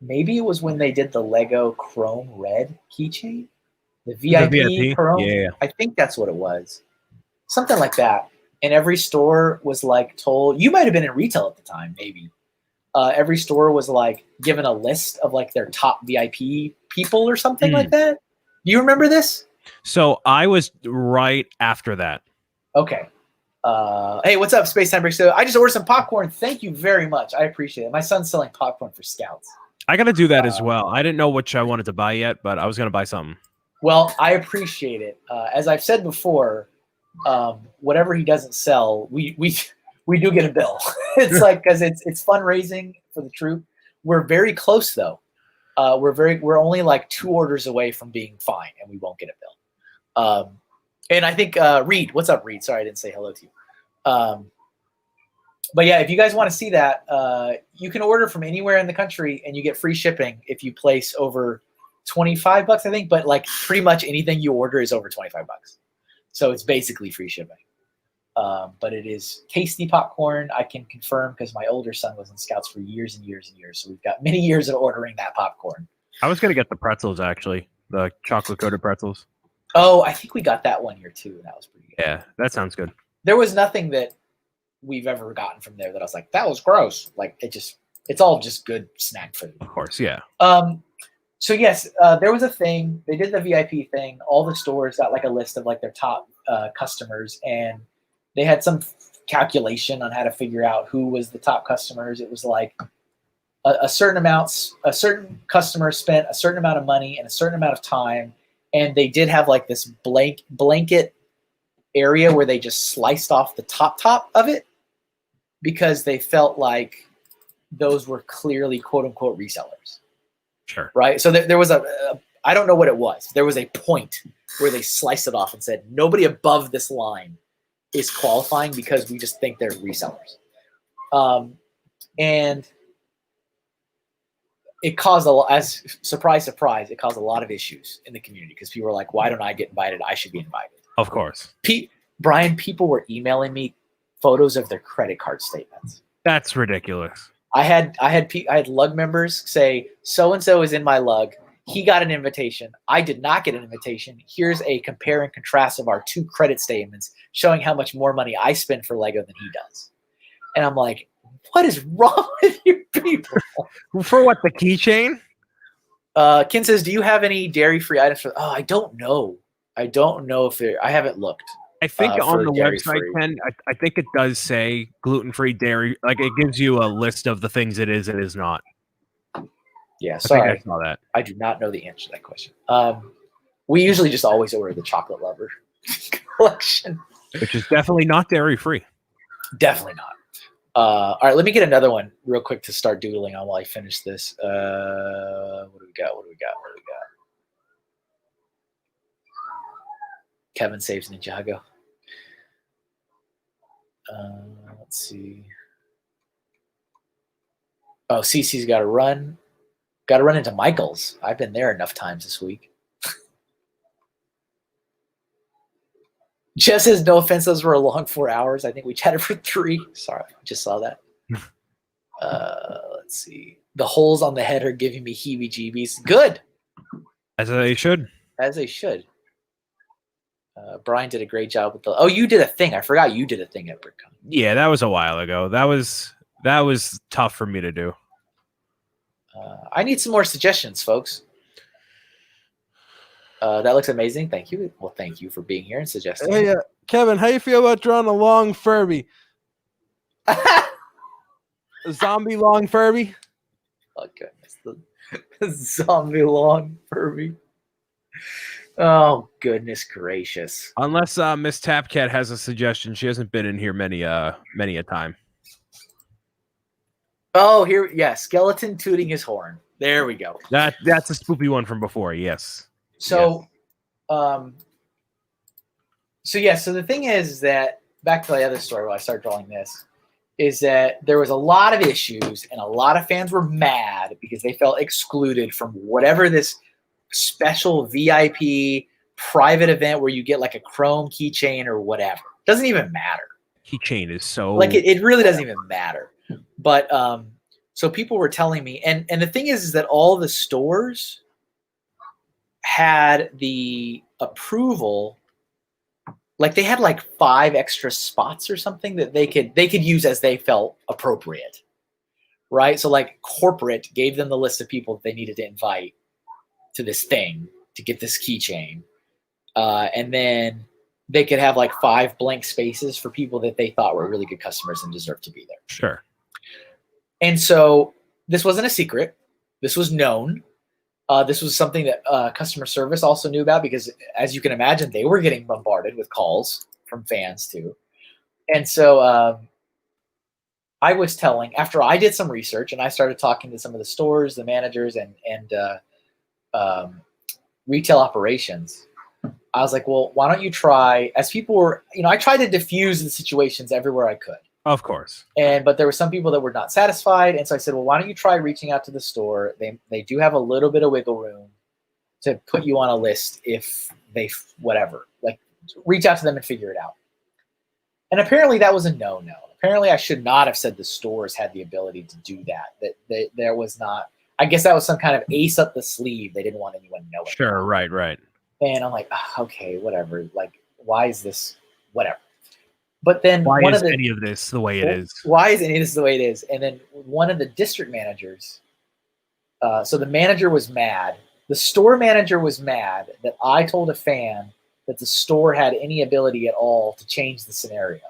Speaker 1: maybe it was when they did the Lego Chrome Red keychain? The VIP Chrome?
Speaker 2: Yeah.
Speaker 1: I think that's what it was. Something like that. And every store was like told, you might have been in retail at the time, maybe. Every store was like given a list of like their top VIP people or something like that. Do you remember this?
Speaker 2: So I was right after that.
Speaker 1: Okay. Hey, what's up, Space Time Break? So I just ordered some popcorn. Thank you very much. I appreciate it. My son's selling popcorn for Scouts.
Speaker 2: I got to do that as well. I didn't know which I wanted to buy yet, but I was going to buy something.
Speaker 1: Well, I appreciate it. As I've said before, whatever he doesn't sell, we do get a bill. It's like, because it's fundraising for the troop. We're very close though. We're only like 2 orders away from being fine, and we won't get a bill. And I think Reed, what's up, Reed? Sorry, I didn't say hello to you. But yeah, if you guys want to see that, you can order from anywhere in the country, and you get free shipping if you place over $25, I think. But like pretty much anything you order is over $25, so it's basically free shipping. But it is tasty popcorn. I can confirm because my older son was in Scouts for years and years and years, so we've got many years of ordering that popcorn.
Speaker 2: I was going to get the pretzels, actually, the chocolate-coated pretzels.
Speaker 1: Oh, I think we got that one year too, and that was pretty good.
Speaker 2: Yeah, that sounds good.
Speaker 1: There was nothing that we've ever gotten from there that I was like, that was gross. Like, it's all just good snack food.
Speaker 2: Of course, yeah.
Speaker 1: So yes, there was a thing. They did the VIP thing. All the stores got like a list of like their top customers, and they had some calculation on how to figure out who was the top customers. It was like a certain customer spent a certain amount of money and a certain amount of time, and they did have like this blanket area where they just sliced off the top of it because they felt like those were clearly quote unquote resellers.
Speaker 2: Sure.
Speaker 1: Right. So there was I don't know what it was. There was a point where they sliced it off and said, nobody above this line is qualifying because we just think they're resellers. And it caused surprise, it caused a lot of issues in the community because people were like, why don't I get invited? I should be invited.
Speaker 2: Of course.
Speaker 1: Brian, people were emailing me photos of their credit card statements.
Speaker 2: That's ridiculous.
Speaker 1: I had lug members say, so-and-so is in my lug. He got an invitation. I did not get an invitation. Here's a compare and contrast of our 2 credit statements showing how much more money I spend for Lego than he does. And I'm like, what is wrong with you people?
Speaker 2: For what, the keychain?
Speaker 1: Ken says, do you have any dairy-free items? I don't know. I don't know if I haven't looked.
Speaker 2: I think on the website, Ken, I think it does say gluten-free dairy. Like, it gives you a list of the things it is and is not.
Speaker 1: Yeah, sorry.
Speaker 2: I think I saw that.
Speaker 1: I do not know the answer to that question. We usually just always order the chocolate lover collection.
Speaker 2: Which is definitely not dairy-free.
Speaker 1: Definitely not. All right, let me get another one real quick to start doodling on while I finish this. What do we got? Kevin saves Ninjago. Let's see. Oh, Cece's got to run. Got to run into Michael's. I've been there enough times this week. Jess says, no offense, those were a long 4 hours. I think we chatted for 3. Sorry, I just saw that. Let's see. The holes on the head are giving me heebie-jeebies. Good.
Speaker 2: As they should.
Speaker 1: As they should. Brian did a great job with the. Oh, you did a thing. I forgot you did a thing at BrickCon.
Speaker 2: Yeah, that was a while ago. That was tough for me to do.
Speaker 1: I need some more suggestions, folks. That looks amazing. Thank you. Well, thank you for being here and suggesting.
Speaker 3: Hey, Kevin, how you feel about drawing a long Furby? A zombie long Furby?
Speaker 1: Oh, goodness. The zombie long Furby. Oh, goodness gracious.
Speaker 2: Unless Miss Tapcat has a suggestion. She hasn't been in here many a time.
Speaker 1: Oh, here, yeah, skeleton tooting his horn. There we go.
Speaker 2: That's a spoopy one from before. Yes.
Speaker 1: So, so the thing is that back to the other story where I started drawing this is that there was a lot of issues and a lot of fans were mad because they felt excluded from whatever this special VIP private event where you get like a chrome keychain or whatever. Doesn't even matter.
Speaker 2: Keychain is so
Speaker 1: like it really doesn't even matter. But so people were telling me, and the thing is that all the stores had the approval. Like they had like 5 extra spots or something that they could use as they felt appropriate, right? So like corporate gave them the list of people that they needed to invite to this thing to get this keychain, and then they could have like 5 blank spaces for people that they thought were really good customers and deserved to be there.
Speaker 2: Sure.
Speaker 1: And so this wasn't a secret. This was known. This was something that customer service also knew about because, as you can imagine, they were getting bombarded with calls from fans too. And so I was telling, after I did some research and I started talking to some of the stores, the managers, and retail operations, I was like, well, why don't you try, as people were, I tried to diffuse the situations everywhere I could.
Speaker 2: Of course.
Speaker 1: But there were some people that were not satisfied. And so I said, well, why don't you try reaching out to the store? They do have a little bit of wiggle room to put you on a list if they, whatever, like reach out to them and figure it out. And apparently that was a no-no. Apparently I should not have said the stores had the ability to do that. That there was not, I guess that was some kind of ace up the sleeve. They didn't want anyone knowing.
Speaker 2: Sure, right.
Speaker 1: And I'm like, okay, whatever. Like, why is this, whatever. But then
Speaker 2: why is any of this the way it is?
Speaker 1: Why is any of this the way it is? And then one of the district managers, so the manager was mad. The store manager was mad that I told a fan that the store had any ability at all to change the scenario.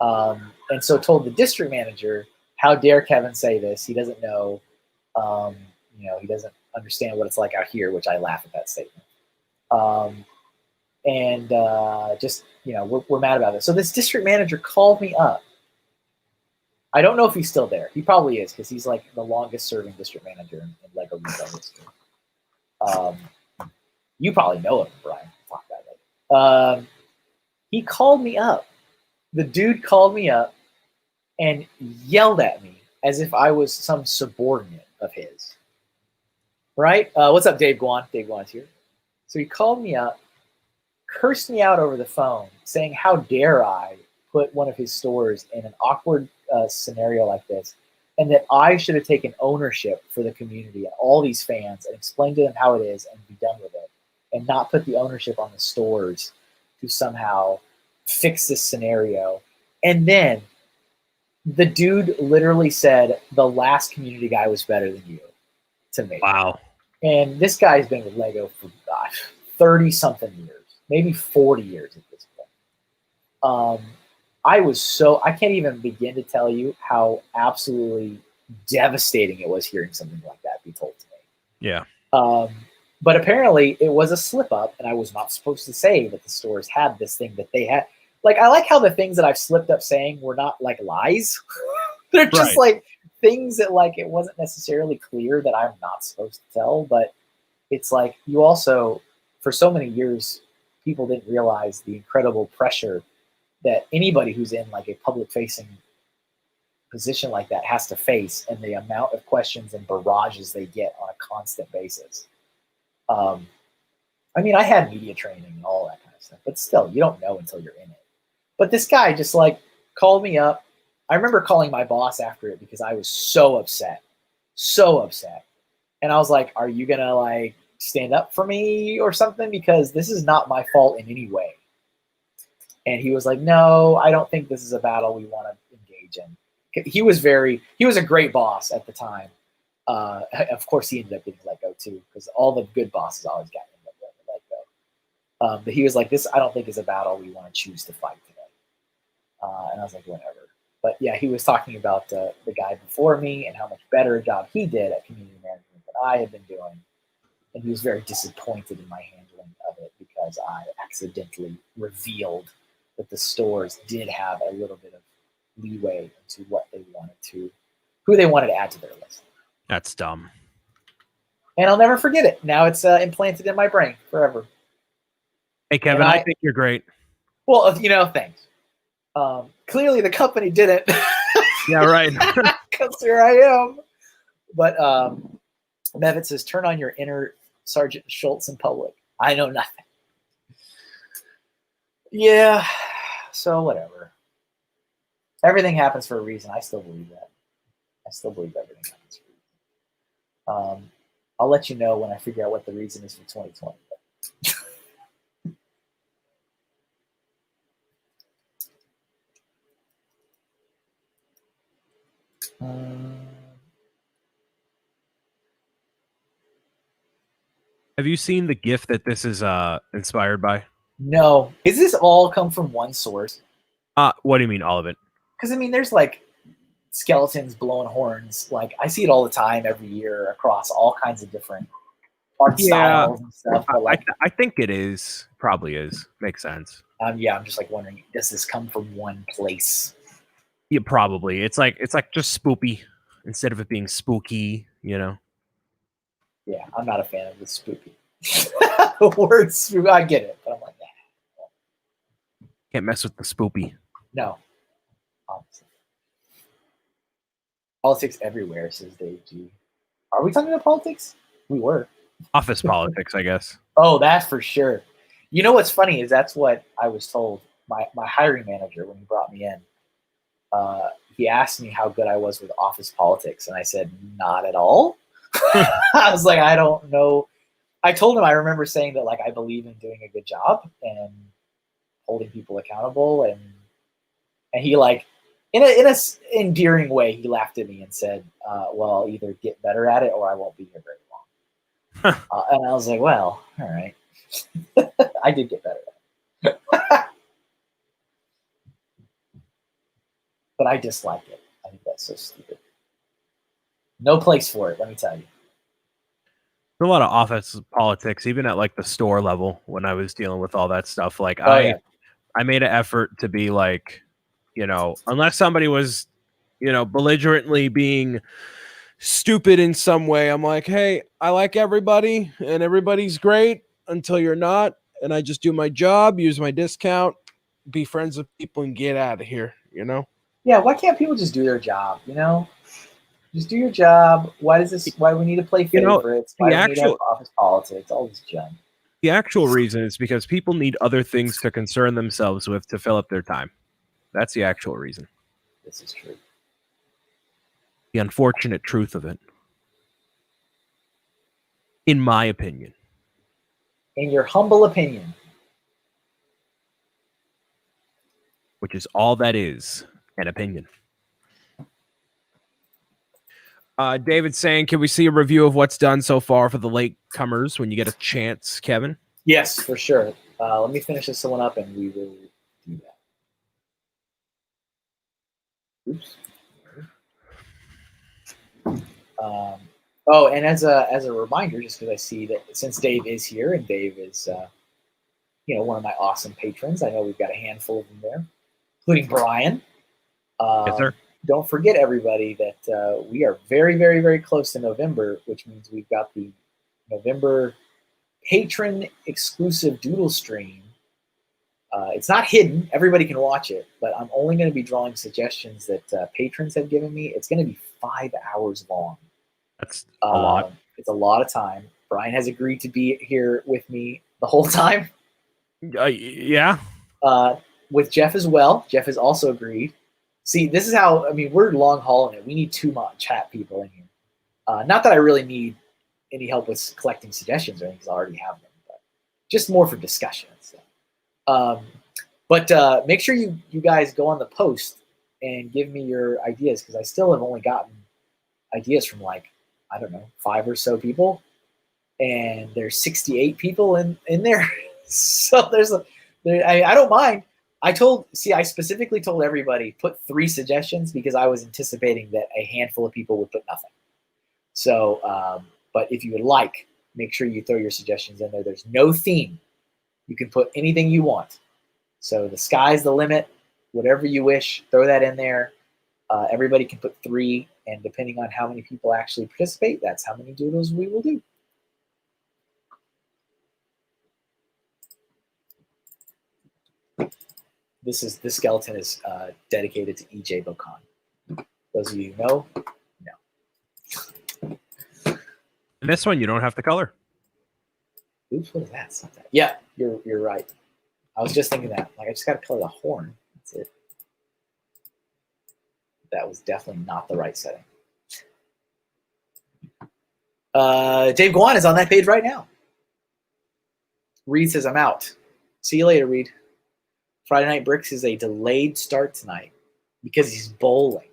Speaker 1: And so told the district manager, how dare Kevin say this? He doesn't know, he doesn't understand what it's like out here, which I laugh at that statement. We're mad about it. So this district manager called me up. I don't know if he's still there. He probably is because he's like the longest serving district manager in Lego retail history. You probably know him, Brian. Talk about it. He called me up. The dude called me up and yelled at me as if I was some subordinate of his. Right? What's up, Dave Guan? Dave Guan's here. So he called me up, cursed me out over the phone, saying, how dare I put one of his stores in an awkward scenario like this, and that I should have taken ownership for the community and all these fans and explained to them how it is and be done with it, and not put the ownership on the stores to somehow fix this scenario. And then the dude literally said, the last community guy was better than you to me.
Speaker 2: Wow.
Speaker 1: And this guy's been with Lego for 30-something years, maybe 40 years at this point. I can't even begin to tell you how absolutely devastating it was hearing something like that be told to me.
Speaker 2: Yeah.
Speaker 1: But apparently it was a slip up, and I was not supposed to say that the stores had this thing that they had. Like, I like how the things that I've slipped up saying were not like lies. They're just like things that like it wasn't necessarily clear that I'm not supposed to tell, but it's like you also, for so many years, people didn't realize the incredible pressure that anybody who's in like a public facing position like that has to face, and the amount of questions and barrages they get on a constant basis. I mean, I had media training and all that kind of stuff, but still, you don't know until you're in it. But this guy just like called me up. I remember calling my boss after it because I was so upset. And I was like, are you going to like stand up for me or something? Because this is not my fault in any way. And he was like, no, I don't think this is a battle we want to engage in. He was a great boss at the time. Of course, he ended up getting let go too, because all the good bosses always got let go. But he was like, this, I don't think is a battle we want to choose to fight today. And I was like, whatever. But yeah, he was talking about the guy before me and how much better a job he did at community management than I had been doing. And he was very disappointed in my handling of it because I accidentally revealed that the stores did have a little bit of leeway into who they wanted to add to their list.
Speaker 2: That's dumb.
Speaker 1: And I'll never forget it. Now it's implanted in my brain forever.
Speaker 2: Hey, Kevin, I think you're great.
Speaker 1: Well, thanks. Clearly the company didn't.
Speaker 2: Yeah, right.
Speaker 1: Because here I am. But Mevit says, turn on your inner Sergeant Schultz in public. I know nothing. Yeah, so whatever. Everything happens for a reason. I still believe that. I still believe everything happens for a reason. I'll let you know when I figure out what the reason is for 2020.
Speaker 2: Have you seen the GIF that this is inspired by?
Speaker 1: No. Is this all come from one source?
Speaker 2: What do you mean, all of it?
Speaker 1: Because, I mean, there's like skeletons blowing horns. Like, I see it all the time every year across all kinds of different art styles and stuff. But like,
Speaker 2: I think it is. Probably is. Makes sense.
Speaker 1: Yeah, I'm just like wondering, does this come from one place?
Speaker 2: Yeah, probably. It's like just spoopy instead of it being spooky,
Speaker 1: Yeah, I'm not a fan of the spooky. The word spooky, I get it, but I'm like, nah.
Speaker 2: Can't mess with the spoopy.
Speaker 1: No. Honestly. Politics everywhere, says Dave G. Are we talking about politics? We were.
Speaker 2: Office politics, I guess.
Speaker 1: Oh, that's for sure. You know what's funny is that's what I was told. My hiring manager, when he brought me in, he asked me how good I was with office politics, and I said, not at all. I was like, I don't know. I told him I remember saying that, like, I believe in doing a good job and holding people accountable, and he, like, in a endearing way, he laughed at me and said, well, I'll either get better at it or I won't be here very long. And I was like, well, all right. I did get better at it. But I dislike it. I think that's so stupid. No place for it, let me tell you.
Speaker 2: There's a lot of office politics, even at like the store level when I was dealing with all that stuff. Like I made an effort to be like, unless somebody was, belligerently being stupid in some way, I'm like, hey, I like everybody and everybody's great until you're not. And I just do my job, use my discount, be friends with people and get out of here,
Speaker 1: Yeah, why can't people just do their job, Just do your job. Why do we need to play favorites? Why do we need to have office politics? All this junk.
Speaker 2: The actual reason is because people need other things to concern themselves with to fill up their time. That's the actual reason.
Speaker 1: This is true.
Speaker 2: The unfortunate truth of it. In my opinion.
Speaker 1: In your humble opinion.
Speaker 2: Which is all that is, an opinion. David's saying, can we see a review of what's done so far for the latecomers when you get a chance, Kevin?
Speaker 1: Yes, for sure. Let me finish this one up and we will do that. Oops. And as a reminder, just because I see that since Dave is here and Dave is one of my awesome patrons, I know we've got a handful of them there, including Brian.
Speaker 2: Yes, sir.
Speaker 1: Don't forget, everybody, that we are very, very, very close to November, which means we've got the November patron exclusive Doodle stream. It's not hidden. Everybody can watch it, but I'm only going to be drawing suggestions that patrons have given me. It's going to be 5 hours long.
Speaker 2: That's a lot.
Speaker 1: It's a lot of time. Brian has agreed to be here with me the whole time.
Speaker 2: Yeah.
Speaker 1: With Jeff as well. Jeff has also agreed. See, this is how, we're long hauling it. We need 2 chat people in here. Not that I really need any help with collecting suggestions or anything, because I already have them, but just more for discussion and stuff. But make sure you guys go on the post and give me your ideas, because I still have only gotten ideas from 5 or so people, and there's 68 people in there. So I don't mind. I specifically told everybody, put 3 suggestions, because I was anticipating that a handful of people would put nothing. So, but if you would like, make sure you throw your suggestions in there. There's no theme. You can put anything you want. So the sky's the limit. whatever you wish, throw that in there. Everybody can put 3, and depending on how many people actually participate, that's how many doodles we will do. This skeleton is dedicated to EJ Bocan. Those of you who know, no.
Speaker 2: And this one you don't have to color.
Speaker 1: Oops, what is that? Something. Yeah, you're right. I was just thinking that. Like, I just got to color the horn. That's it. That was definitely not the right setting. Dave Guan is on that page right now. Reed says, I'm out. See you later, Reed. Friday Night Bricks is a delayed start tonight because he's bowling.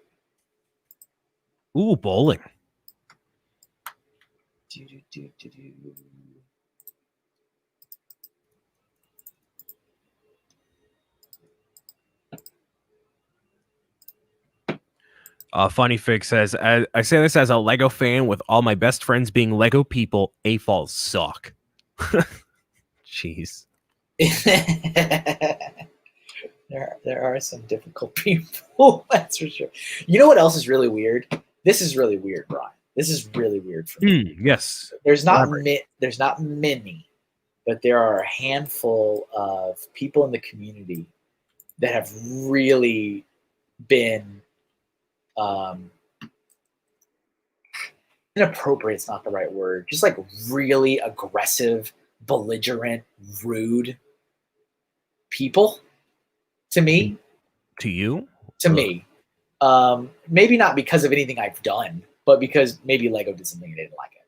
Speaker 2: Ooh, bowling. Funny Fig says, I say this as a Lego fan with all my best friends being Lego people. AFOLs suck. Jeez.
Speaker 1: There are some difficult people, that's for sure. You know what else is really weird? This is really weird, Brian. This is really weird for me.
Speaker 2: Yes.
Speaker 1: There's not many, but there are a handful of people in the community that have really been inappropriate. It's not the right word. Just like really aggressive, belligerent, rude people to me.
Speaker 2: To you?
Speaker 1: To me. Maybe not because of anything I've done, but because maybe Lego did something and they didn't like it.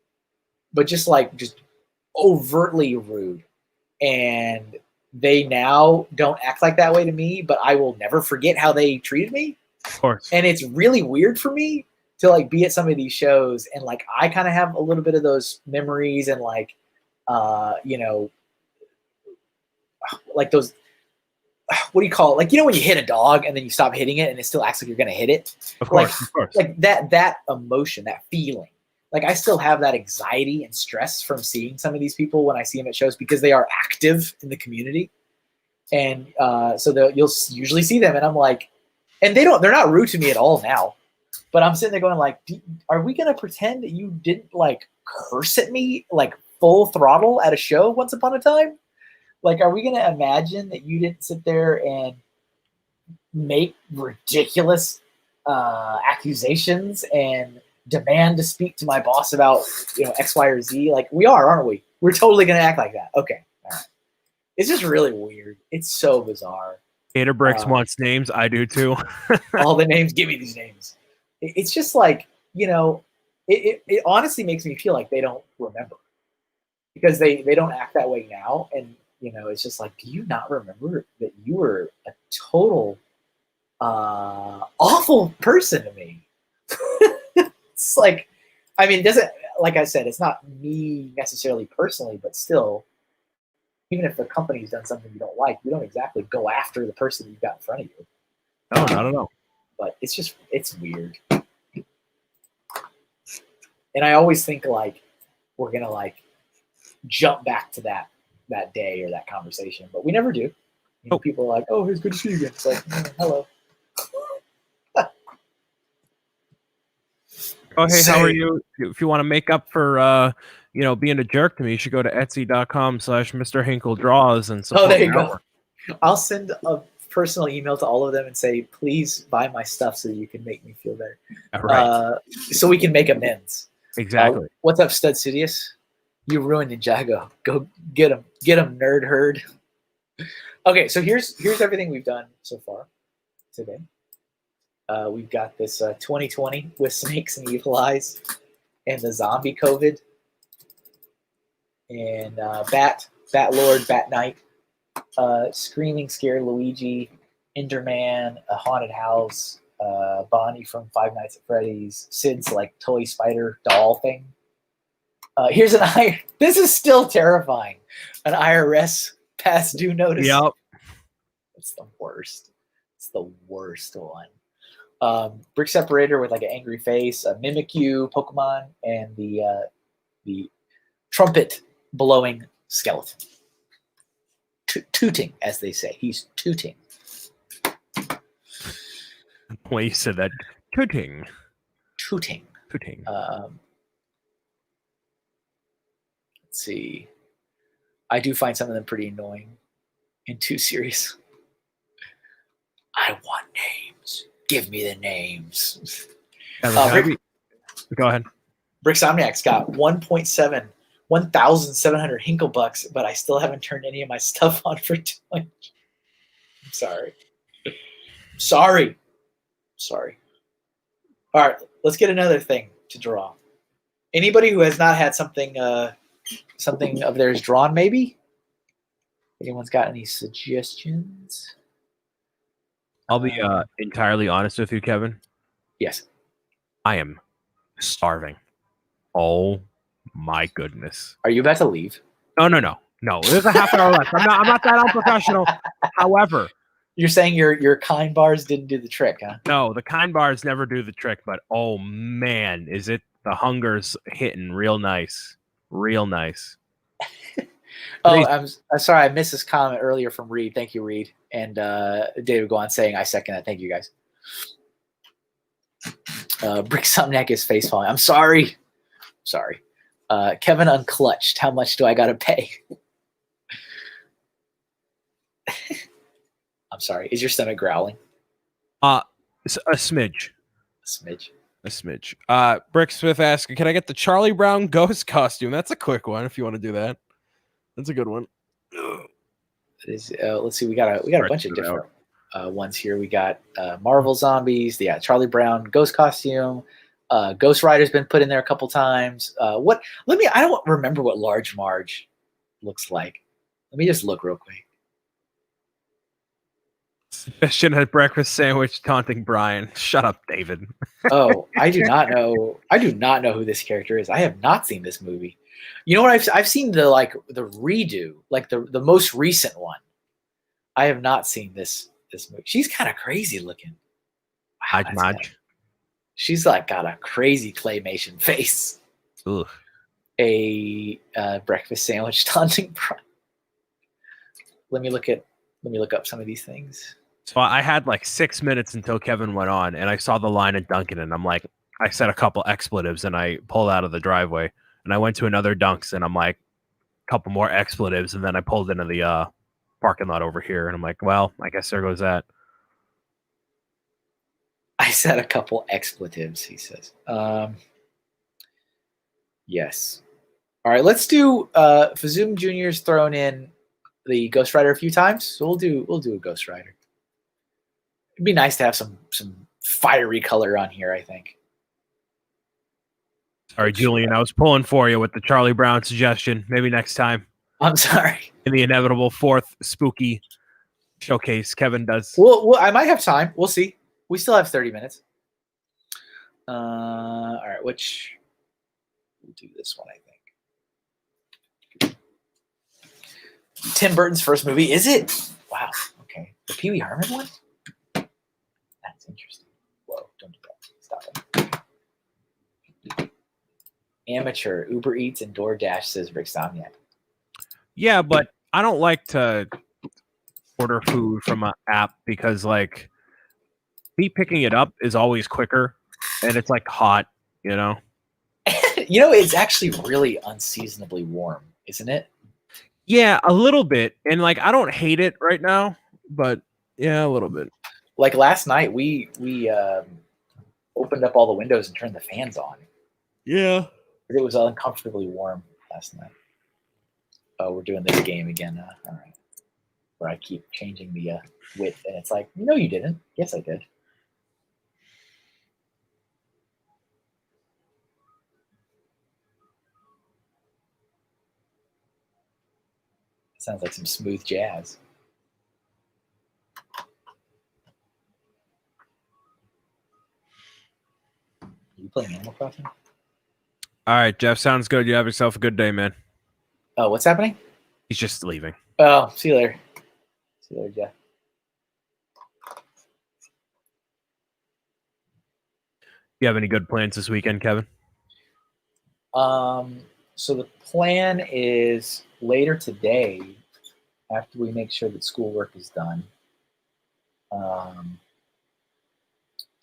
Speaker 1: But just overtly rude. And they now don't act like that way to me, but I will never forget how they treated me.
Speaker 2: Of course.
Speaker 1: And it's really weird for me to like be at some of these shows and like I kind of have a little bit of those memories and like like those, what do you call it? Like, when you hit a dog and then you stop hitting it and it still acts like you're going to hit it.
Speaker 2: Of course.
Speaker 1: Like that emotion, that feeling. Like I still have that anxiety and stress from seeing some of these people when I see them at shows because they are active in the community. And so you'll usually see them and I'm like, and they're not rude to me at all now, but I'm sitting there going like, are we going to pretend that you didn't like curse at me like full throttle at a show once upon a time? Like, are we going to imagine that you didn't sit there and make ridiculous accusations and demand to speak to my boss about, X, Y, or Z? Like, we are, aren't we? We're totally going to act like that. Okay. All right. It's just really weird. It's so bizarre.
Speaker 2: Hater Bricks wants names. I do too.
Speaker 1: All the names. Give me these names. It's just like, it honestly makes me feel like they don't remember because they don't act that way now. And, it's just like, do you not remember that you were a total awful person to me? It's like, I mean, like I said, it's not me necessarily personally, but still, even if the company's done something you don't like, you don't exactly go after the person you've got in front of you.
Speaker 2: No, I don't know.
Speaker 1: But it's weird. And I always think like we're going to like jump back to that day or that conversation, but we never do. People are like, oh, it's good to see you again. It's like, hello.
Speaker 2: Oh, hey, how are you? If you want to make up for, being a jerk to me, you should go to etsy.com/MrHinkleDraws and support.
Speaker 1: Oh, there you go. I'll send a personal email to all of them and say, please buy my stuff so you can make me feel better.
Speaker 2: Right.
Speaker 1: So we can make amends.
Speaker 2: Exactly.
Speaker 1: What's up, Stud Sidious? You ruined Ninjago. Go get him, nerd herd. Okay, so here's everything we've done so far today. We've got this 2020 with snakes and evil eyes, and the zombie COVID, and Bat Lord, Bat Knight, Screaming Scared Luigi, Enderman, a haunted house, Bonnie from Five Nights at Freddy's, Sid's like toy spider doll thing. Here's this is still terrifying. An IRS past due notice.
Speaker 2: Yep.
Speaker 1: It's the worst. It's the worst one. Brick separator with like an angry face, a Mimikyu Pokemon, and the trumpet blowing skeleton. Tooting, as they say. He's tooting.
Speaker 2: when you said that. Tooting.
Speaker 1: Tooting.
Speaker 2: Tooting.
Speaker 1: Let's see. I do find some of them pretty annoying and too serious. I want names. Give me the names.
Speaker 2: Go ahead.
Speaker 1: Brixomniac's got 1,700 Hinkle bucks, but I still haven't turned any of my stuff on for 2 months. I'm sorry. Sorry. All right, let's get another thing to draw. Anybody who has not had something of theirs drawn, maybe? Anyone's got any suggestions?
Speaker 2: I'll be entirely honest with you, Kevin.
Speaker 1: Yes. I
Speaker 2: am starving. Oh my goodness.
Speaker 1: Are you about to leave?
Speaker 2: No. There's a half hour left. I'm not that unprofessional. However,
Speaker 1: you're saying your kind bars didn't do the trick, huh?
Speaker 2: No, the kind bars never do the trick, but oh man, is it the hunger's hitting real nice. Real nice.
Speaker 1: Oh, I'm sorry. I missed this comment earlier from Reed. Thank you, Reed. And David go on saying, I second that. Thank you, guys. Brixomniac is face falling. I'm sorry. Kevin unclutched. How much do I got to pay? I'm sorry. Is your stomach growling?
Speaker 2: A smidge. A smidge. Brick Smith asking, can I get the Charlie Brown ghost costume? That's a quick one if you want to do that. That's a good one.
Speaker 1: Let's see. We got a bunch of different ones here. We got Marvel Zombies. Yeah, Charlie Brown ghost costume. Ghost Rider's been put in there a couple times. I don't remember what Large Marge looks like. Let me just look real quick.
Speaker 2: Suggestion at breakfast sandwich taunting Brian. Shut up, David.
Speaker 1: Oh, I do not know who this character is. I have not seen this movie. You know what? I've seen the redo, like the most recent one. I have not seen this movie. She's kind of crazy looking. Wow, she's like got a crazy claymation face.
Speaker 2: Ugh.
Speaker 1: A breakfast sandwich taunting Brian. Let me look up some of these things.
Speaker 2: So I had like 6 minutes until Kevin went on, and I saw the line at Dunkin', and I'm like, I said a couple expletives, and I pulled out of the driveway, and I went to another Dunks, and I'm like, a couple more expletives, and then I pulled into the parking lot over here, and I'm like, well, I guess there goes that.
Speaker 1: I said a couple expletives, he says. Yes. All right, let's do Fazoom Jr.'s thrown in the Ghost Rider a few times, so we'll do a Ghost Rider. It'd be nice to have some fiery color on here, I think.
Speaker 2: Sorry, Julian, I was pulling for you with the Charlie Brown suggestion. Maybe next time.
Speaker 1: I'm sorry.
Speaker 2: In the inevitable fourth spooky showcase, Kevin does.
Speaker 1: Well, I might have time. We'll see. We still have 30 minutes. All right, we'll do this one, I think. Tim Burton's first movie, is it? Wow. Okay. The Pee Wee Herman one? That's interesting. Whoa, don't do that. Stop it. Amateur, Uber Eats, and DoorDash, says Brixomniac.
Speaker 2: Yeah, but I don't like to order food from an app because, like, me picking it up is always quicker, and it's, like, hot, you know?
Speaker 1: It's actually really unseasonably warm, isn't it?
Speaker 2: Yeah, a little bit. And, like, I don't hate it right now, but, yeah, a little bit.
Speaker 1: Like, last night, we opened up all the windows and turned the fans on.
Speaker 2: Yeah.
Speaker 1: It was uncomfortably warm last night. Oh, we're doing this game again. All right. Where I keep changing the width, and it's like, no, you didn't. Yes, I did. Sounds like some smooth jazz. Are you playing Animal Crossing?
Speaker 2: All right, Jeff, sounds good. You have yourself a good day, man.
Speaker 1: Oh, what's happening?
Speaker 2: He's just leaving.
Speaker 1: Oh, see you later. See you later, Jeff.
Speaker 2: You have any good plans this weekend, Kevin?
Speaker 1: So the plan is later today, after we make sure that schoolwork is done,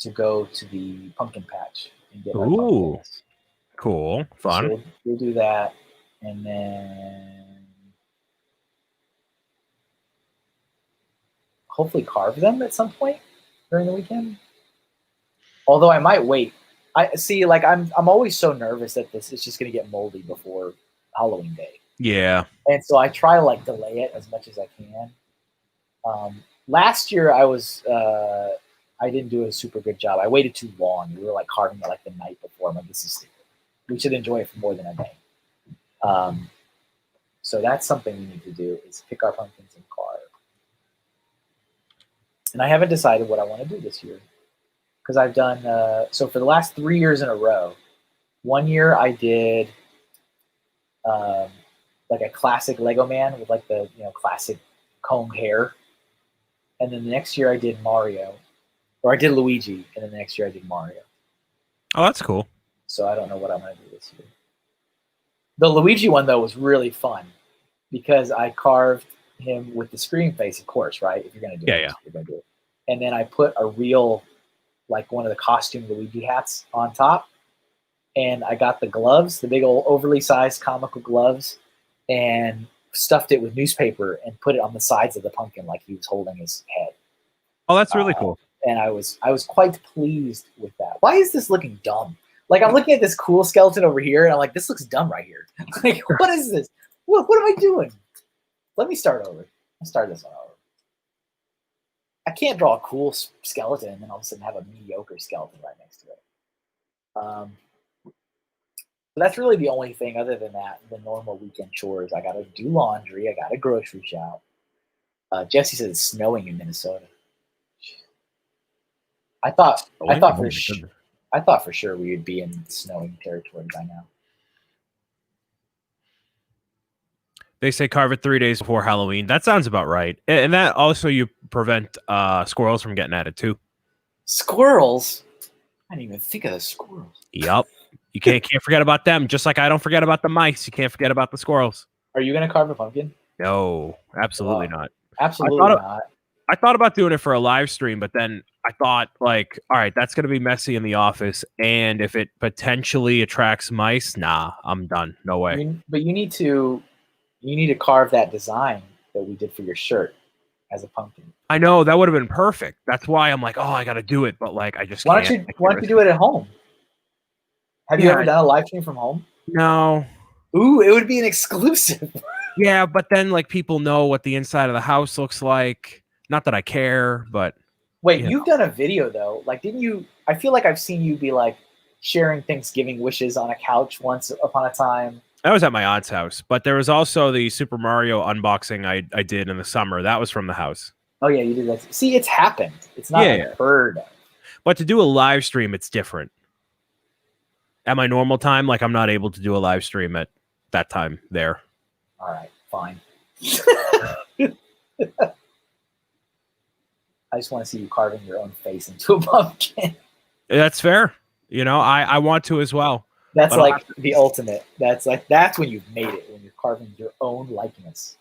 Speaker 1: to go to the pumpkin patch and get our
Speaker 2: Ooh,
Speaker 1: pumpkins.
Speaker 2: cool, fun.
Speaker 1: So we'll do that, and then hopefully carve them at some point during the weekend. Although I might wait. I see, like I'm always so nervous that this is just gonna get moldy before Halloween Day.
Speaker 2: Yeah.
Speaker 1: And so I try to like delay it as much as I can. Last year I didn't do a super good job. I waited too long. We were like carving it like the night before. I'm like, this is stupid. We should enjoy it for more than a day. So that's something we need to do is pick our pumpkins and carve. And I haven't decided what I want to do this year. Because I've done, so for the last 3 years in a row, one year I did like a classic Lego man with like the classic combed hair. And then the next year I did Mario. Or I did Luigi, and then the next year I did Mario.
Speaker 2: Oh, that's cool.
Speaker 1: So I don't know what I'm going to do this year. The Luigi one, though, was really fun because I carved him with the scream face, of course, right? If you're going to do it, you're going to do it. And then I put a real, like one of the costume Luigi hats on top. And I got the gloves, the big old overly sized comical gloves, and stuffed it with newspaper and put it on the sides of the pumpkin like he was holding his head.
Speaker 2: Oh, that's really cool.
Speaker 1: And I was quite pleased with that. Why is this looking dumb? Like I'm looking at this cool skeleton over here, and I'm like, this looks dumb right here. Like, what is this? What am I doing? Let me start over. I'll start this one over. I can't draw a cool skeleton and then all of a sudden have a mediocre skeleton right next to it. So that's really the only thing other than that, the normal weekend chores. I got to do laundry. I got to grocery shop. Jesse says it's snowing in Minnesota. I thought for sure we would be in snowing territory by now.
Speaker 2: They say carve it 3 days before Halloween. That sounds about right. And that also you prevent squirrels from getting at it too.
Speaker 1: Squirrels? I didn't even think of the squirrels.
Speaker 2: Yep. You can't forget about them. Just like I don't forget about the mice. You can't forget about the squirrels.
Speaker 1: Are you going to carve a pumpkin?
Speaker 2: No, absolutely not.
Speaker 1: Absolutely not.
Speaker 2: I thought about doing it for a live stream, but then I thought, like, all right, that's going to be messy in the office. And if it potentially attracts mice, nah, I'm done. No way.
Speaker 1: But you need to carve that design that we did for your shirt as a pumpkin.
Speaker 2: I know, that would have been perfect. That's why I'm like, oh, I got to do it. But, like, I just can't.
Speaker 1: Why don't you do it at home? Have you ever done a live stream from home?
Speaker 2: No.
Speaker 1: Ooh, it would be an exclusive.
Speaker 2: Yeah, but then, like, people know what the inside of the house looks like. Not that I care, but...
Speaker 1: Wait, you've done a video, though. Like, didn't you... I feel like I've seen you be, like, sharing Thanksgiving wishes on a couch once upon a time.
Speaker 2: I was at my aunt's house, but there was also the Super Mario unboxing I did in the summer. That was from the house.
Speaker 1: Oh, yeah, you did that. See, it's happened. It's not unheard of.
Speaker 2: But to do a live stream, it's different. At my normal time, like, I'm not able to do a live stream at that time there.
Speaker 1: All right, fine. I just want to see you carving your own face into a pumpkin.
Speaker 2: That's fair. You know, I want to as well.
Speaker 1: That's like the ultimate. That's when you've made it, when you're carving your own likeness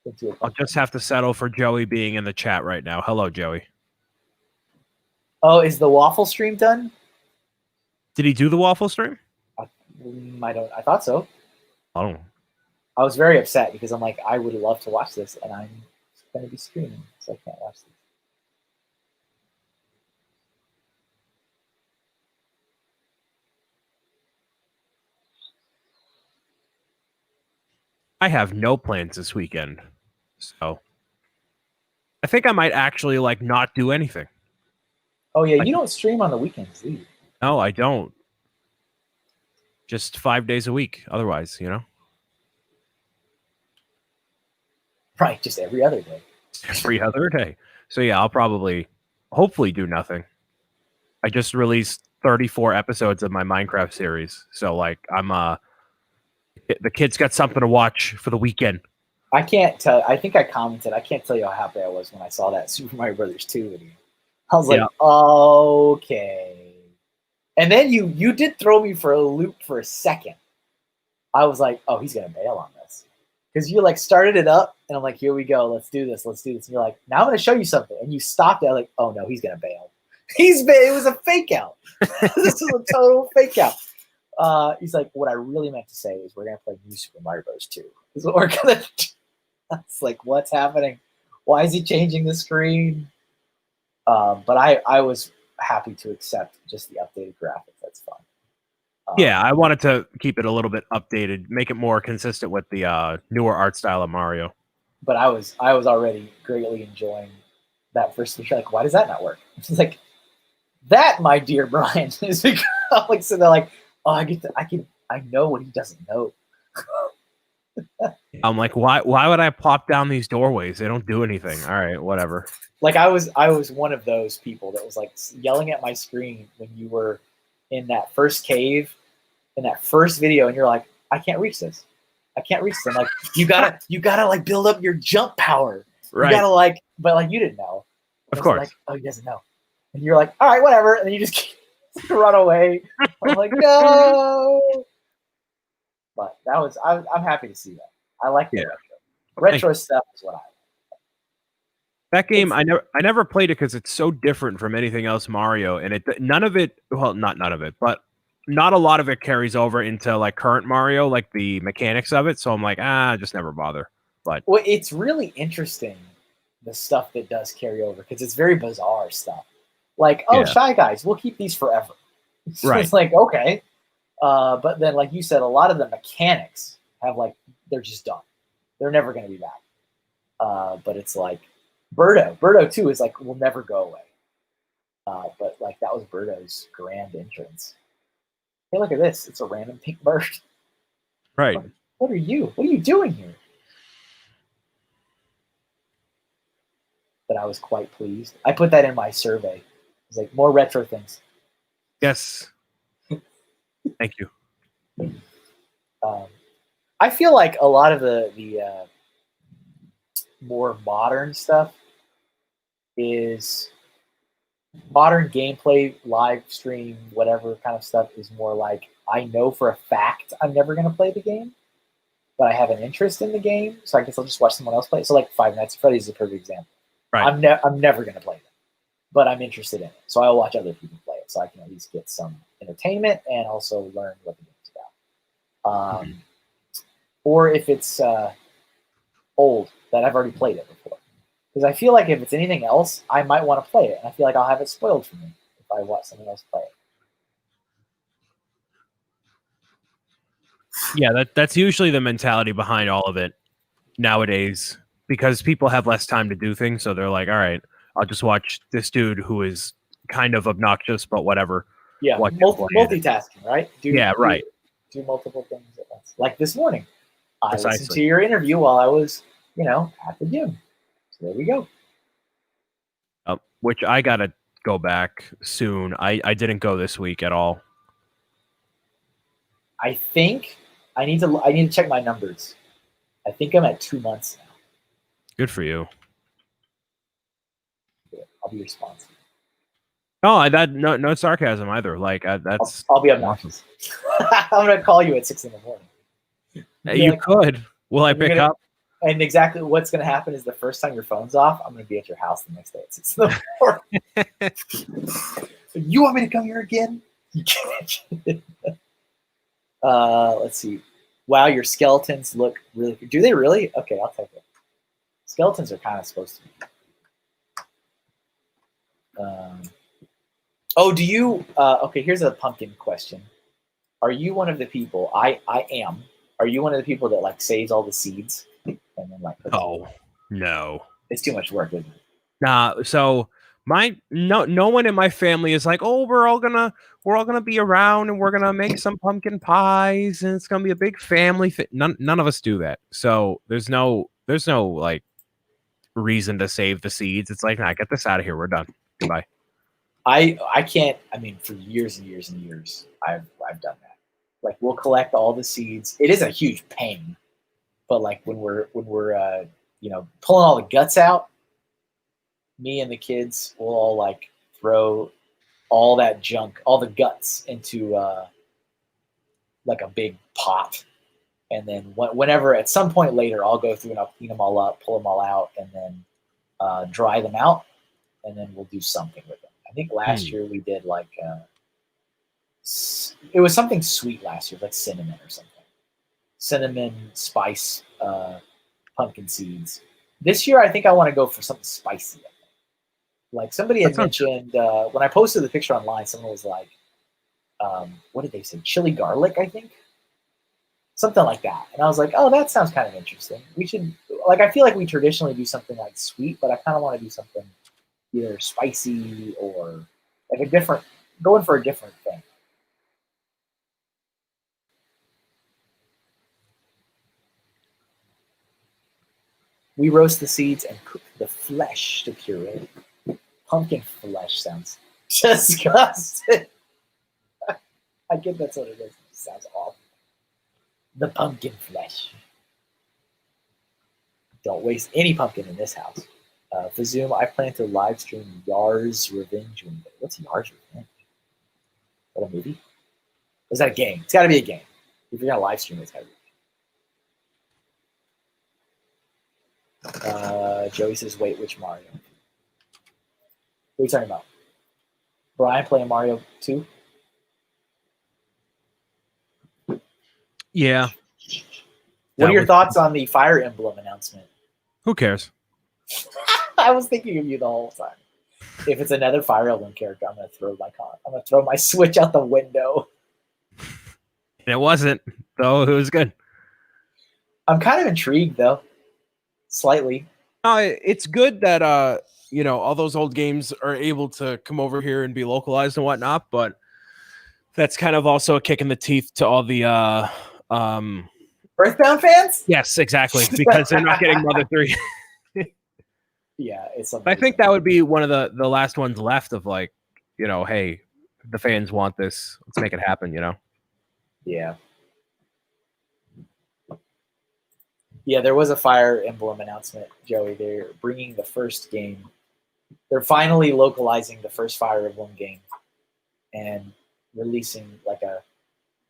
Speaker 1: into a pumpkin.
Speaker 2: I'll just have to settle for Joey being in the chat right now. Hello, Joey.
Speaker 1: Oh, is the waffle stream done?
Speaker 2: Did he do the waffle stream?
Speaker 1: I thought so.
Speaker 2: Oh.
Speaker 1: I was very upset because I'm like, I would love to watch this, and I'm going to be streaming, so I can't watch this.
Speaker 2: I have no plans this weekend, so I think I might actually like not do anything.
Speaker 1: Oh yeah, you don't stream on the weekends, do you?
Speaker 2: No, I don't. Just 5 days a week. Otherwise, you know.
Speaker 1: Right, just every other day.
Speaker 2: Every other day. So yeah, I'll hopefully do nothing. I just released 34 episodes of my Minecraft series, so like I'm the kids got something to watch for the weekend.
Speaker 1: I can't tell. I think I commented. I can't tell you how happy I was when I saw that Super Mario Brothers 2 video. I was like, okay. And then you did throw me for a loop for a second. I was like, oh, he's gonna bail on this. Because you like started it up, and I'm like, here we go, let's do this. And you're like, now I'm gonna show you something. And you stopped it. I'm like, oh no, he's gonna bail. It was a fake out. This is a total fake out. He's like, what I really meant to say is we're gonna play New Super Mario Bros. 2. Is what we're gonna do. It's like, what's happening? Why is he changing the screen? But I was happy to accept just the updated graphics. That's fun.
Speaker 2: Yeah, I wanted to keep it a little bit updated, make it more consistent with the newer art style of Mario.
Speaker 1: But I was already greatly enjoying that first feature. Like, why does that not work? It's like that, my dear Brian, is because like, so they're like, oh, I know what he doesn't know.
Speaker 2: I'm like, why would I plop down these doorways? They don't do anything. All right, whatever.
Speaker 1: Like I was one of those people that was like yelling at my screen when you were in that first cave in that first video, and you're like, I can't reach this. I can't reach this. I'm like, you gotta like build up your jump power.
Speaker 2: Right.
Speaker 1: You gotta like, but like you didn't know.
Speaker 2: Of course.
Speaker 1: Like, oh, he doesn't know. And you're like, all right, whatever. And then you just run away. I'm like, no. But that was, I'm happy to see that. I like the retro stuff is what I like.
Speaker 2: That game, I never played it because it's so different from anything else Mario, and none of it, well, not none of it, but not a lot of it carries over into like current Mario, like the mechanics of it. So I'm like, just never bother. But
Speaker 1: well, it's really interesting the stuff that does carry over because it's very bizarre stuff. Like, Shy Guys, we'll keep these forever. So
Speaker 2: right.
Speaker 1: It's like, okay. But then, like you said, a lot of the mechanics have like, they're just done. They're never going to be back. But it's like Birdo 2 is like, will never go away. But like, that was Birdo's grand entrance. Hey, look at this. It's a random pink bird.
Speaker 2: Right.
Speaker 1: What are you? What are you doing here? But I was quite pleased. I put that in my survey. It was like, more retro things.
Speaker 2: Yes. Thank you.
Speaker 1: I feel like a lot of the more modern stuff is modern gameplay, live stream, whatever kind of stuff is more like, I know for a fact I'm never going to play the game, but I have an interest in the game, so I guess I'll just watch someone else play it. So like Five Nights at Freddy's is a perfect example.
Speaker 2: Right.
Speaker 1: I'm never going to play it, but I'm interested in it, so I'll watch other people play it, so I can at least get some entertainment and also learn what the game's about. Or if it's old, that I've already played it before. Because I feel like if it's anything else, I might want to play it, and I feel like I'll have it spoiled for me if I watch someone else play it.
Speaker 2: Yeah, that's usually the mentality behind all of it nowadays, because people have less time to do things, so they're like, all right, I'll just watch this dude who is kind of obnoxious, but whatever.
Speaker 1: Yeah, multitasking, right?
Speaker 2: Right.
Speaker 1: Do multiple things at once. Like this morning, I listened to your interview while I was, at the gym. So there we go.
Speaker 2: Which I gotta go back soon. I didn't go this week at all.
Speaker 1: I think I need to check my numbers. I think I'm at 2 months now.
Speaker 2: Good for you.
Speaker 1: Yeah, I'll be responsive.
Speaker 2: No sarcasm either. Like that's.
Speaker 1: I'll be obnoxious. I'm gonna call you at 6 a.m.
Speaker 2: You could. Will I pick up?
Speaker 1: And exactly what's gonna happen is the first time your phone's off, I'm gonna be at your house the next day at 6 a.m. So you want me to come here again? You can't. Let's see. Wow, your skeletons look really good. Do they really? Okay, I'll take it. Skeletons are kind of supposed to be. Do you? Okay, here's a pumpkin question. Are you one of the people? I am. Are you one of the people that like saves all the seeds and then like?
Speaker 2: No.
Speaker 1: It's too much work, isn't it?
Speaker 2: Nah. So no one in my family is like, oh, we're all gonna be around and we're gonna make some pumpkin pies and it's gonna be a big family thing. None of us do that. So there's no like reason to save the seeds. It's like, nah, get this out of here. We're done. Goodbye.
Speaker 1: I can't. I mean, for years and years and years, I've done that. Like, we'll collect all the seeds. It is a huge pain, but like when we're pulling all the guts out, me and the kids will all like throw all that junk, all the guts into like a big pot, and then whenever at some point later, I'll go through and I'll clean them all up, pull them all out, and then dry them out, and then we'll do something with them. think last year we did like it was something sweet last year, like cinnamon or something. Cinnamon, spice, pumpkin seeds. This year, I think I want to go for something spicy. Like somebody had mentioned when I posted the picture online, someone was like, what did they say? Chili garlic, I think. Something like that. And I was like, oh, that sounds kind of interesting. We should, like, I feel like we traditionally do something like sweet, but I kind of want to do something either spicy or like a different, going for a different thing. We roast the seeds and cook the flesh to puree. Pumpkin flesh sounds disgusting. I get that's what it is. It sounds awful. The pumpkin flesh. Don't waste any pumpkin in this house. For Zoom, I plan to live stream Yar's Revenge one day. What's Yar's Revenge? Is that a movie? Or is that a game? It's got to be a game. If you're going to live stream it, it's got to be. Joey says, wait, which Mario? What are you talking about? Brian playing Mario 2?
Speaker 2: Yeah.
Speaker 1: What are your thoughts on the Fire Emblem announcement?
Speaker 2: Who cares?
Speaker 1: I was thinking of you the whole time. If it's another Fire Emblem character, I'm gonna throw my Switch out the window.
Speaker 2: It wasn't, though. It was good.
Speaker 1: I'm kind of intrigued, though. Slightly.
Speaker 3: It's good that all those old games are able to come over here and be localized and whatnot, but that's kind of also a kick in the teeth to all the
Speaker 1: Earthbound fans?
Speaker 3: Yes, exactly, because they're not getting Mother 3.
Speaker 1: Yeah, it's.
Speaker 3: I think that would be one of the last ones left of like, hey, the fans want this. Let's make it happen.
Speaker 1: Yeah. Yeah, there was a Fire Emblem announcement, Joey. They're bringing the first game. They're finally localizing the first Fire Emblem game and releasing like a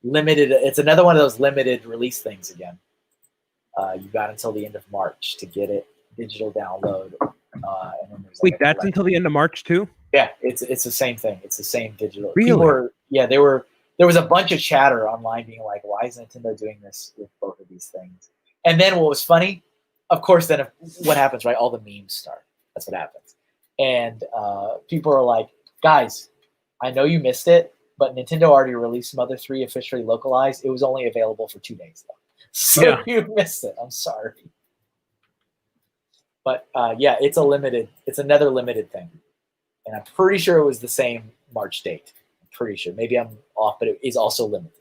Speaker 1: limited. It's another one of those limited release things again. You got until the end of March to get it, digital download. And then there's
Speaker 3: Wait, that's until the end of March too?
Speaker 1: Yeah, it's the same thing. It's the same digital.
Speaker 3: Really?
Speaker 1: There was a bunch of chatter online being like, why is Nintendo doing this with both of these things? And then what was funny, of course, then what happens, right? All the memes start. That's what happens. And people are like, guys, I know you missed it, but Nintendo already released Mother 3 officially localized. It was only available for 2 days, though. So You missed it. I'm sorry. But it's another limited thing. And I'm pretty sure it was the same March date. I'm pretty sure. Maybe I'm off, but it is also limited.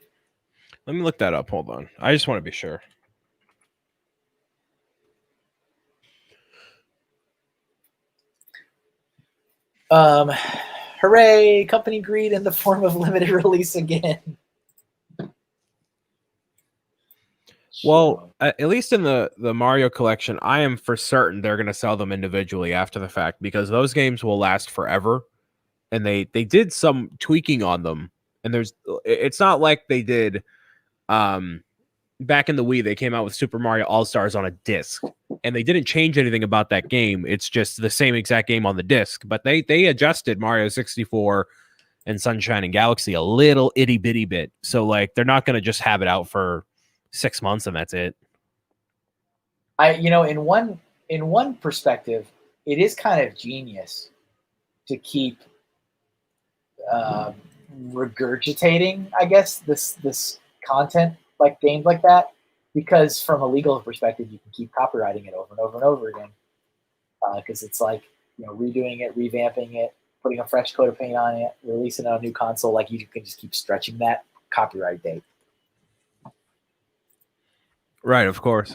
Speaker 3: Let me look that up. Hold on. I just want to be sure.
Speaker 1: Hooray! Company greed in the form of limited release again.
Speaker 3: Well, at least in the Mario collection, I am for certain they're going to sell them individually after the fact because those games will last forever. And they did some tweaking on them. And it's not like they did back in the Wii, they came out with Super Mario All-Stars on a disc. And they didn't change anything about that game. It's just the same exact game on the disc. But they adjusted Mario 64 and Sunshine and Galaxy a little itty-bitty bit. So, like, they're not going to just have it out for 6 months and that's it.
Speaker 1: In one perspective, it is kind of genius to keep regurgitating, I guess, this content, like games like that, because from a legal perspective, you can keep copyrighting it over and over and over again. Because it's like, redoing it, revamping it, putting a fresh coat of paint on it, releasing it on a new console. Like, you can just keep stretching that copyright date.
Speaker 3: Right, of course.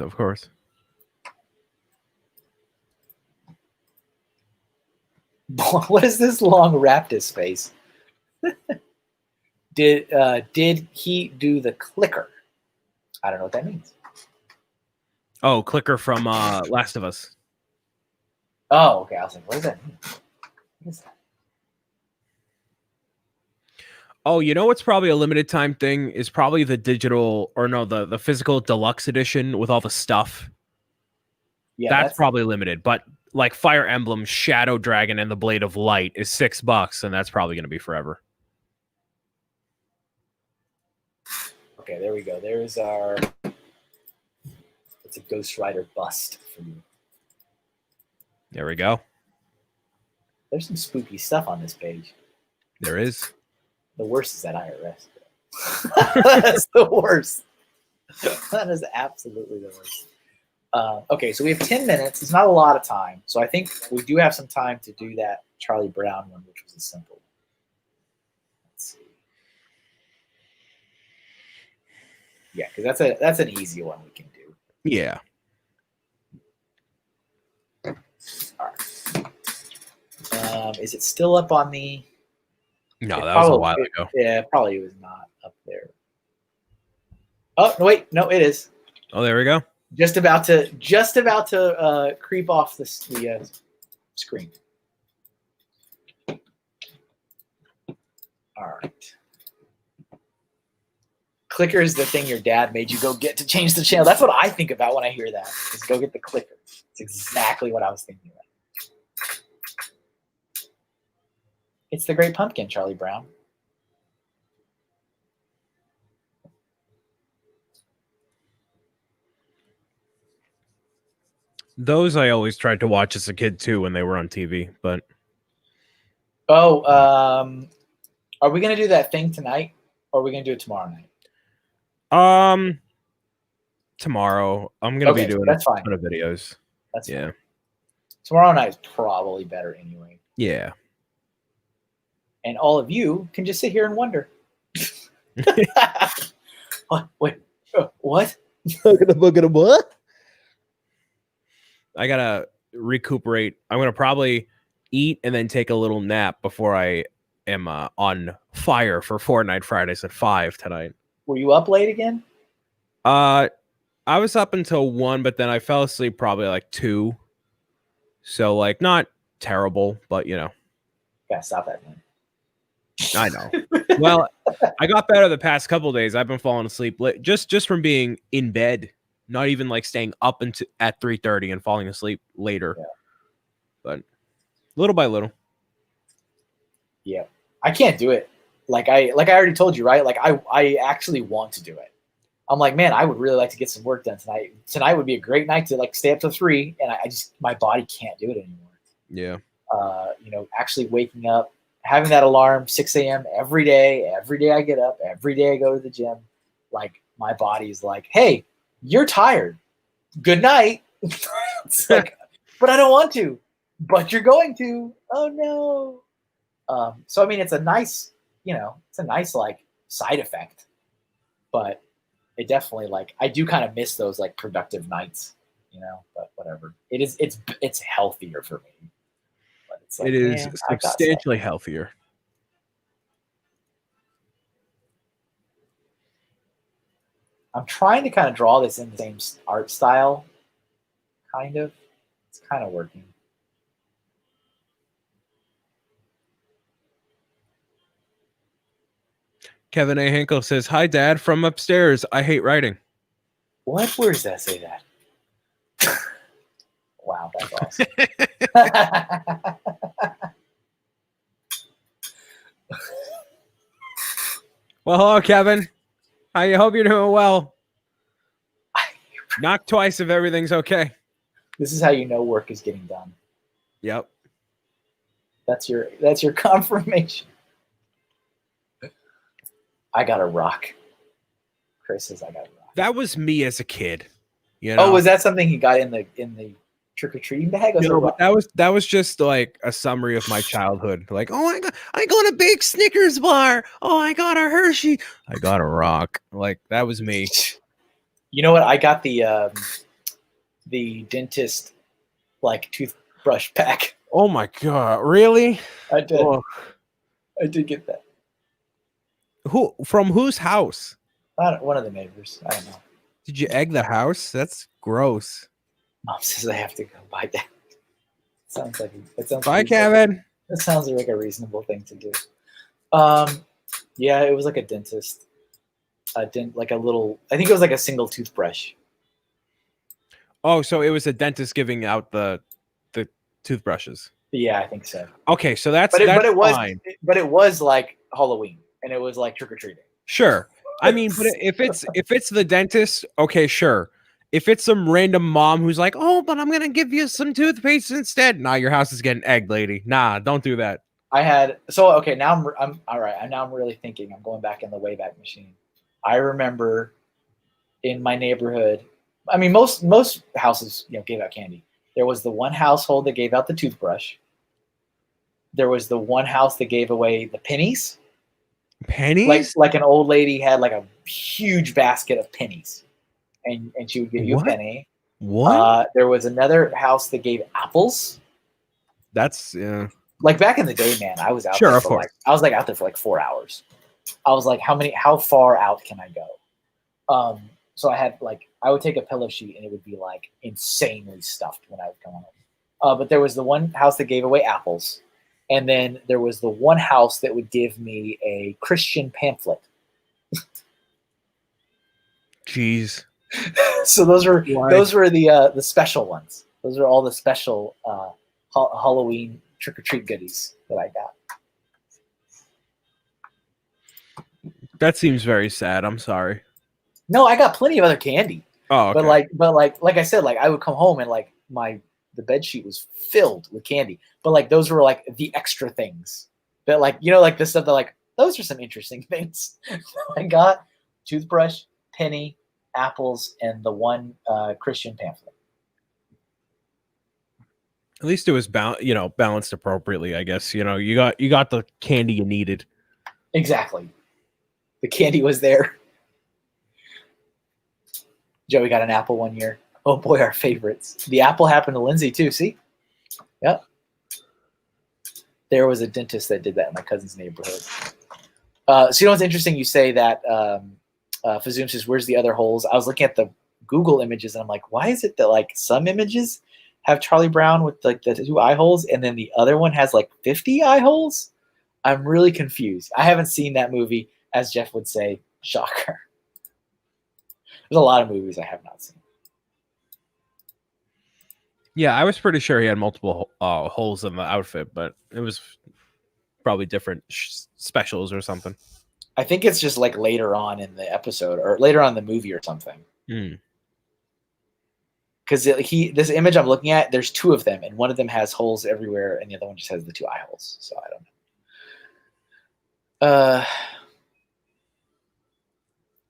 Speaker 1: What is this long Raptus face? Did he do the clicker? I don't know what that means.
Speaker 3: Oh, clicker from Last of Us.
Speaker 1: Oh, okay. I was like, what does that mean? What is that?
Speaker 3: Oh, what's probably a limited time thing is probably the the physical deluxe edition with all the stuff. Yeah, that's probably limited. But like Fire Emblem, Shadow Dragon, and the Blade of Light is $6, and that's probably going to be forever.
Speaker 1: Okay, there we go. There's our. It's a Ghost Rider bust for you.
Speaker 3: There we go.
Speaker 1: There's some spooky stuff on this page.
Speaker 3: There is.
Speaker 1: The worst is that IRS. That's the worst. That is absolutely the worst. Okay, so we have 10 minutes. It's not a lot of time. So I think we do have some time to do that Charlie Brown one, which was a simple one. Let's see. Yeah, because that's an easy one we can do.
Speaker 3: Yeah.
Speaker 1: All right. Is it still up on the...
Speaker 3: No, that was a while ago.
Speaker 1: Yeah, probably was not up there. Oh, no, wait. No, it is.
Speaker 3: Oh, there we go.
Speaker 1: Just about to creep off the screen. All right. Clicker is the thing your dad made you go get to change the channel. That's what I think about when I hear that. Is go get the clicker. It's exactly what I was thinking about. It's the Great Pumpkin, Charlie Brown.
Speaker 3: Those I always tried to watch as a kid too when they were on TV, but
Speaker 1: are we gonna do that thing tonight, or are we gonna do it tomorrow night?
Speaker 3: Tomorrow I'm gonna be doing a ton of videos.
Speaker 1: That's fine. Tomorrow night is probably better anyway.
Speaker 3: Yeah.
Speaker 1: And all of you can just sit here and wonder. What? Wait, what?
Speaker 3: What? I gotta recuperate. I'm gonna probably eat and then take a little nap before I am on fire for Fortnite Fridays at 5 tonight.
Speaker 1: Were you up late again?
Speaker 3: I was up until 1, but then I fell asleep probably like 2. So like not terrible, but you know.
Speaker 1: Gotta stop that, man.
Speaker 3: I know. Well, I got better the past couple of days. I've been falling asleep just from being in bed, not even like staying up at 3:30 and falling asleep later. Yeah. But little by little.
Speaker 1: Yeah, I can't do it. Like I already told you, right? Like I actually want to do it. I'm like, man, I would really like to get some work done tonight. Tonight would be a great night to like stay up till 3, and I just my body can't do it anymore.
Speaker 3: Yeah.
Speaker 1: Actually waking up, having that alarm 6 a.m. every day I get up, every day I go to the gym. Like my body's like, hey, you're tired. Good night. It's like, but I don't want to. But you're going to. Oh no. So I mean, it's a nice, like side effect, but it definitely like I do kind of miss those like productive nights, But whatever. It's healthier for me. But it's like,
Speaker 3: it is substantially healthier.
Speaker 1: I'm trying to kind of draw this in the same art style, kind of. It's kind of working.
Speaker 3: Kevin A. Hinkle says, "Hi, Dad, from upstairs. I hate writing."
Speaker 1: What? Where does that say that? Wow, that's awesome.
Speaker 3: Well, hello, Kevin. I hope you're doing well. Knock twice if everything's okay.
Speaker 1: This is how you know work is getting done.
Speaker 3: Yep.
Speaker 1: That's your confirmation. I got a rock. Chris says I got a rock.
Speaker 3: That was me as a kid.
Speaker 1: Oh, was that something he got in the trick-or-treating bag?
Speaker 3: No, but that was just like a summary of my childhood. Like, oh, I got a big Snickers bar. Oh, I got a Hershey. I got a rock. Like that was me.
Speaker 1: You know what? I got the dentist like toothbrush pack.
Speaker 3: Oh my god! Really?
Speaker 1: I did. Oh. I did get that.
Speaker 3: Who from whose house?
Speaker 1: One of the neighbors. I don't know.
Speaker 3: Did you egg the house? That's gross.
Speaker 1: Mom says I have to go buy that. Sounds like
Speaker 3: bye, Kevin.
Speaker 1: That sounds like a reasonable thing to do. Yeah, it was like a dentist. Like a little. I think it was like a single toothbrush.
Speaker 3: Oh, so it was a dentist giving out the toothbrushes.
Speaker 1: Yeah, I think so.
Speaker 3: Okay, so that's
Speaker 1: but it was
Speaker 3: fine.
Speaker 1: But it was like Halloween, and it was like trick or treating.
Speaker 3: Sure. I mean, but if it's the dentist, okay, sure. If it's some random mom who's like, oh, but I'm gonna give you some toothpaste instead. Nah, your house is getting egged, lady. Nah, don't do that.
Speaker 1: Okay, now I'm all right. Now I'm really thinking. I'm going back in the Wayback Machine. I remember in my neighborhood. I mean, most houses, gave out candy. There was the one household that gave out the toothbrush. There was the one house that gave away the pennies.
Speaker 3: Pennies?
Speaker 1: Like an old lady had like a huge basket of pennies, and she would give you a penny.
Speaker 3: What?
Speaker 1: There was another house that gave apples.
Speaker 3: That's
Speaker 1: like back in the day, man. I was out
Speaker 3: sure,
Speaker 1: there
Speaker 3: of
Speaker 1: for
Speaker 3: course.
Speaker 1: I was like out there for like 4 hours. I was like, how far out can I go? So I would take a pillow sheet and it would be like insanely stuffed when I would come home. But there was the one house that gave away apples. And then there was the one house that would give me a Christian pamphlet.
Speaker 3: Jeez.
Speaker 1: So those were the special ones. Those are all the special Halloween trick or treat goodies that I got.
Speaker 3: That seems very sad. I'm sorry.
Speaker 1: No, I got plenty of other candy.
Speaker 3: Oh, okay.
Speaker 1: But like I said, like I would come home and like the bed sheet was filled with candy. But like those were like the extra things that like like the stuff that like those are some interesting things. I got toothbrush, penny, apples, and the one Christian pamphlet.
Speaker 3: At least it was balanced appropriately, I guess. You got the candy you needed.
Speaker 1: Exactly. The candy was there. Joey got an apple one year. Oh boy, our favorites. The apple happened to Lindsay too. See? Yep. There was a dentist that did that in my cousin's neighborhood. So what's interesting? You say that Fazoom says, "Where's the other holes?" I was looking at the Google images and I'm like, why is it that like some images have Charlie Brown with like the 2 eye holes and then the other one has like 50 eye holes? I'm really confused. I haven't seen that movie, as Jeff would say. Shocker. There's a lot of movies I have not seen.
Speaker 3: Yeah, I was pretty sure he had multiple holes in the outfit, but it was probably different specials or something.
Speaker 1: I think it's just like later on in the episode or later on in the movie or something. Because this image I'm looking at, there's 2 of them, and one of them has holes everywhere, and the other one just has the 2 eye holes. So I don't know.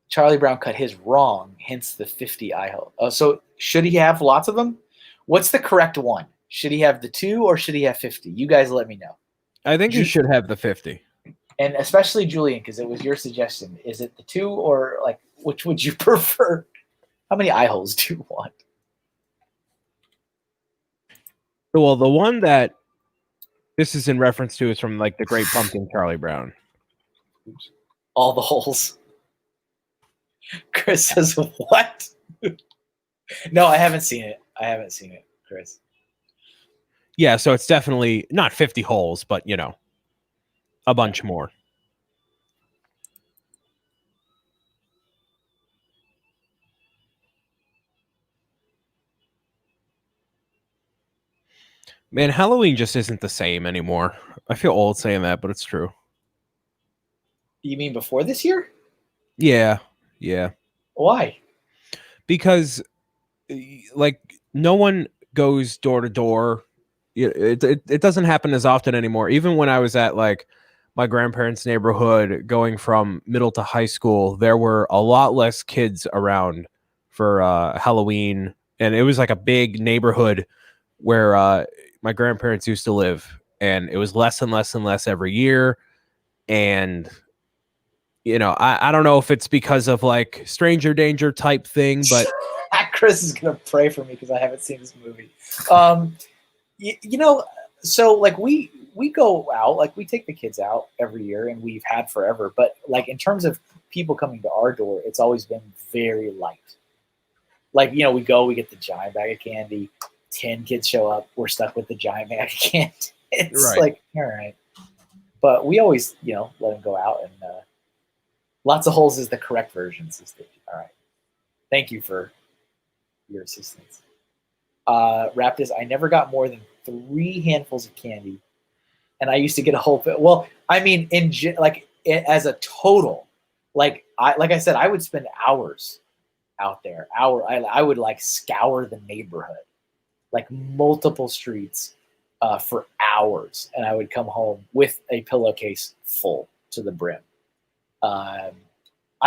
Speaker 1: Charlie Brown cut his wrong, hence the 50 eye hole. Oh, so should he have lots of them? What's the correct one? Should he have the 2 or should he have 50? You guys let me know.
Speaker 3: I think he should have the 50.
Speaker 1: And especially Julian, because it was your suggestion. Is it the 2 or like which would you prefer? How many eye holes do you want?
Speaker 3: Well, the one that this is in reference to is from like the Great Pumpkin, Charlie Brown.
Speaker 1: All the holes. Chris says, what? No, I haven't seen it. Chris.
Speaker 3: Yeah, so it's definitely not 50 holes, but a bunch more. Man, Halloween just isn't the same anymore. I feel old saying that, but it's true.
Speaker 1: You mean before this year?
Speaker 3: Yeah.
Speaker 1: Why?
Speaker 3: Because like no one goes door to door. It doesn't happen as often anymore. Even when I was at like my grandparents' neighborhood going from middle to high school, there were a lot less kids around for Halloween. And it was like a big neighborhood where my grandparents used to live. And it was less and less and less every year. And I don't know if it's because of like stranger danger type thing, but
Speaker 1: Chris is gonna pray for me because I haven't seen this movie. So like we go out, like we take the kids out every year, and we've had forever. But like in terms of people coming to our door, it's always been very light. Like we go, we get the giant bag of candy. 10 kids show up, we're stuck with the giant bag of candy. It's
Speaker 3: right.
Speaker 1: Like all right, but we always let them go out and. Lots of holes is the correct version, sister. All right. Thank you for your assistance. Raptus, I never got more than 3 handfuls of candy, and I used to get a whole. Well, I mean, as a total, like I said, I would spend hours out there. I would like scour the neighborhood, like multiple streets, for hours, and I would come home with a pillowcase full to the brim. I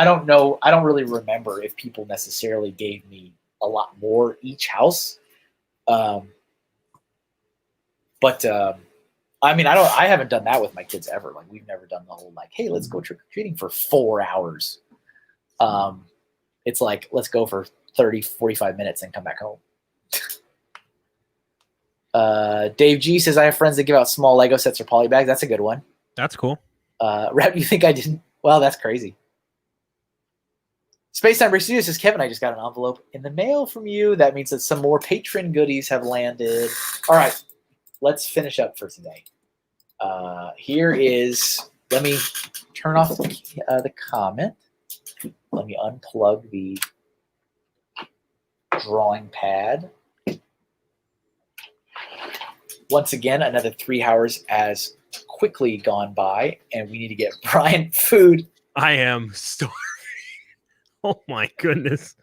Speaker 1: don't know. I don't really remember if people necessarily gave me a lot more each house. But I mean, I haven't done that with my kids ever. Like, we've never done the whole, like, hey, let's go trick-or-treating for 4 hours. It's like, let's go for 30, 45 minutes and come back home. Dave G says, I have friends that give out small Lego sets or poly bags. That's a good one.
Speaker 3: That's cool.
Speaker 1: Rap, you think I didn't? Well, that's crazy. Space Time Studio says, Kevin, I just got an envelope in the mail from you. That means that some more patron goodies have landed. All right, let's finish up for today. Here is, let me turn off the comment. Let me unplug the drawing pad. Once again, another 3 hours has quickly gone by, and we need to get Brian food.
Speaker 3: I am starving. Oh my goodness.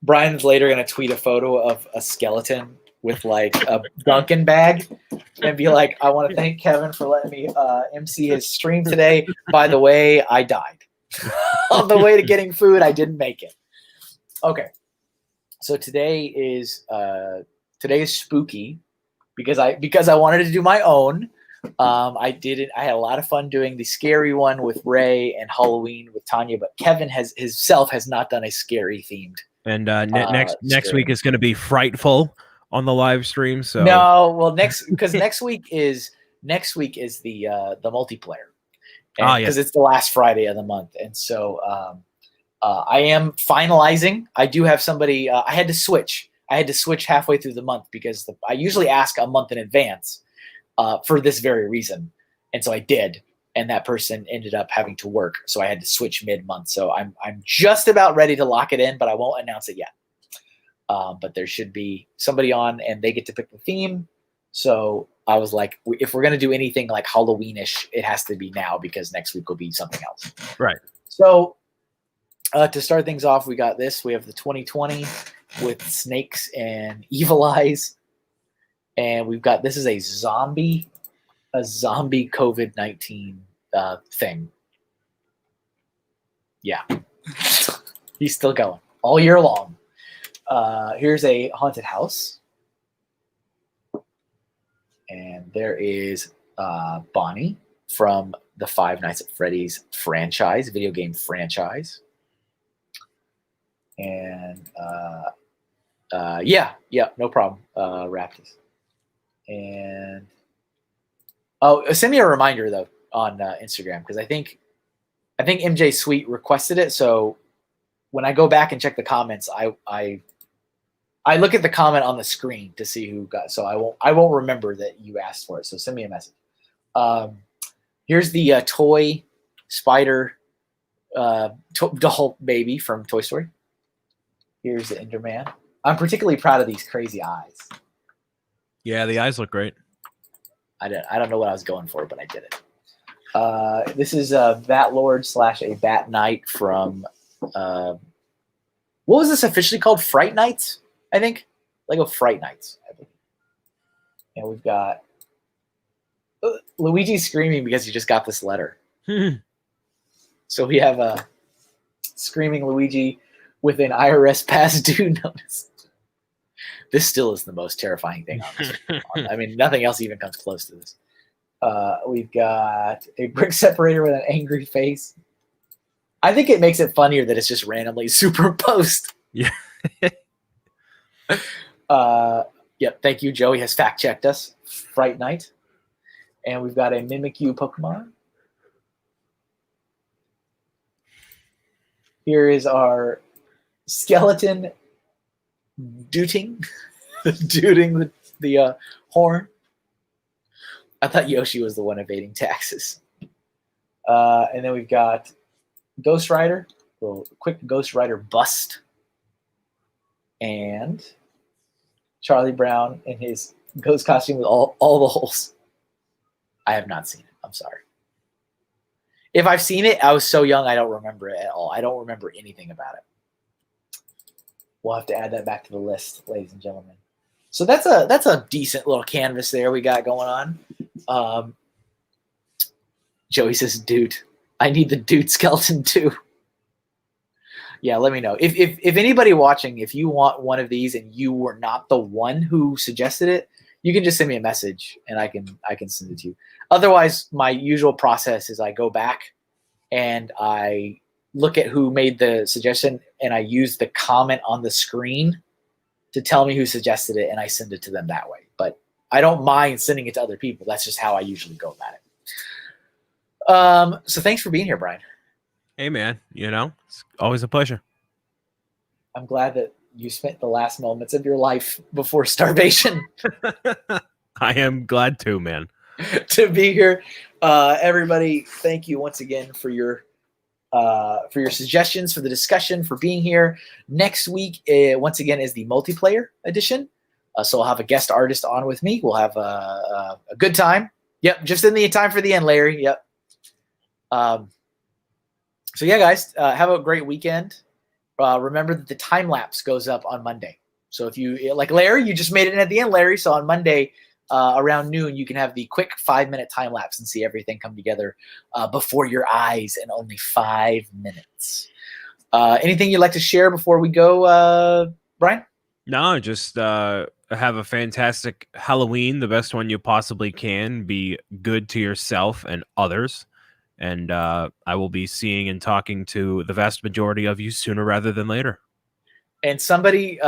Speaker 1: Brian's later going to tweet a photo of a skeleton with like a Dunkin' bag and be like, I want to thank Kevin for letting me MC his stream today. By the way, I died. On the way to getting food, I didn't make it. Okay. So today is spooky because I wanted to do my own. I did it. I had a lot of fun doing the scary one with Ray and Halloween with Tanya, but Kevin has not done a scary themed.
Speaker 3: And next week is going to be frightful on the live stream. So
Speaker 1: no, well, next week is the multiplayer, because it's the last Friday of the month, and so I am finalizing. I do have somebody. I had to switch halfway through the month because I usually ask a month in advance. For this very reason. And so I did, and that person ended up having to work, so I had to switch mid-month. So I'm just about ready to lock it in, but I won't announce it yet. But there should be somebody on, and they get to pick the theme. So I was like, if we're going to do anything like Halloweenish, it has to be now, because next week will be something else.
Speaker 3: Right.
Speaker 1: So to start things off, we got this. We have the 2020 with snakes and evil eyes. And we've got, this is a zombie COVID-19 thing. Yeah. He's still going all year long. Here's a haunted house. And there is Bonnie from the Five Nights at Freddy's franchise, video game franchise. And yeah, no problem. Raptors. And send me a reminder though on Instagram, because I think MJ Sweet requested it. So when I go back and check the comments, I look at the comment on the screen to see who got. So I won't remember that you asked for it. So send me a message. Here's the toy spider doll baby from Toy Story. Here's the Enderman. I'm particularly proud of these crazy eyes.
Speaker 3: Yeah, the eyes look great.
Speaker 1: I don't know what I was going for, but I did it. This is a Bat Lord / a Bat Knight from what was this officially called? Fright Nights, I think. Lego Fright Nights, I think. And we've got Luigi screaming because he just got this letter. So we have a screaming Luigi with an IRS past due notice. This still is the most terrifying thing on this. I mean, nothing else even comes close to this. We've got a brick separator with an angry face. I think it makes it funnier that it's just randomly superimposed.
Speaker 3: Yeah.
Speaker 1: Yep. Thank you. Joey has fact checked us. Fright Night. And we've got a Mimikyu Pokemon. Here is our skeleton dooting the horn. I thought Yoshi was the one evading taxes. And then we've got Ghost Rider, a little quick Ghost Rider bust, and Charlie Brown in his Ghost costume with all the holes. I have not seen it. I'm sorry. If I've seen it, I was so young I don't remember it at all. I don't remember anything about it. We'll have to add that back to the list, ladies and gentlemen. So that's a decent little canvas there we got going on. Joey says, "Dude, I need the dude skeleton too." Yeah, let me know if anybody watching, if you want one of these and you were not the one who suggested it, you can just send me a message and I can send it to you. Otherwise, my usual process is I go back and I look at who made the suggestion and I use the comment on the screen to tell me who suggested it, and I send it to them that way. But I don't mind sending it to other people. That's just how I usually go about it. So thanks for being here, Brian.
Speaker 3: Hey, man, it's always a pleasure.
Speaker 1: I'm glad that you spent the last moments of your life before starvation.
Speaker 3: I am glad too, man.
Speaker 1: To be here. Everybody, thank you once again for your suggestions, for the discussion, for being here. Next week, once again, is the multiplayer edition. So I'll have a guest artist on with me. We'll have a good time. Yep, just in the time for the end, Larry. Yep. So yeah, guys, have a great weekend. Remember that the time lapse goes up on Monday. So if you like Larry, you just made it in at the end, Larry. So on Monday around noon, you can have the quick 5-minute time lapse and see everything come together before your eyes in only 5 minutes. Anything you'd like to share before we go, Brian?
Speaker 3: No, just have a fantastic Halloween, the best one you possibly can. Be good to yourself and others. And I will be seeing and talking to the vast majority of you sooner rather than later.
Speaker 1: And somebody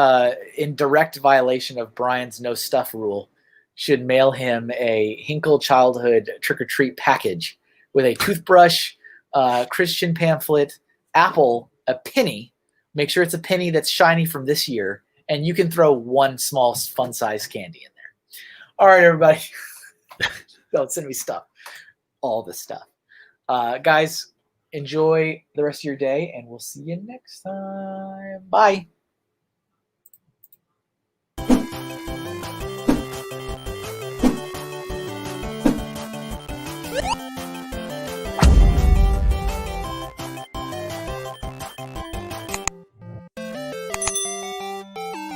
Speaker 1: in direct violation of Brian's no stuff rule should mail him a Hinkle childhood trick-or-treat package with a toothbrush, Christian pamphlet, apple, a penny. Make sure it's a penny that's shiny from this year. And you can throw one small fun-sized candy in there. All right, everybody. Don't send me stuff. All the stuff. Guys, enjoy the rest of your day, and we'll see you next time. Bye.